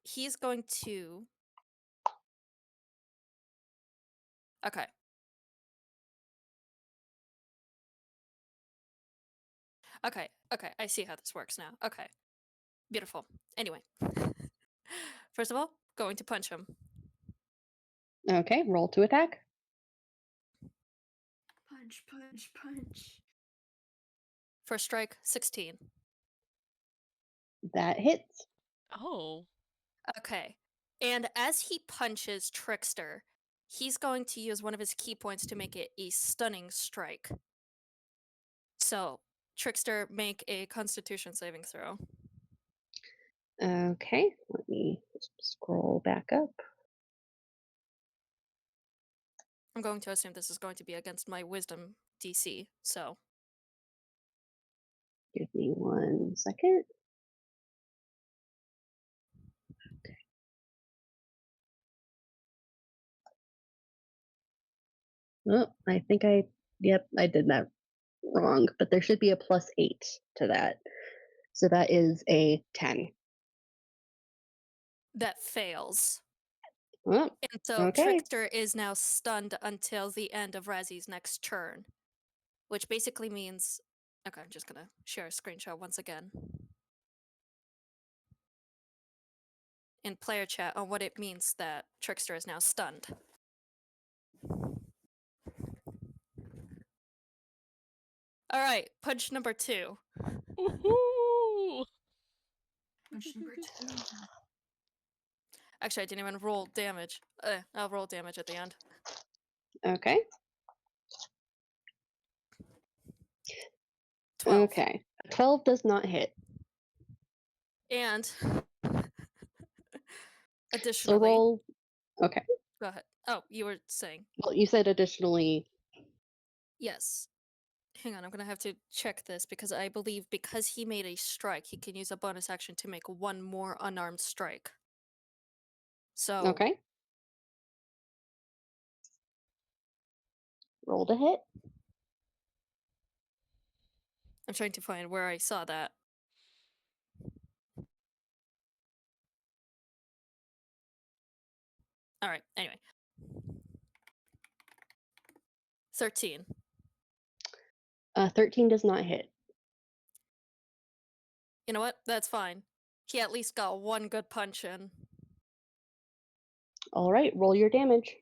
He's going to. Okay. Okay, I see how this works now. Okay. Beautiful. Anyway. First of all, going to punch him. Okay, roll to attack. Punch, punch, punch. First strike, 16. That hits. Oh. Okay. And as he punches Trickster, he's going to use one of his key points to make it a stunning strike. So, Trickster, make a Constitution saving throw. Okay, let me scroll back up. I'm going to assume this is going to be against my Wisdom DC, so. Give me 1 second. Oh, I think yep, I did that wrong, but there should be a +8 to that. So that is a 10. That fails. Oh, And so okay. Trickster is now stunned until the end of Razzy's next turn. Which basically means. Okay, I'm just gonna share a screenshot once again. In player chat on what it means that Trickster is now stunned. Alright, punch number 2. Woohoo! Punch number 2. Actually, I didn't even roll damage. I'll roll damage at the end. Okay. 12. Okay. 12 does not hit. And So additionally, roll. Okay. go ahead. Oh, you were saying. Well, you said additionally. Yes. Hang on, I'm gonna have to check this because I believe because he made a strike, he can use a bonus action to make one more unarmed strike. So. Okay. Roll to hit. I'm trying to find where I saw that. Alright, anyway. 13. 13 does not hit. You know what? That's fine. He at least got one good punch in. All right, roll your damage.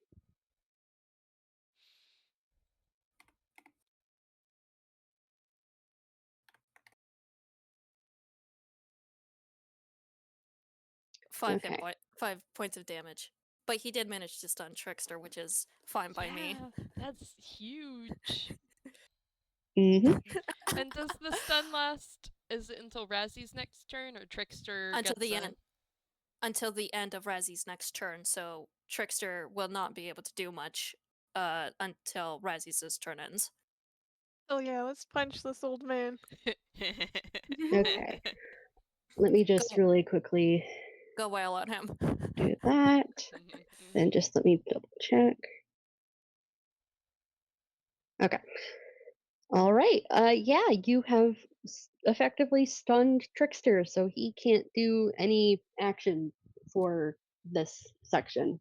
Five Okay. 5 points of damage. But he did manage to stun Trickster, which is fine by me. Yeah, that's huge. Mm-hmm. And does the stun last? Is it until Razzy's next turn, or Trickster Until gets the a... end. Until the end of Razzy's next turn, so Trickster will not be able to do much until Razzy's turn ends. Oh yeah, let's punch this old man. Okay. Let me just Go. really quickly Go wail on him. do that. Then just let me double check. Okay. All right. Yeah, you have effectively stunned Trickster, so he can't do any action for this section.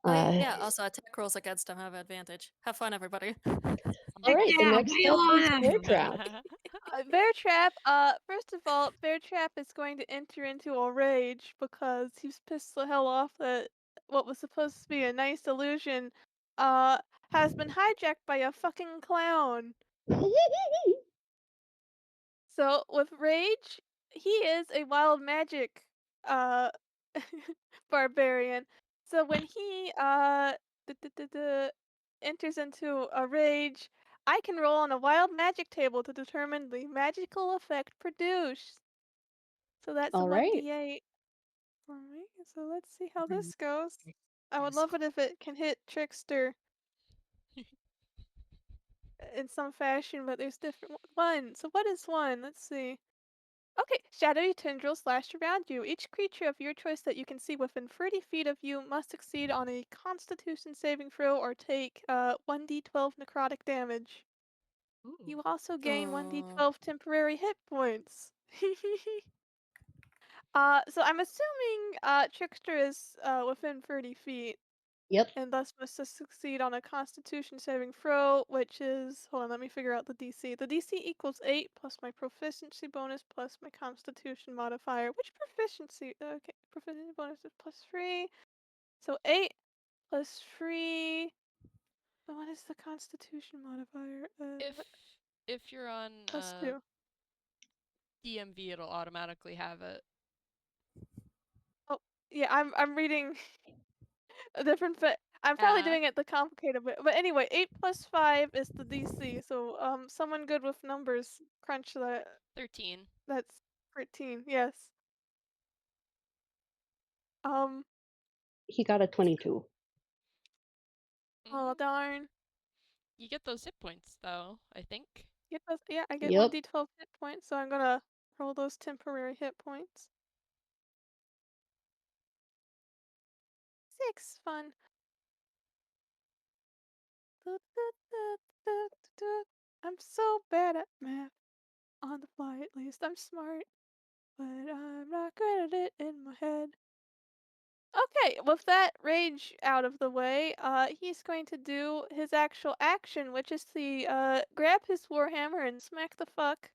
Oh yeah, also attack rolls against him have advantage. Have fun, everybody. All right, the Yeah, next up is BearTrap. BearTrap, first of all, BearTrap is going to enter into a rage because he's pissed the hell off that what was supposed to be a nice illusion, has been hijacked by a fucking clown. So, with rage, he is a wild magic, uh, barbarian. So when he, enters into a rage, I can roll on a wild magic table to determine the magical effect produced. So that's a All right. 1d8 for me. So let's see how this goes. I would love it if it can hit Trickster in some fashion, but there's different one. So what is one? Let's see. Okay, shadowy tendrils lash around you. Each creature of your choice that you can see within 30 feet of you must succeed on a Constitution saving throw or take 1d12 necrotic damage. You also gain Oh. 1d12 temporary hit points. So I'm assuming Trickster is within 30 feet Yep. and thus must succeed on a Constitution saving throw, which is, hold on, let me figure out the DC. The DC equals 8 plus my proficiency bonus plus my Constitution modifier. Which proficiency? Okay, proficiency bonus is plus 3. So 8 plus 3. What is the Constitution modifier? If you're on Plus 2. DMV, it'll automatically have it. Oh, yeah, I'm reading a different fit. I'm probably doing it the complicated way. But anyway, 8 plus 5 is the DC. So someone good with numbers crunch that. 13. That's 13. Yes. He got a 22. Oh Mhm. darn. You get those hit points though, I think. Get those. Yeah, I get Yep. 1d12 hit points, so I'm gonna roll those temporary hit points. 6, fun. I'm so bad at math. On the fly, at least. I'm smart, but I'm not good at it in my head. Okay, with that rage out of the way, he's going to do his actual action, which is to grab his warhammer and smack the fuck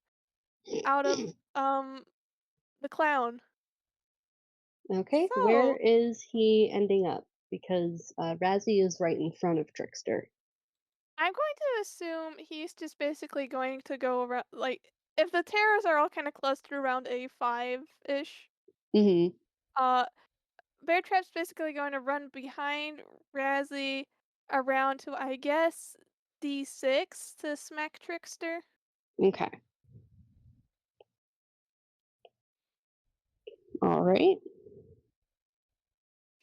out of the clown. Okay, where So is he ending up? Because Razzy is right in front of Trickster. I'm going to assume he's just basically going to go around, like, if the terrors are all kind of clustered around A5-ish, Mm-hmm. BearTrap's basically going to run behind Razzy around to, I guess, D6 to smack Trickster. Okay. All right.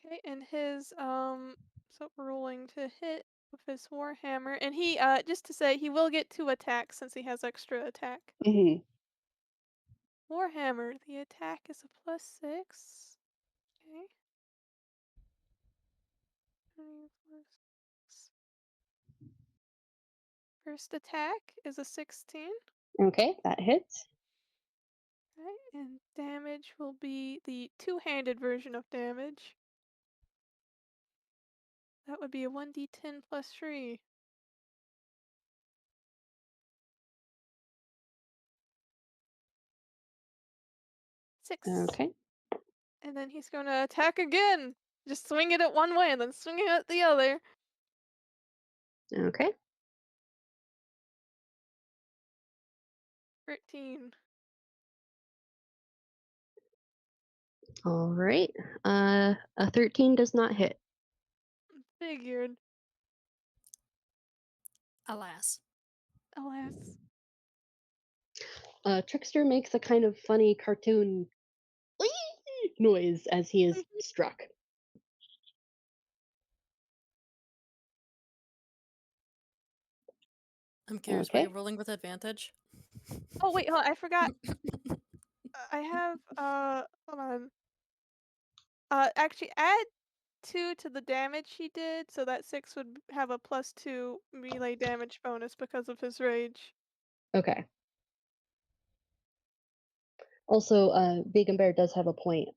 Okay, and his so rolling to hit with his warhammer, and he just to say he will get 2 attacks since he has extra attack. Mm-hmm. Warhammer, the attack is a +6. Okay. 20 plus 6. First attack is a 16. Okay, that hits. Okay, and damage will be the two-handed version of damage. That would be a 1d10 plus 3. 6. Okay. And then he's gonna attack again! Just swing it at one way and then swing it at the other. Okay. 13. All right. A 13 does not hit. Figured. Alas. Alas. Trickster makes a kind of funny cartoon noise as he is struck. I'm curious, were Okay. you rolling with advantage? Oh wait, hold on, I forgot. I have hold on. Actually add 2 to the damage he did, so that 6 would have a +2 melee damage bonus because of his rage. Okay. Also, Vegan Bear does have a point.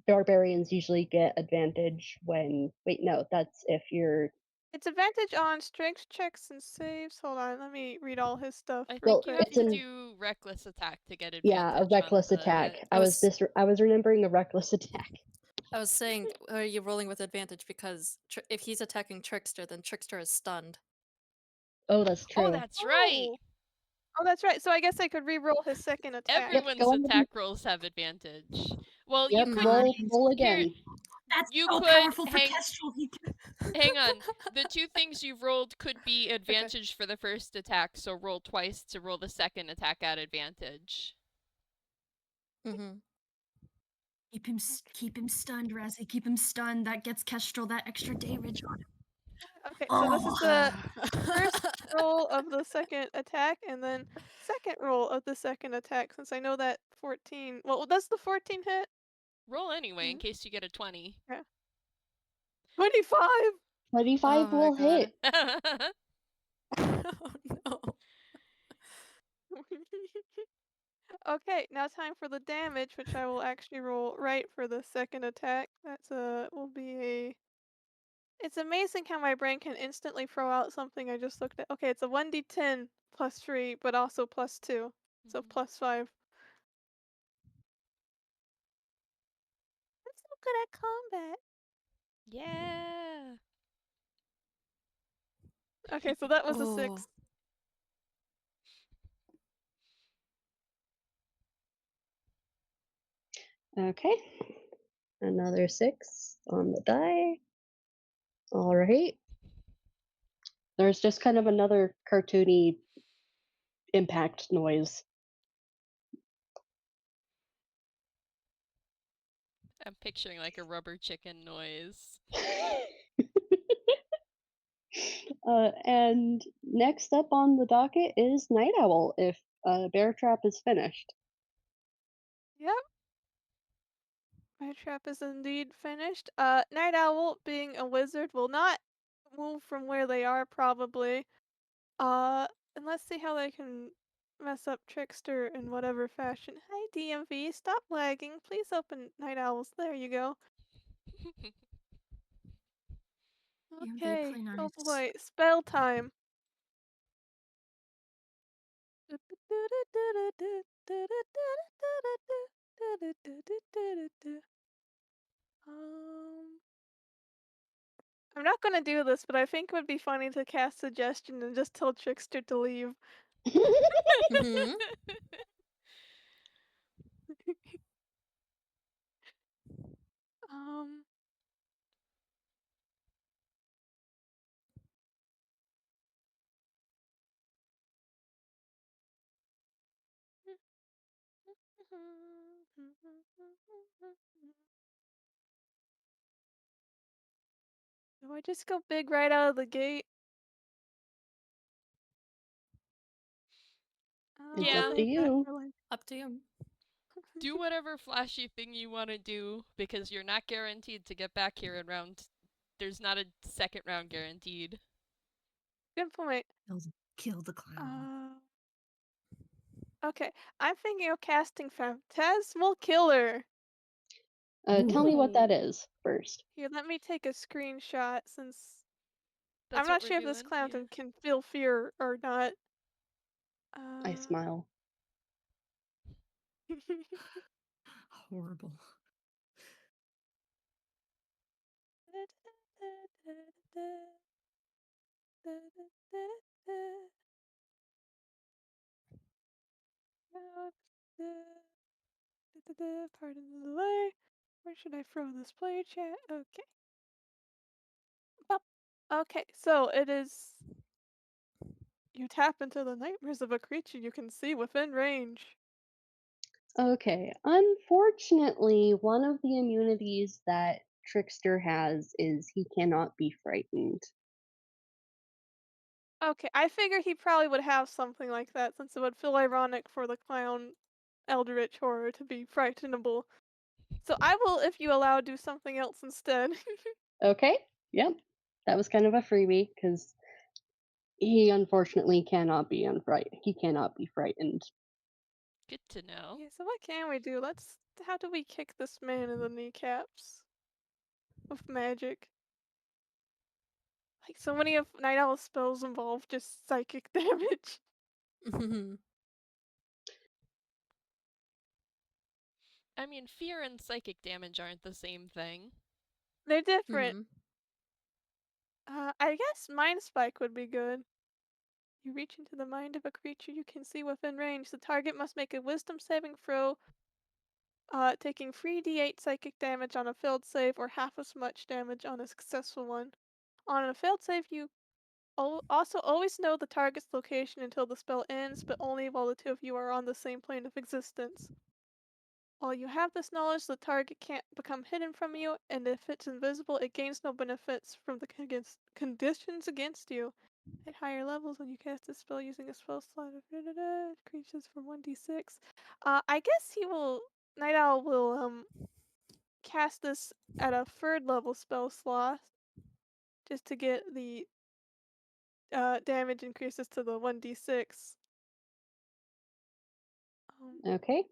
Barbarians usually get advantage when. Wait, no, that's if you're. It's advantage on strength checks and saves. Hold on, let me read all his stuff I real Well, think you quick. have it's to an. do reckless attack to get Yeah, a advantage on reckless the. attack. I was I was remembering a reckless attack. I was saying, are you rolling with advantage because if he's attacking Trickster, then Trickster is stunned. Oh, that's Oh, true. that's right. Oh, that's right. So I guess I could re-roll his second attack. Yep, Everyone's go on. attack rolls have advantage. Well, you Yep, could roll here. again. That's You so could powerful for hang. Kestrel. Hang on. The two things you've rolled could be advantage for the first attack, so roll twice to roll the second attack at advantage. Mm-hmm. Keep him stunned, Razzy. Keep him stunned. That gets Kestrel that extra damage on him. Okay, so this is the first Oh. roll of the second attack, and then second roll of the second attack. Since I know that 14. Well, does the 14 hit? Roll anyway in Mhm. case you get a 20. 25. 25 Oh my will hit. Oh no. Okay, now time for the damage, which I will actually roll right for the second attack. That's will be a. It's amazing how my brain can instantly throw out something I just looked at. Okay, it's a 1d10 plus 3, but also plus 2. So plus 5. I'm so good at combat. Yeah. Okay, so that was a Oh. 6. Okay. Another 6 on the die. All right. There's just kind of another cartoony impact noise. I'm picturing like a rubber chicken noise. And next up on the docket is Night Owl, if BearTrap is finished. Yep. My trap is indeed finished. Night Owl, being a wizard, will not move from where they are, probably. And let's see how they can mess up Trickster in whatever fashion. Hi, DMV, stop lagging. Please open Night Owls. There you go. DMV Okay. play Oh nice. boy, spell time. I'm not gonna do this, but I think it would be funny to cast suggestion and just tell Trickster to leave. Mm-hmm. um. Do I just go big right out of the gate? I'll It's up Yeah. to save that you. for later. Up to you. Do whatever flashy thing you want to do because you're not guaranteed to get back here in round. There's not a second round guaranteed. Good point. Kill the clown. Okay, I'm thinking of casting Phantasmal Killer. Tell me what that Ooh. is first. Here, let me take a screenshot since I'm That's what not we're sure if this doing. clown Yeah. can feel fear or not. I smile. Horrible. Pardon the delay. Where should I throw this player chat? Okay. Bop. Okay, so it is. You tap into the nightmares of a creature you can see within range. Okay, unfortunately, one of the immunities that Trickster has is he cannot be frightened. Okay, I figure he probably would have something like that since it would feel ironic for the clown Eldritch Horror to be frightenable. So I will, if you allow, do something else instead. Okay, yep. That was kind of a freebie because he unfortunately cannot be he cannot be frightened. Good to know. Yeah, so what can we do? How do we kick this man in the kneecaps? With magic. Like, so many of Night Owl's spells involve just psychic damage. I mean, fear and psychic damage aren't the same thing. They're different. I guess Mind Spike would be good. You reach into the mind of a creature you can see within range. The target must make a wisdom saving throw, taking 3d8 psychic damage on a failed save or half as much damage on a successful one. On a failed save, you also always know the target's location until the spell ends, but only while the two of you are on the same plane of existence. While you have this knowledge, the target can't become hidden from you, and if it's invisible, it gains no benefits from the conditions against you. At higher levels, when you cast a spell using a spell slot of creatures from 1d6. I guess Night Owl will cast this at a third level spell slot, just to get the damage increases to the 1d6. Okay,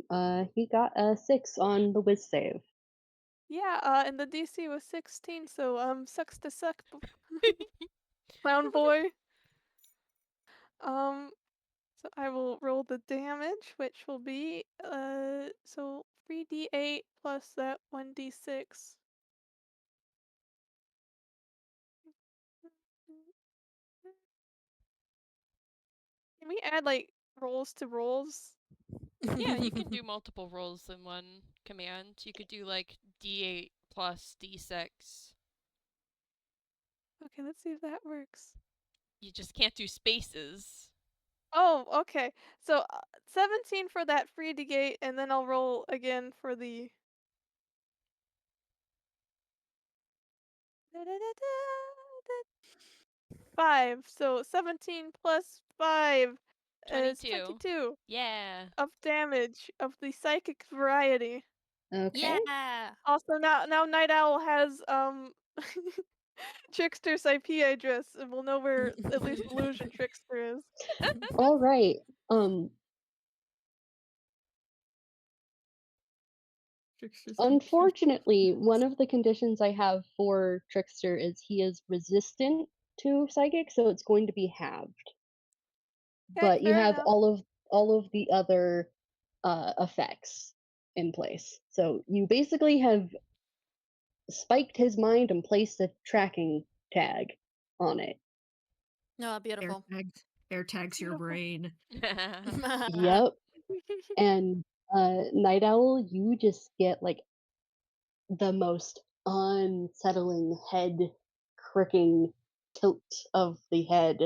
he got a 6 on the whiz save. Yeah, and the DC was 16, so sucks to suck, clown boy. So I will roll the damage, which will be so 3d8 plus that 1d6. Can we add like rolls to rolls? Yeah, you can do multiple rolls in one command. You could do like d8 plus d6. Okay, let's see if that works. You just can't do spaces. Oh, okay. So 17 for that 3d8, and then I'll roll again for the. Five. So 17 plus 5 is 22. 22 Yeah. of damage of the psychic variety. Okay. Yeah. Also, now Night Owl has Trickster's IP address, and we'll know where at least Illusion Trickster is. All right. Trickster's Unfortunately, one of the conditions I have for Trickster is he is resistant to psychic, so it's going to be halved. Okay, But you fair have enough. all of the other effects in place. So you basically have spiked his mind and placed a tracking tag on it. No, beautiful. air tags your Beautiful. brain. Yep. And Night Owl, you just get like the most unsettling head cricking tilt of the head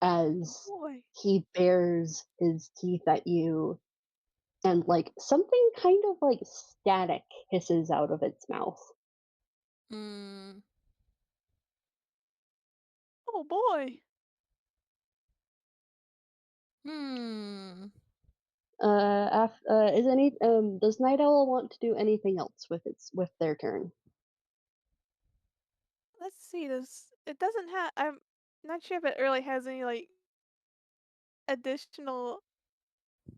as Boy. he bares his teeth at you, and like something kind of like static hisses out of its mouth. Mm. Oh boy. Hmm. Is any does Night Owl want to do anything else with their turn? Let's see. It doesn't have. I'm not sure if it really has any like additional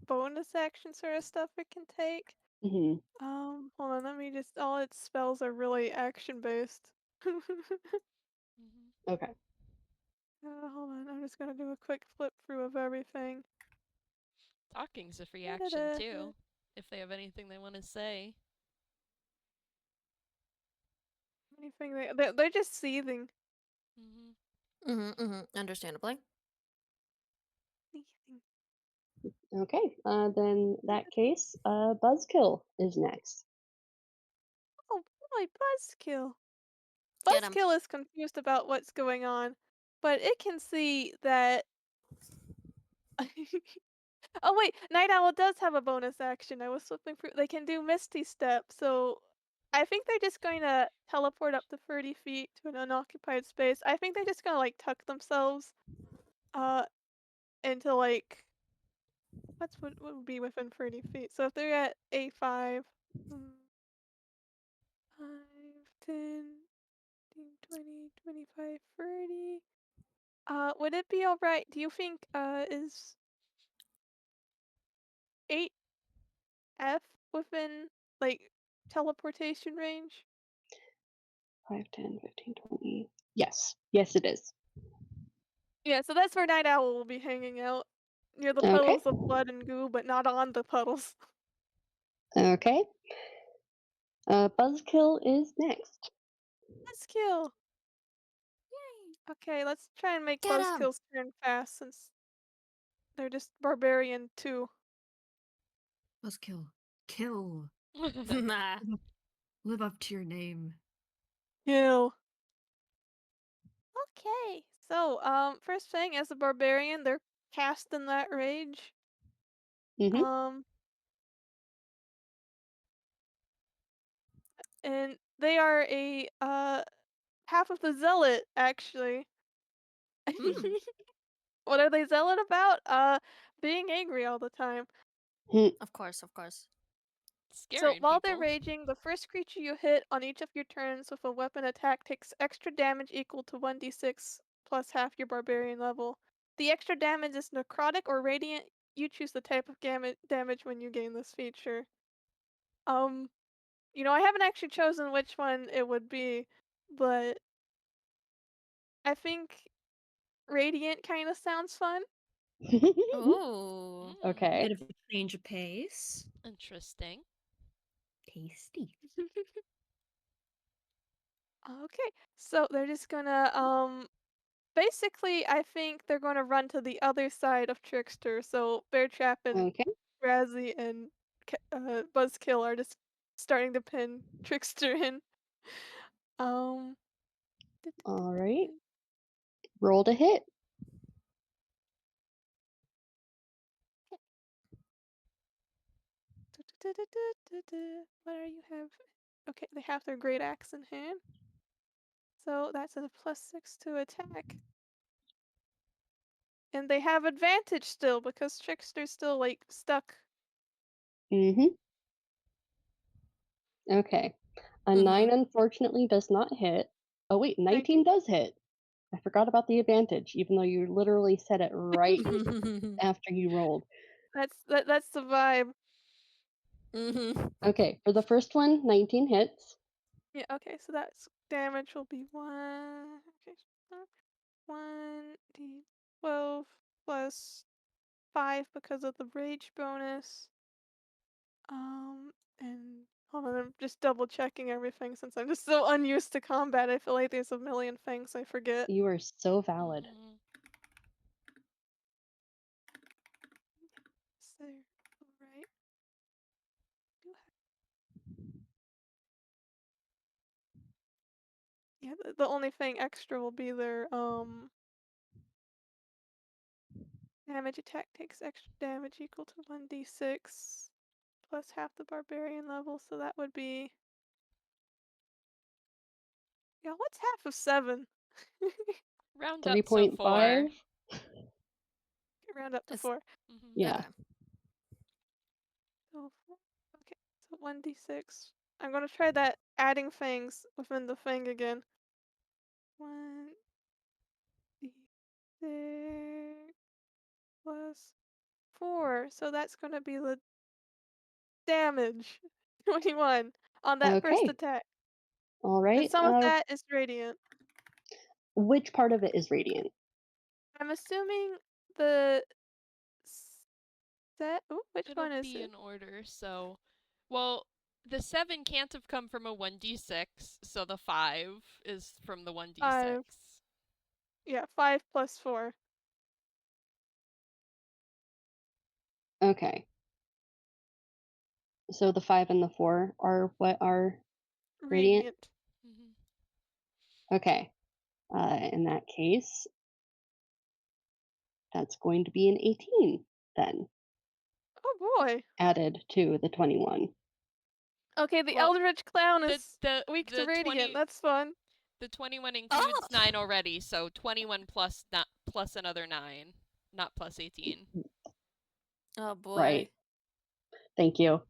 bonus action sort of stuff it can take. Hmm. Hold on. Let me just. All its spells are really action based. Okay. Hold on. I'm just gonna do a quick flip through of everything. Talking's a free action too, if they have anything they want to say. Anything they're just seething. Understandably. Seething. Okay. Then that case, BuzzKill is next. Oh boy, BuzzKill. Get him. BuzzKill is confused about what's going on, but it can see that. Oh wait, Night Owl does have a bonus action. I was flipping through. They can do Misty Step, so I think they're just going to teleport up to 30 feet to an unoccupied space. I think they're just gonna like tuck themselves, uh, into like what would be within 30 feet. So if they're at A5, 5, 10, 15, 20, 25, 30. Would it be alright? Do you think is 8F within, like, teleportation range? 5, 10, 15, 20. Yes. Yes, it is. Yeah, so that's where Night Owl will be hanging out. Near the Okay. puddles of blood and goo, but not on the puddles. Okay. BuzzKill is next. Let's kill. Yay! Okay, let's try and make Get 'em! Buzzkill's turn fast since they're just barbarian too. BuzzKill. Kill. Nah. Live up to your name. Kill. Okay, so first thing as a barbarian, they're cast in that rage. Mm-hmm. And they are a half of the zealot actually. Mm. What are they zealot about? Being angry all the time. Of course, of course. So Scaring while they're people. raging, the first creature you hit on each of your turns with a weapon attack takes extra damage equal to 1d6 plus half your barbarian level. The extra damage is necrotic or radiant. You choose the type of damage when you gain this feature. I haven't actually chosen which one it would be, but I think radiant kind of sounds fun. Ooh. Okay. Bit of a change of pace. Interesting. Tasty. Okay, so they're just gonna basically I think they're gonna run to the other side of Trickster. So BearTrap and Okay. Razzy and BuzzKill are just starting to pin Trickster in. Um. All right. Roll to hit. What are you have? Okay, they have their great axe in hand. So that's a +6 to attack. And they have advantage still because Trickster's still like stuck. Mm-hmm. Okay. A 9 unfortunately does not hit. Oh wait, 19 does hit. I forgot about the advantage, even though you literally said it right after you rolled. That's the vibe. Okay, for the first one, 19 hits. Yeah, okay, so that's damage will be 1. Okay, 1d12 plus 5 because of the rage bonus. And hold on, I'm just double checking everything since I'm just so unused to combat. I feel like there's a million things I forget. You are so valid. Mhm. So, alright. Yeah, the only thing extra will be their damage attack takes extra damage equal to 1d6 plus half the barbarian level, so that would be. Yeah, what's half of 7? Round up so 3.5? 4. Round up to It's 4. Yeah. okay. So, okay, so 1d6. I'm gonna try that adding things within the thing again. 1d6 plus 4, so that's gonna be the damage. 21 on that first Okay. attack. All And right. some of that is radiant. Which part of it is radiant? I'm assuming the set. Ooh, which It'll one is be it? in order, so. Well, the 7 can't have come from a 1d6, so the 5 is from the 1d6. 5. Yeah, 5 plus 4. Okay. So the 5 and the 4 are what are radiant? Radiant. Okay. In that case, that's going to be an 18 then, Oh boy. added to the 21. Okay, the Well, Eldritch Clown the is the weak to the radiant. 20 That's fun. the 21 includes 9 already, so 21 plus another 9, not plus 18. Oh boy. Right. Thank you.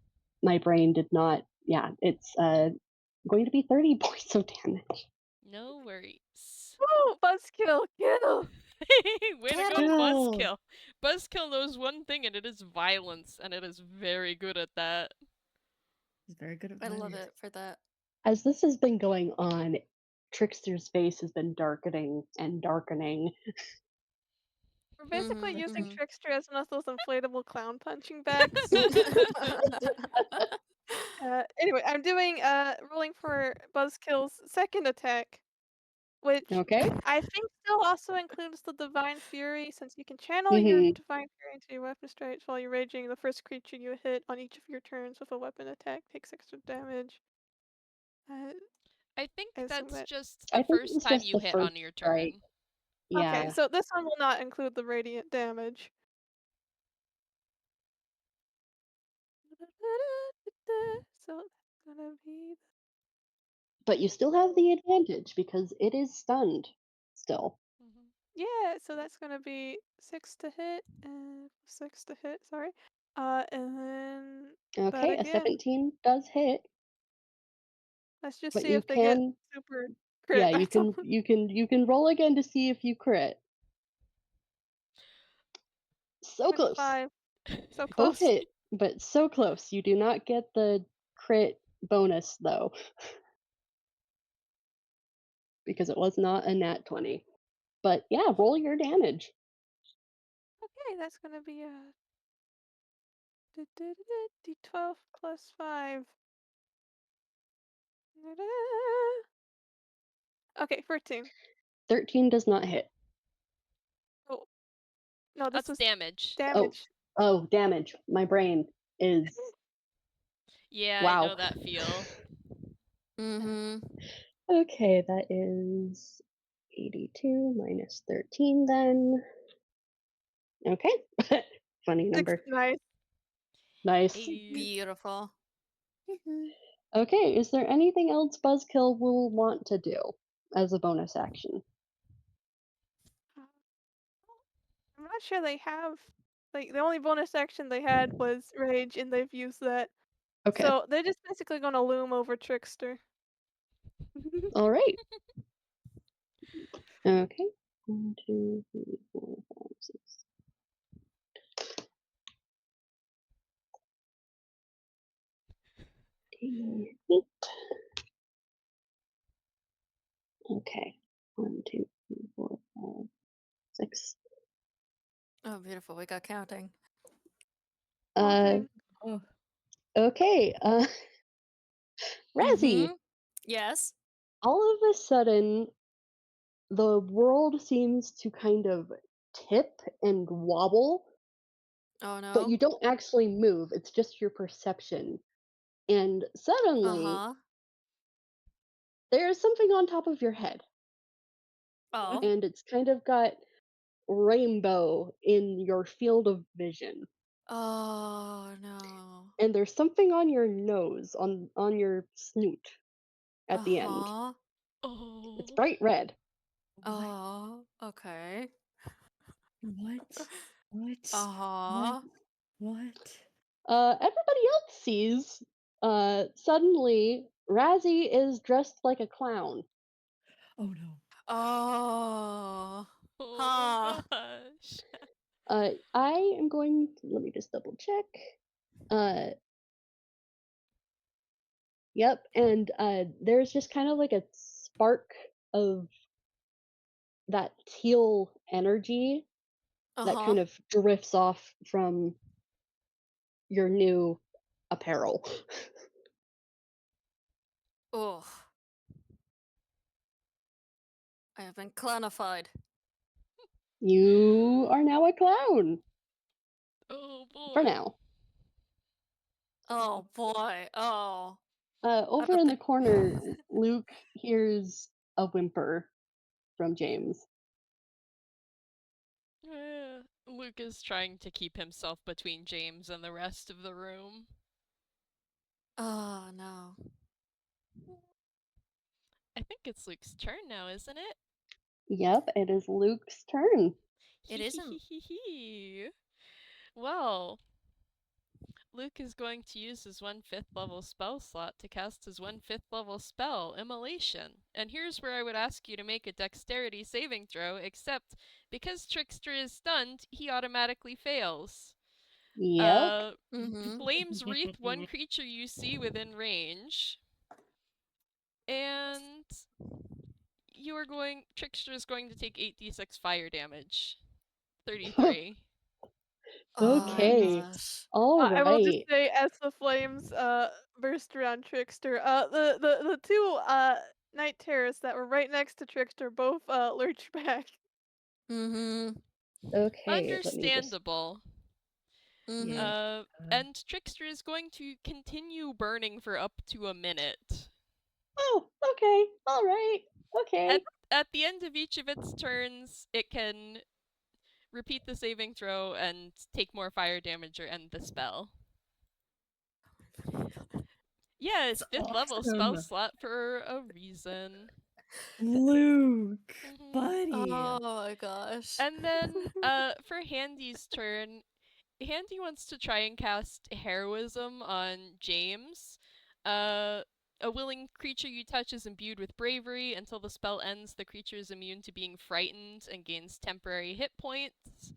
My brain did not. Yeah, it's going to be 30 points of damage. No worries. Woo! Buzzkill, kill! Way to Damn go, it. BuzzKill. BuzzKill knows one thing, and it is violence, and it is very good at that. He's very good at I love violence. it for that. As this has been going on, Trickster's face has been darkening and darkening. We're basically Mhm, using mhm. Trickster as one of those inflatable clown punching bags. Anyway, I'm doing rolling for Buzzkill's second attack, which Okay. I think still also includes the Divine Fury, since you can channel your Mhm. Divine Fury into your weapon strikes while you're raging. The first creature you hit on each of your turns with a weapon attack takes extra damage. I think I assume that's that. just I the think first it's time just you the hit first on your strike. turn. Okay, Yeah. so this one will not include the radiant damage. So that's gonna be But you still have the advantage because it is stunned still. Mhm. yeah, so that's gonna be 6 to hit and 6 to hit, sorry. And then that Okay, a again. 17 does hit, Let's just but see you if they get can super yeah, crit you rate on can you can roll again to see if you crit. So close. 25. So Both close. hit, but so close. You do not get the crit bonus though, because it was not a nat 20. But yeah, roll your damage. Okay, that's gonna be a d12 plus 5. Okay, 13. 13 does not hit. Oh, no, this That's was damage. damage. Oh, damage. My brain is Yeah, I wow. know that feel. Mhm. Okay, that is 82 minus 13 then. Okay. Funny number. Nice. Nice. Beautiful. Okay, is there anything else Buzzkill will want to do as a bonus action? I'm not sure they have. Like, the only bonus action they had was Rage, and they've used that. Okay. So they're just basically gonna loom over Trickster. All right. Okay. 1, 2, 3, 4, 5, 6. Okay. 1, 2, 3, 4, 5, 6. Oh, beautiful. We got counting. Haunting. Oh, Okay. Razzy, Mhm. Yes. all of a sudden, the world seems to kind of tip and wobble, Oh but no. you don't actually move. It's just your perception. And suddenly, Uh-huh. there's something on top of your head, Oh. and it's kind of got rainbow in your field of vision. Oh no. And there's something on your nose, on your snoot at the end. Uh-huh. It's Oh. bright red. what? Oh. Okay. What? What? Uh-huh. What? Everybody else sees. Suddenly, Razzie is dressed like a clown. Oh no. Oh. Oh Huh. gosh. I am going. Let me just double check. Uh, yep, and there's just kind of like a spark of that teal energy that Uh-huh. kind of drifts off from your new apparel. Oh. I have been clownified. You are now a clown Oh for boy. now. Oh boy. Oh. I Over bet in the the corner, Luke hears a whimper from James. Luke is trying to keep himself between James and the rest of the room. Oh no. I think it's Luke's turn now, isn't it? Yep, it is Luke's turn. It isn't. Well, Luke is going to use his 1/5 level spell slot to cast his 1/5 level spell, Immolation. And here's where I would ask you to make a dexterity saving throw, except because Trickster is stunned, he automatically fails. Yep. Flames wreath one creature you see within range. And Trickster is going to take 8d6 fire damage. 33. Okay. Gosh. All I will just right. say, as the flames burst around Trickster, the two night terrorists that were right next to Trickster both lurch back. Okay. Let me just. Understandable. And Trickster is going to continue burning for up to a minute. Oh, okay. All right. Okay. At the end of each of its turns, it can repeat the saving throw and take more fire damage or end the spell. Yeah, it's 5th level spell awesome. slot for a reason. Luke, Mhm. buddy. Oh my gosh. And then, for Handy's turn, Handy wants to try and cast Heroism on James. A willing creature you touch is imbued with bravery. Until the spell ends, the creature is immune to being frightened and gains temporary hit points.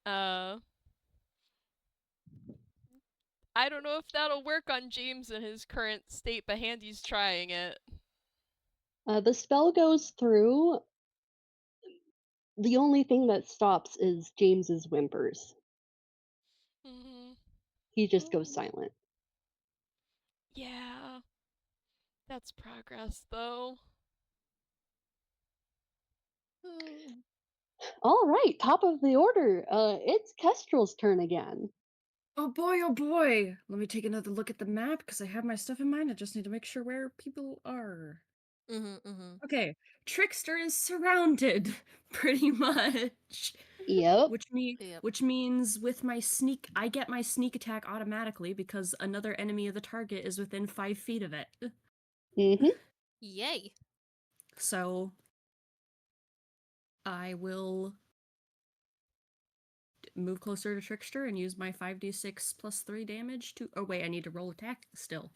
I don't know if that'll work on James in his current state, but Handy's trying it. The spell goes through. The only thing that stops is James's whimpers. Mm-hmm. He just goes silent. Yeah. That's progress, though. All right, top of the order. It's Kestrel's turn again. Oh boy. Let me take another look at the map because I have my stuff in mind. I just need to make sure where people are. Okay, Trickster is surrounded, pretty much. Yep. Which means with my sneak, I get my sneak attack automatically because another enemy of the target is within 5 feet of it. Mm-hmm. Yay. So I will move closer to Trickster and use my 5d6 plus 3 damage to. Oh wait, I need to roll attack still.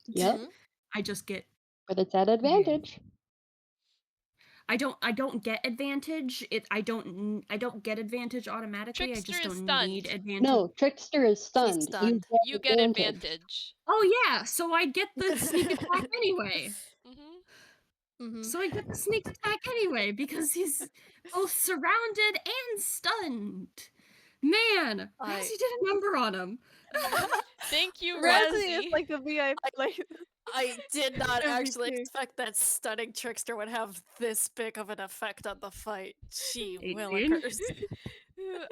Yep. I just get. But it's at advantage. I don't get advantage. I don't get advantage automatically. Trickster I just is don't stunned. need advantage. No, Trickster is stunned. stunned. You get advantage. Oh yeah, so I get the sneak attack anyway. Mm-hmm. So I get the sneak attack anyway because he's both surrounded and stunned. Man, Razzy did a number on him. Thank you, Razzy is Razzy. like the VIP. I did not actually MVP. expect that stunning Trickster would have this big of an effect on the fight. Gee 18? willikers.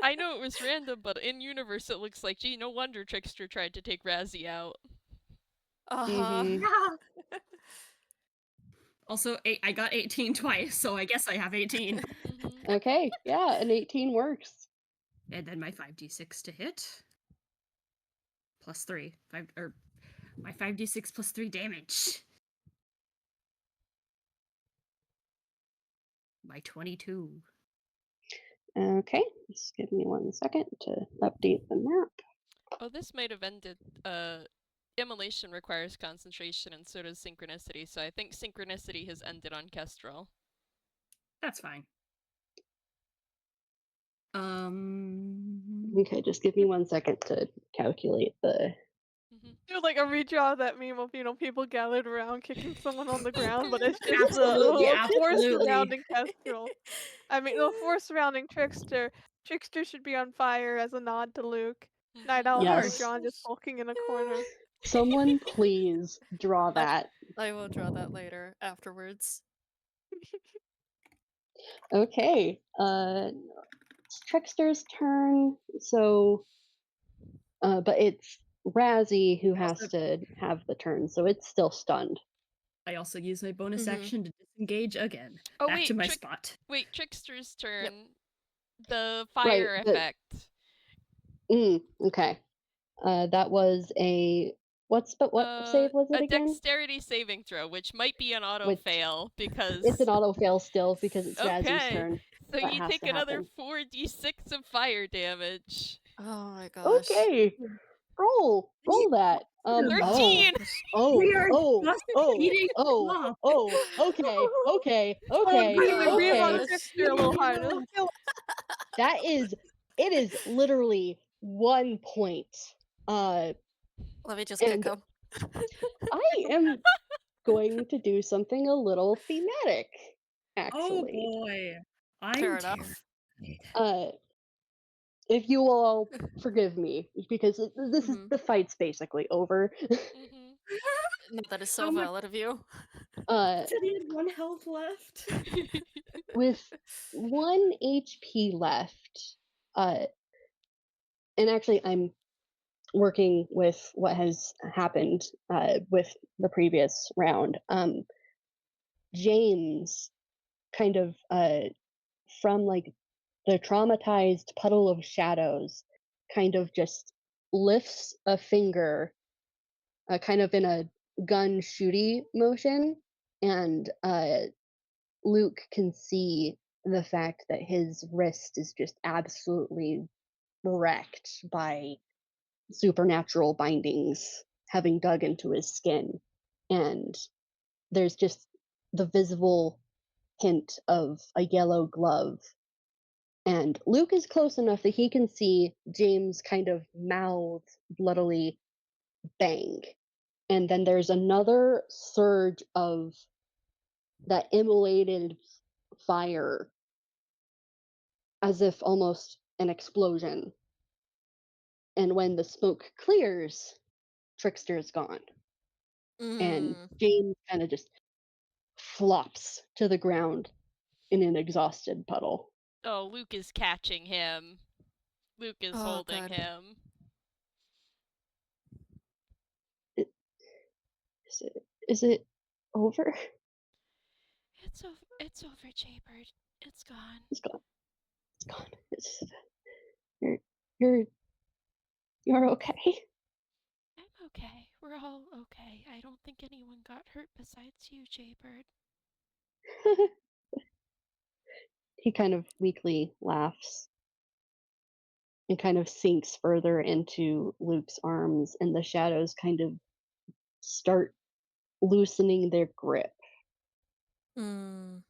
I know it was random, but in universe it looks like, gee, no wonder Trickster tried to take Razzy out. Mhm. Yeah. Also, I got 18 twice, so I guess I have 18. Okay, yeah, an 18 works. And then my 5d6 to hit. Plus 3. My 5d6 plus 3 damage. My 22. Okay, just give me 1 second to update the map. Oh, this might have ended. Immolation requires concentration, and so does synchronicity. So I think synchronicity has ended on Kestrel. That's fine. Okay, just give me 1 second to calculate the. Do like a redraw of that meme of people gathered around kicking someone on the ground, but it's just Absolutely, the force absolutely. surrounding Kestrel. I mean, the force surrounding Trickster. Trickster should be on fire as a nod to Luke. Night Owl Yes. John just hulking in a corner. Someone please draw that. I will draw that later, afterwards. Okay, it's Trickster's turn, so but it's Razzy who has to have the turn, so it's still stunned. I also use my bonus action to disengage again. Oh, Back wait, to my spot. Wait, Trickster's turn. The fire effect. Okay. That was a what save was it a again? dexterity saving throw, which might be an auto fail because it's an auto fail still because it's Razzy's okay. turn. So That you has take to another happen. 4d6 of fire damage. Oh my gosh. Okay. Roll that. Oh, 13! We are oh, just oh, eating oh, slop. okay, okay, Oh okay, I'm gonna breathe on okay. gosh. Trickster a little hard. It'll kill That is, it is literally 1 point. Let me just kick And him. I am going to do something a little thematic, Oh actually. boy. Fair I'm enough. terrified. Uh, if you will all forgive me, because this is Mhm. the fight's basically over. Mhm. No, that is How so much valid of you. Uh, did he have 1 health left? with 1 HP left, uh, and actually, I'm working with what has happened with the previous round. James kind of from like the traumatized puddle of shadows kind of just lifts a finger kind of in a gun shooty motion, and Luke can see the fact that his wrist is just absolutely wrecked by supernatural bindings having dug into his skin, and there's just the visible hint of a yellow glove. And Luke is close enough that he can see James kind of mouth bloodily bang. And then there's another surge of that immolated fire, as if almost an explosion. And when the smoke clears, Trickster is gone. And Mm. James kind of just flops to the ground in an exhausted puddle. Oh, Luke is catching him. Luke is Oh, holding good. him. I- is it over? It's over, Jaybird. It's gone. It's gone. It's gone. You're you're you're okay. I'm okay. We're all okay. I don't think anyone got hurt besides you, Jaybird. He kind of weakly laughs and kind of sinks further into Luke's arms, and the shadows kind of start loosening their grip, Mm.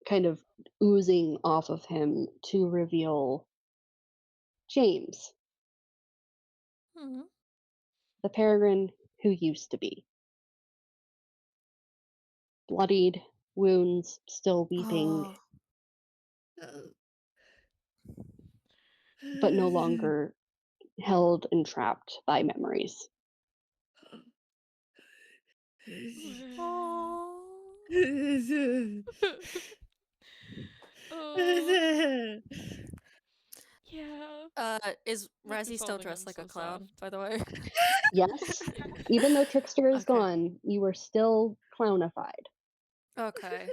kind of oozing off of him to reveal James, Mhm. the peregrine who used to be. Bloodied, wounds still weeping, Oh. but no longer held and trapped by memories. Oh. Oh, yeah. Is Luke Razzy is still holding dressed him like a so clown, soft. by the way? Yes, even though Trickster is Okay. gone, you are still clownified. Okay.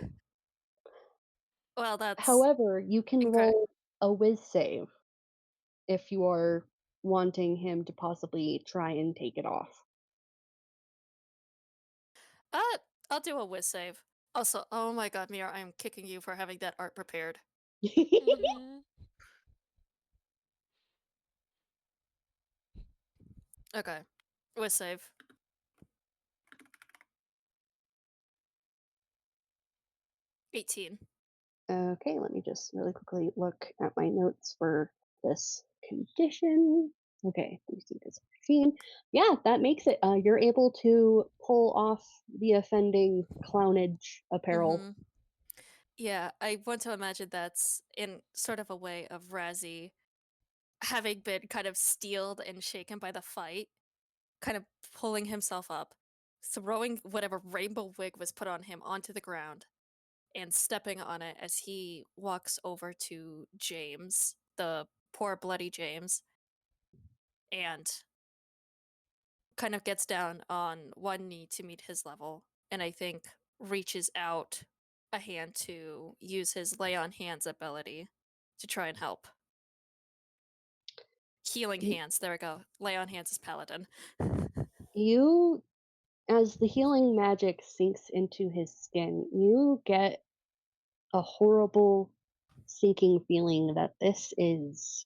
Well, that's However, you can okay. roll a whiz save if you are wanting him to possibly try and take it off. Uh, I'll do a whiz save. Also, oh my god, Mira, I am kicking you for having that art prepared. Mm-hmm. Okay. Whiz save. 18. Okay, let me just really quickly look at my notes for this condition. Okay, DC is 15. Yeah, that makes it. You're able to pull off the offending clownage apparel. Mm-hmm. Yeah, I want to imagine that's in sort of a way of Razzie having been kind of steeled and shaken by the fight, kind of pulling himself up, throwing whatever rainbow wig was put on him onto the ground, and stepping on it as he walks over to James, the poor bloody James, and kind of gets down on one knee to meet his level, and I think reaches out a hand to use his lay on hands ability to try and help. Healing Y- hands, there we go. Lay on hands is paladin. You, as the healing magic sinks into his skin, you get a horrible sinking feeling that this is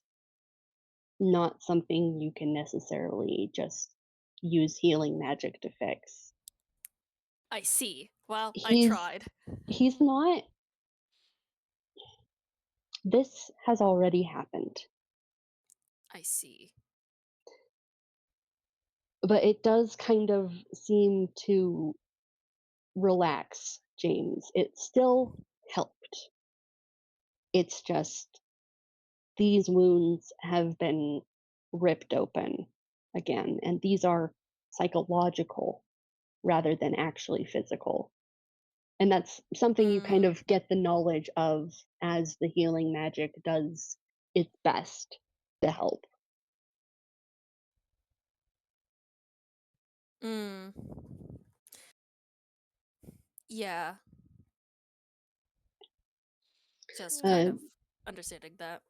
not something you can necessarily just use healing magic to fix. I see. Well, I He's tried. he's not this has already happened, I see. but it does kind of seem to relax James. It still helped. It's just these wounds have been ripped open again, and these are psychological rather than actually physical. And that's something you kind Mm. of get the knowledge of as the healing magic does its best to help. Mm. Yeah, just kind Uh, of understanding that.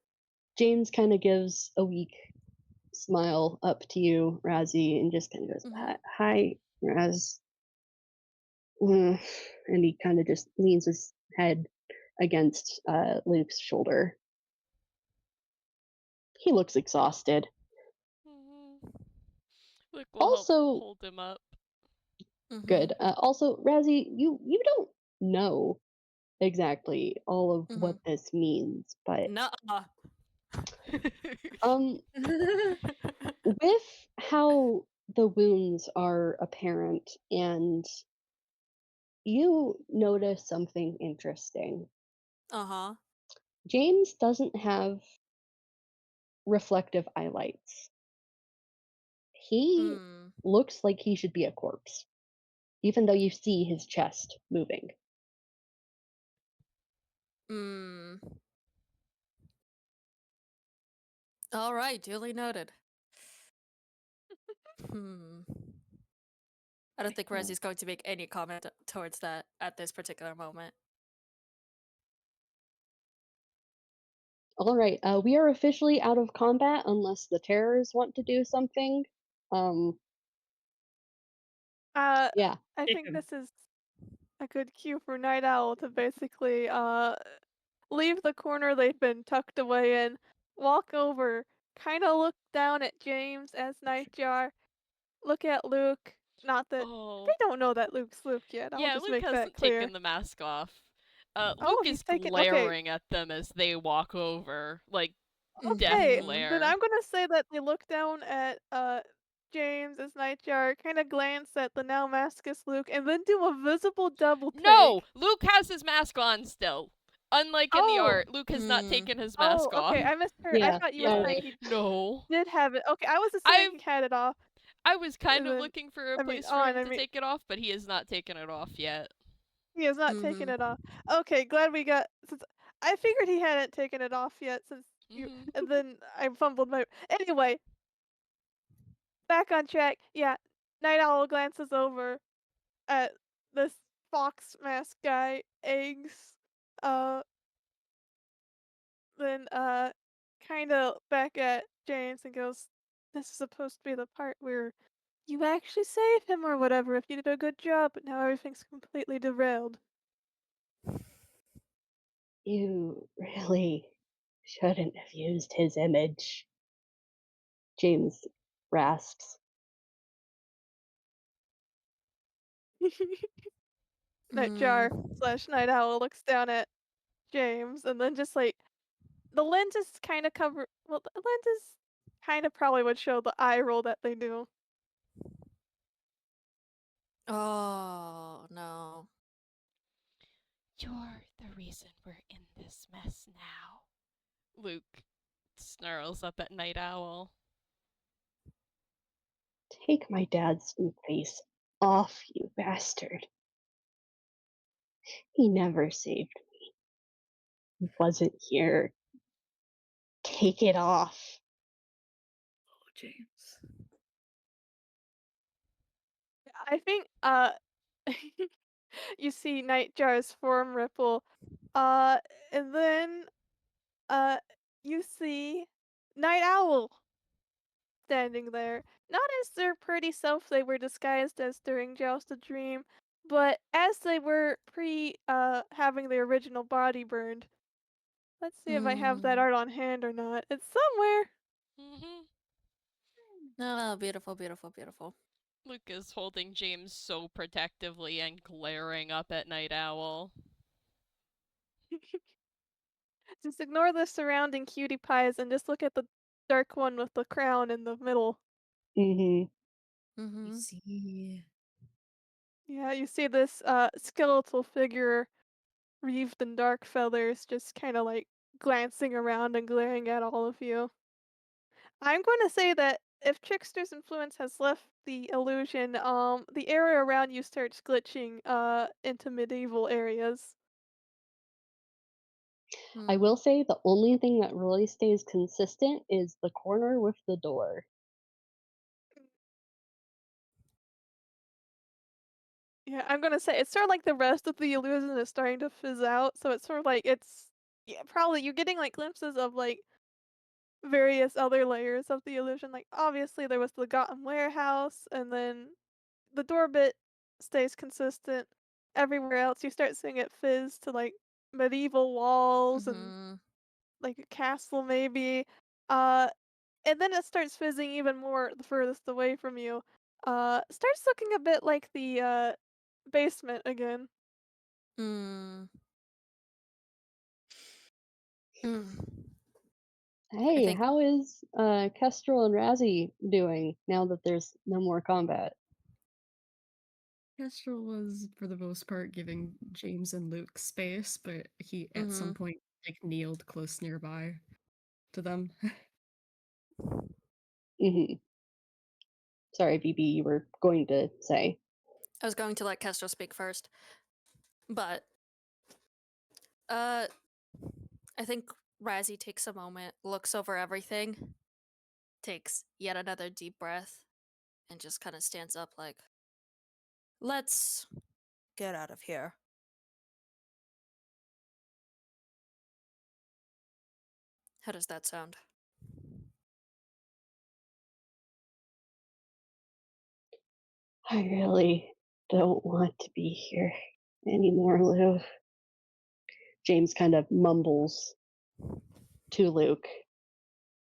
James kind of gives a weak smile up to you, Razzie, and just kind of goes, Mm-hmm. "Hi, Raz." And he kind of just leans his head against Luke's shoulder. He looks exhausted. Luke will help Also, hold him up. Mm-hmm. good. Also, Razzie, you don't know exactly all of Mm-hmm. what this means, but Nuh-uh. um, with how the wounds are apparent, and you notice something interesting. Uh-huh. James doesn't have reflective highlights. He Mm. looks like he should be a corpse, even though you see his chest moving. Mm. All right, duly noted. Hmm. I don't think Rezzy's going to make any comment towards that at this particular moment. All right, we are officially out of combat unless the terrors want to do something. Um, Uh, yeah, I Kick think him. this is a good cue for Night Owl to basically leave the corner they've been tucked away in, walk over, kind of look down at James as Nightjar, look at Luke. Not that they Oh. don't know that Luke's Luke yet. I'll Yeah, just Luke make that hasn't clear. taken the mask off. Oh, Luke he's is taken. Okay, glaring at them as they walk over. Like, death okay. Mm-hmm. Then glare. I'm gonna say that they look down at James as Nightjar, kind of glance at the now maskless Luke, and then do a visible double No! take. Luke has his mask on still. Unlike in the Oh, art, Luke has not Mm. taken his oh, mask off. okay. I misheard. I yeah, thought you were saying sorry. he No. did have it. Okay, I was I assuming he had it off, I was kind and of then looking for a I mean place for on. him I to mean take it off, but he has not taken it off yet. he has not taken Mm-hmm. it off. Okay, glad we got. Since I figured he hadn't taken it off yet, since you. Hmm. And then I fumbled my. Anyway, back on track. Yeah, Night Owl glances over at this fox mask guy, Eggs. Uh, then kind of back at James and goes, "This is supposed to be the part where you actually save him or whatever if you did a good job, but now everything's completely derailed." You really shouldn't have used his image, James rasps. Nightjar Mm. slash Night Owl looks down at James and then just like the lenses kind of cover. Well, the lenses kind of probably would show the eye roll that they do. Oh, no. You're the reason we're in this mess now. Luke snarls up at Night Owl. Take my dad's face off, you bastard. He never saved me. He wasn't here. Take it off. Oh, James. I think you see Nightjar's form ripple, uh, and then uh you see Night Owl standing there, not as their pretty self they were disguised as during Joust a Dream, but as they were pre having the original body burned. Let's see if I have that Mm. art on hand or not. It's somewhere. Mm-hmm. Oh, beautiful, beautiful, beautiful. Luke is holding James so protectively and glaring up at Night Owl. Just ignore the surrounding cutie pies and just look at the dark one with the crown in the middle. Mm-hmm. I Mm-hmm. see. Yeah, you see this skeletal figure wreathed in dark feathers just kind of like glancing around and glaring at all of you. I'm going to say that if Trickster's influence has left the illusion, the area around you starts glitching into medieval areas. I Hmm. will say the only thing that really stays consistent is the corner with the door. Yeah, I'm gonna say it's sort of like the rest of the illusion is starting to fizz out, so it's sort of like it's yeah, probably you're getting like glimpses of like various other layers of the illusion. Like obviously there was the Gotham warehouse, and then the door bit stays consistent. Everywhere else you start seeing it fizz to like medieval walls and Mm-hmm. like a castle maybe. Uh and then it starts fizzing even more the furthest away from you. Starts looking a bit like the basement again. Mm. Mm. I Hey, think. how is Kestrel and Razzy doing now that there's no more combat? Kestrel was, for the most part, giving James and Luke space, but he at Mm-hmm. some point kneeled close nearby to them. Mm-hmm. Sorry, BB, you were going to say. I was going to let Kestrel speak first, but uh, I think Razzie takes a moment, looks over everything, takes yet another deep breath, and just kind of stands up like, "Let's get out of here." How does that sound? I really don't want to be here anymore, Lou. James kind of mumbles to Luke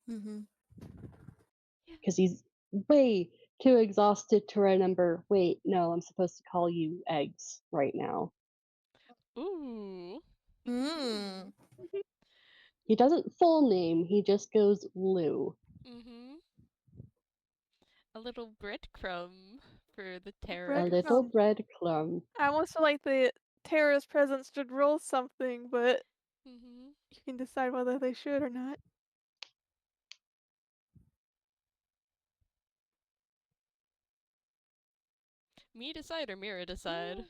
Mm-hmm. because he's way too exhausted to remember. Wait, no, I'm supposed to call you eggs right now. Ooh. Mm. He doesn't full name, he just goes Lou. Mm-hmm. A little breadcrumb for the A little Breadcrumb. terrorists. breadcrumb. I almost feel like the terrorist presence should roll something, but Mm-hmm. you can decide whether they should or not. Me decide or Mira decide?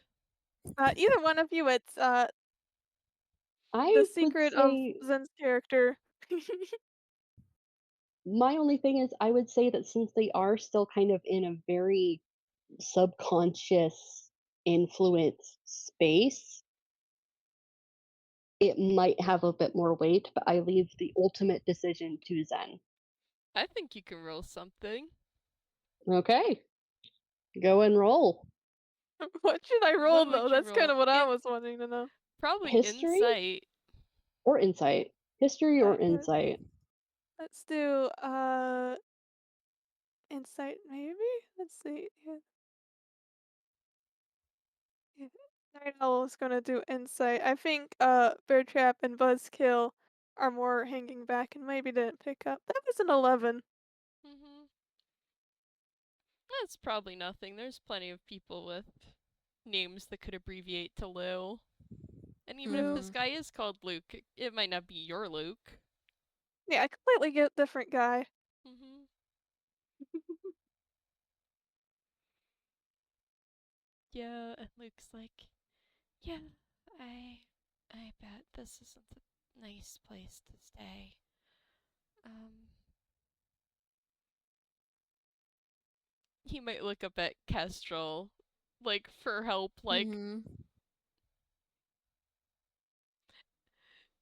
Either one of you, it's the I would secret of say Zen's character. my only thing is I would say that since they are still kind of in a very subconscious influence space, it might have a bit more weight, but I leave the ultimate decision to Zen. I think you can roll something. Okay, go and roll. What should I roll What though? would you That's kind roll? of what I was wanting to know. Probably History insight. or insight? History or Okay, insight? let's do insight maybe. Let's see. Yeah, yeah. Night Owl is gonna do insight. I think BearTrap and BuzzKill are more hanging back and maybe didn't pick up. That was an 11. Mm-hmm. That's probably nothing. There's plenty of people with names that could abbreviate to Lou. And even if Lou. this Mm-hmm. guy is called Luke, it might not be your Luke. Yeah, a completely different guy. Mm-hmm. Yeah, and Luke's like, yeah, I, I bet this isn't a nice place to stay. Um, he might look up at Kestrel, like for help. Like Mm-hmm.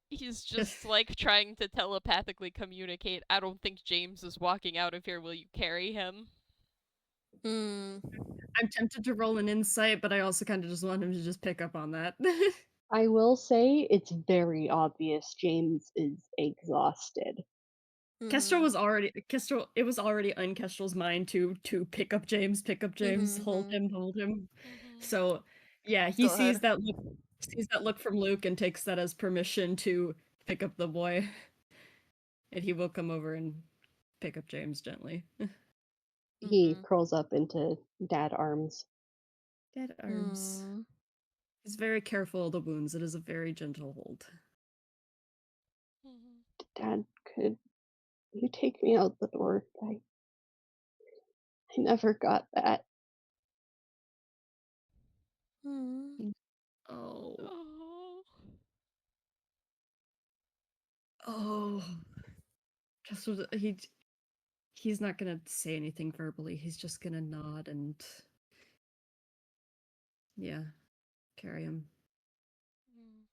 he's just like trying to telepathically communicate. I don't think James is walking out of here. Will you carry him? Mm. I'm tempted to roll an insight, but I also kind of just want him to just pick up on that. I will say it's very obvious James is exhausted. Kestrel Mhm. was already it was already on Kestrel's mind to pick up James, hold Mhm. him, hold him. Mhm. So yeah, he Go ahead. sees that look from Luke and takes that as permission to pick up the boy. And he will come over and pick up James gently. He Mhm. curls up into dad arms. Dead arms. Mm. He's very careful of the wounds. It is a very gentle hold. Mhm. Dad, could you take me out the door? I never got that. Mm. Oh. Oh. Oh. Kestrel, he's not gonna say anything verbally. He's just gonna nod and yeah, carry him. Mm.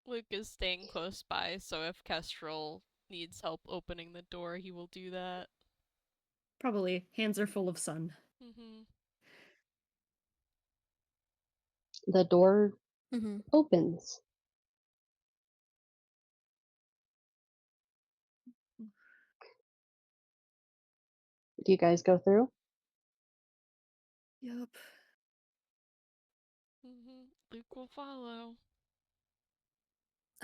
Luke is staying close by, so if Kestrel needs help opening the door, he will do that. Probably hands are full of sun. Mhm. The door Mhm. opens. Do you guys go through? Yup. Mhm. Luke will follow.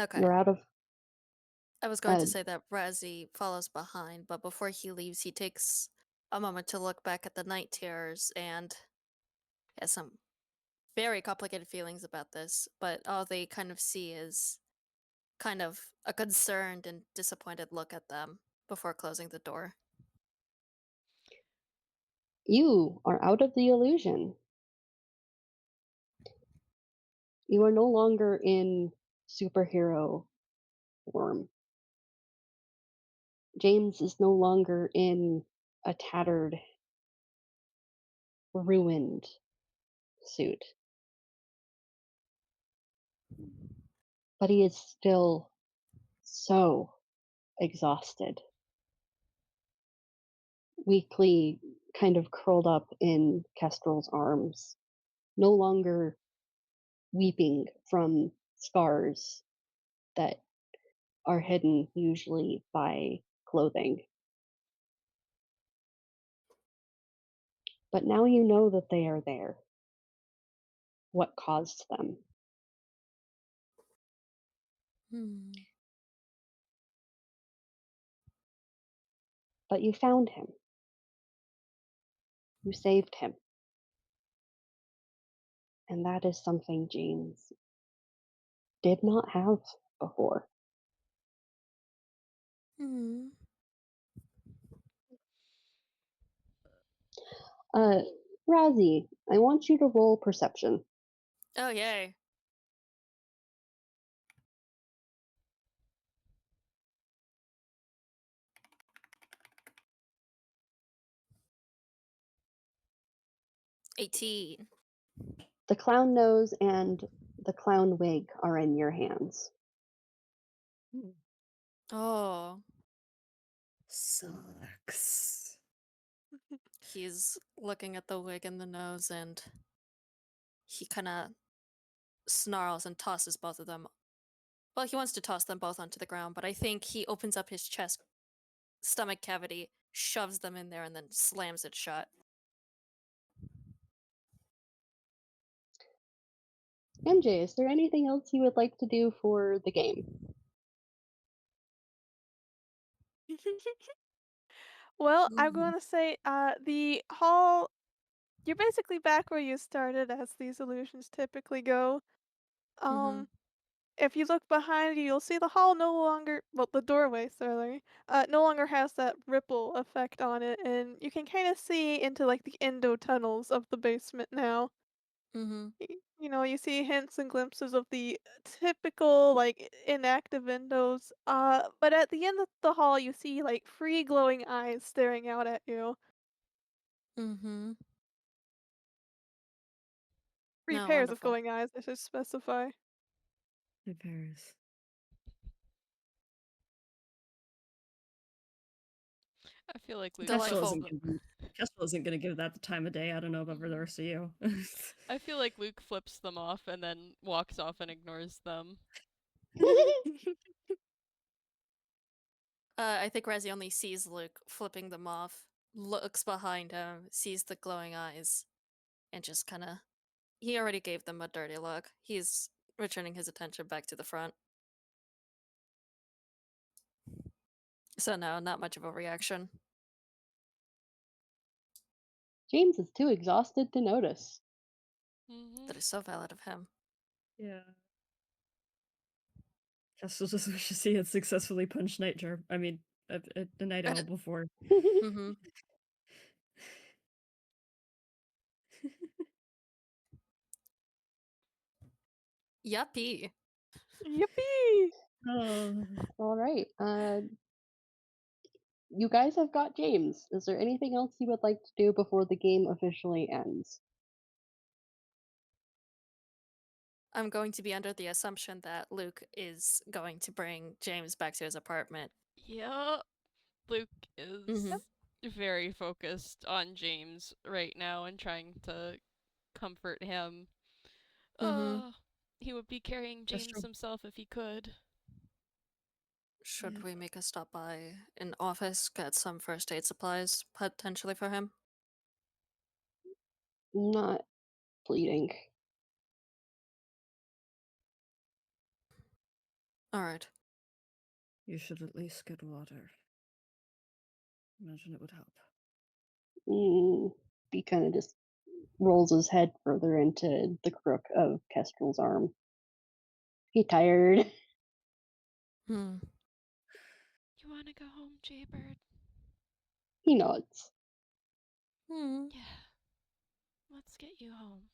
Okay. You're out of. I was going to say that Razzy follows behind, but before he leaves, he takes a moment to look back at the night terrors and has some very complicated feelings about this, but all they kind of see is kind of a concerned and disappointed look at them before closing the door. You are out of the illusion. You are no longer in superhero form. James is no longer in a tattered, ruined suit. But he is still so exhausted, weakly kind of curled up in Kestrel's arms, no longer weeping from scars that are hidden usually by clothing. But now you know that they are there. What caused them? Hmm. But you found him. You saved him. And that is something James did not have before. Hmm. Uh, Razzy, I want you to roll perception. Oh, yay. $18. The clown nose and the clown wig are in your hands. Oh, Sucks. he's looking at the wig and the nose, and he kind of snarls and tosses both of them. Well, he wants to toss them both onto the ground, but I think he opens up his chest, stomach cavity, shoves them in there, and then slams it shut. MJ, is there anything else you would like to do for the game? Well, I'm Mhm. gonna say, the hall. You're basically back where you started, as these illusions typically go. Mhm. Um, if you look behind you, you'll see the hall no longer, well, the doorway, sorry, no longer has that ripple effect on it, and you can kind of see into like the endo tunnels of the basement now. Mhm. You know, you see hints and glimpses of the typical like inactive windows. But at the end of the hall, you see like free glowing eyes staring out at you. Mhm. Three No, pairs of wonderful. glowing eyes, I should specify. The Paris. I feel like Luke Kestrel flips Delightful. isn't them. gonna Kestrel isn't gonna give that the time of day. I don't know about the Mhm. rest of you. I feel like Luke flips them off and then walks off and ignores them. I think Razzy only sees Luke flipping them off, looks behind him, sees the glowing eyes, and just kind of. He already gave them a dirty look. He's returning his attention back to the front. So, no, not much of a reaction. James is too exhausted to notice. That is so valid of him. Yeah. Kestrel just wishes he had successfully punched Nightjar. I mean, the Night Owl before. Mm-hmm. Yuppie. Yippee! Oh. All right. You guys have got James. Is there anything else you would like to do before the game officially ends? I'm going to be under the assumption that Luke is going to bring James back to his apartment. Yeah. Luke is Mhm. very focused on James right now and trying to comfort him. Mhm. He would be carrying James Kestrel. himself if he could. Should Yeah. we make a stop by an office, get some first aid supplies potentially for him? Not bleeding. All right. You should at least get water. Imagine it would help. He kind of just rolls his head further into the crook of Kestrel's arm. He tired. Hmm. You want to go home, Jaybird? He nods. Hmm. Yeah. Let's get you home.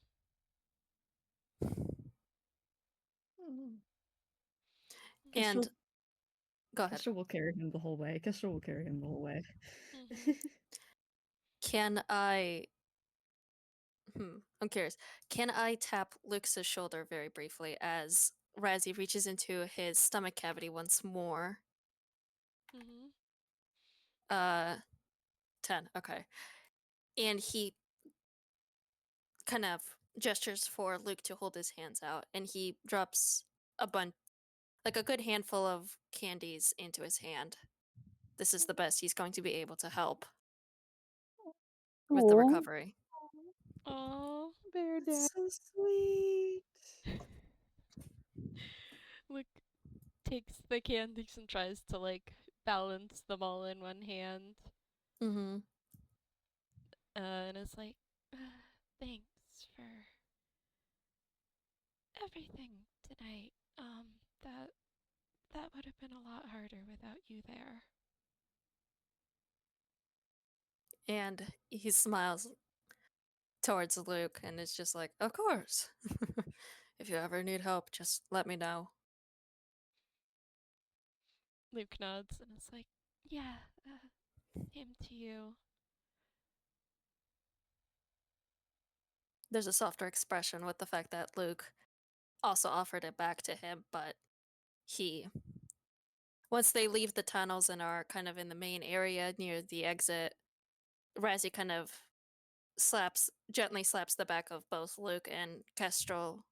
Oh. And Kestrel, go ahead. Kestrel will carry him the whole way. Kestrel will carry him the whole way. Can I? I'm curious. Can I tap Luke's shoulder very briefly as Razzie reaches into his stomach cavity once more? 10. Okay. And he kind of gestures for Luke to hold his hands out, and he drops a bunch, like a good handful of candies into his hand. This is the best he's going to be able to help with the Aw. recovery. Oh, Bear dad. That's so sweet. Luke takes the candies and tries to like balance them all in one hand, Mm-hmm. and is like, "Thanks for everything tonight. That that would have been a lot harder without you there." And he smiles towards Luke and is just like, of course. If you ever need help, just let me know. Luke nods and is like, "Yeah, him to you." There's a softer expression with the fact that Luke also offered it back to him, but he, once they leave the tunnels and are kind of in the main area near the exit, Razzie kind of gently slaps the back of both Luke and Kestrel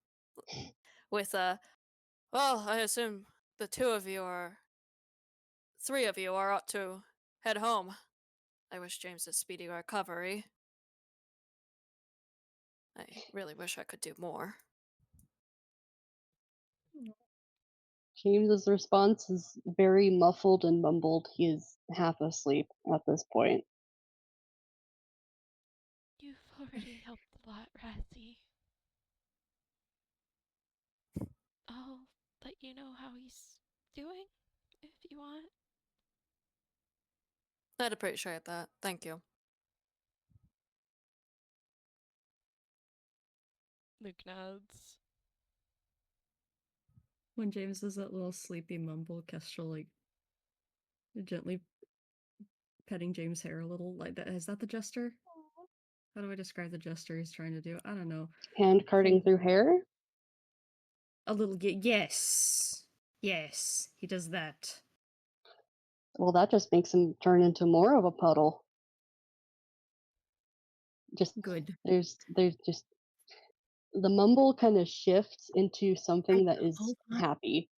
with a, well, I assume the three of you are ought to head home. I wish James a speedy recovery. I really wish I could do more. James's response is very muffled and mumbled. He is half asleep at this point. You've already helped a lot, Razzie. I'll let you know how he's doing if you want. I'd appreciate that. Thank you. Luke nods. When James does that little sleepy mumble, Kestrel like gently petting James' hair a little like that. Is that the gesture? How do I describe the gesture he's trying to do? I don't know. Hand carting through hair? A little yes. Yes, he does that. Well, that just makes him turn into more of a puddle. Just Good. there's just the mumble kind of shifts into something that is Hold on. happy.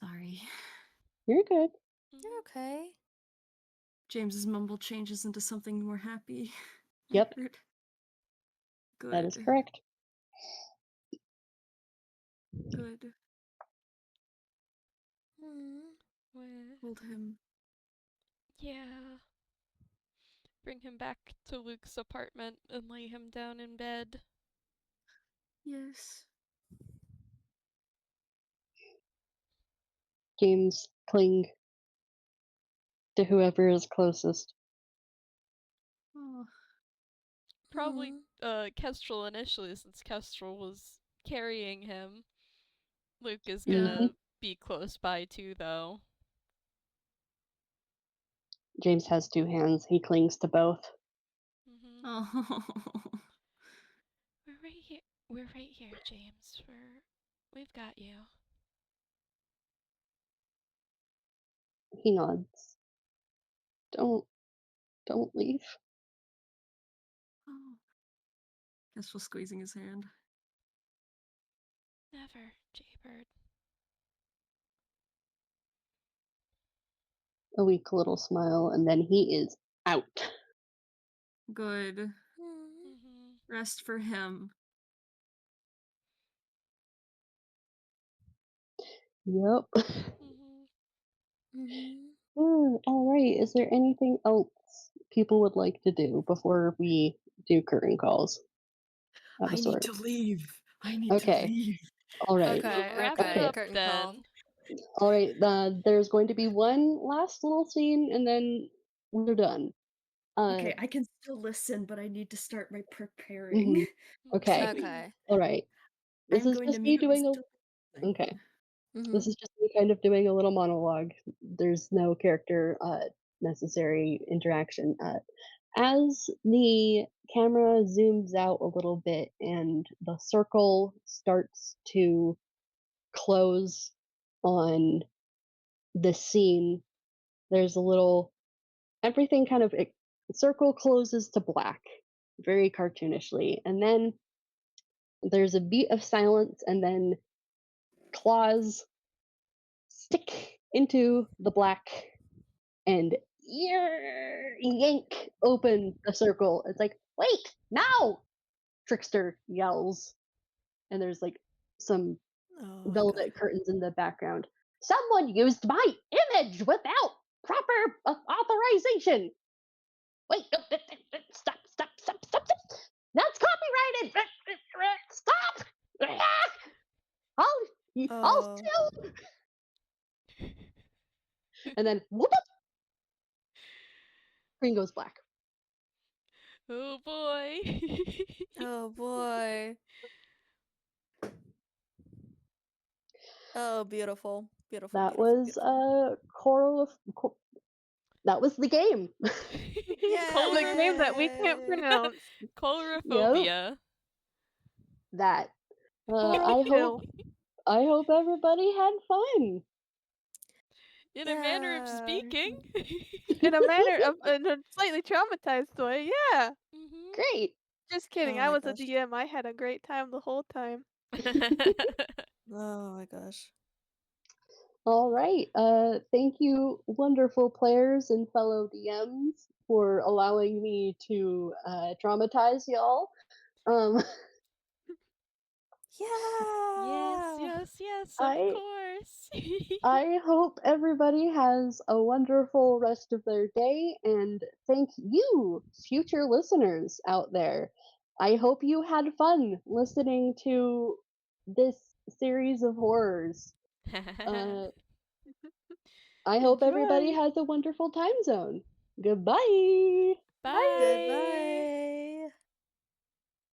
Sorry. You're good. You're okay. James's mumble changes into something more happy. Yep. I heard. Good. That is correct. Good. Well, Hold him. yeah. Bring him back to Luke's apartment and lay him down in bed. Yes. James cling to whoever is closest. Oh. Probably Kestrel initially, since Kestrel was carrying him. Luke is gonna be close by too, though. James has 2 hands. He clings to both. Oh. We're right here. We're right here, James. We've got you. He nods. Don't leave. Oh. Kestrel squeezing his hand. Never, Jaybird. A weak little smile, and then he is out. Good. Mm-hmm. Rest for him. Yep. Mm-hmm. All right. Is there anything else people would like to do before we do curtain calls? Of a I need sort. to leave. I need Okay. to leave. All right. Okay, Wrap it okay. up Curtain then. call. All right. There's going to be one last little scene, and then we're done. Okay, I can still listen, but I need to start my preparing. Mhm. Okay. Okay. All right. This I'm is going just to me mute and doing still a. Okay. Mm-hmm. This is just me kind of doing a little monologue. There's no character necessary interaction. As the camera zooms out a little bit and the circle starts to close on the scene, there's a little everything kind of the circle closes to black, very cartoonishly, and then there's a beat of silence, and then claws stick into the black and yank open the circle. It's like, wait, now! Trickster yells, and there's like some Oh my god. velvet curtains in the background. Someone used my image without proper authorization. Wait, no, stop, stop, stop, stop, stop. That's copyrighted. Stop. I'll Oh. sue. And then whoop, screen goes black. Oh boy. Oh boy. Oh, beautiful. Beautiful, That beautiful, was beautiful. that was the game. The game that we can't Yay! pronounce. Yep, Coulrophobia. that. Coral I kill. hope everybody had fun. In a manner of Yeah. speaking. In a slightly traumatized way, yeah. Mm-hmm. Great. Just kidding. Oh I my was a gosh. DM. I had a great time the whole time. Oh my gosh. All right. Thank you, wonderful players and fellow DMs, for allowing me to traumatize y'all. Um, Yes, Yeah. yes, yes, of I course. I hope everybody has a wonderful rest of their day, and thank you, future listeners out there. I hope you had fun listening to this series of horrors. Uh, I hope everybody Enjoy. has a wonderful time zone. Goodbye. Bye. Goodbye.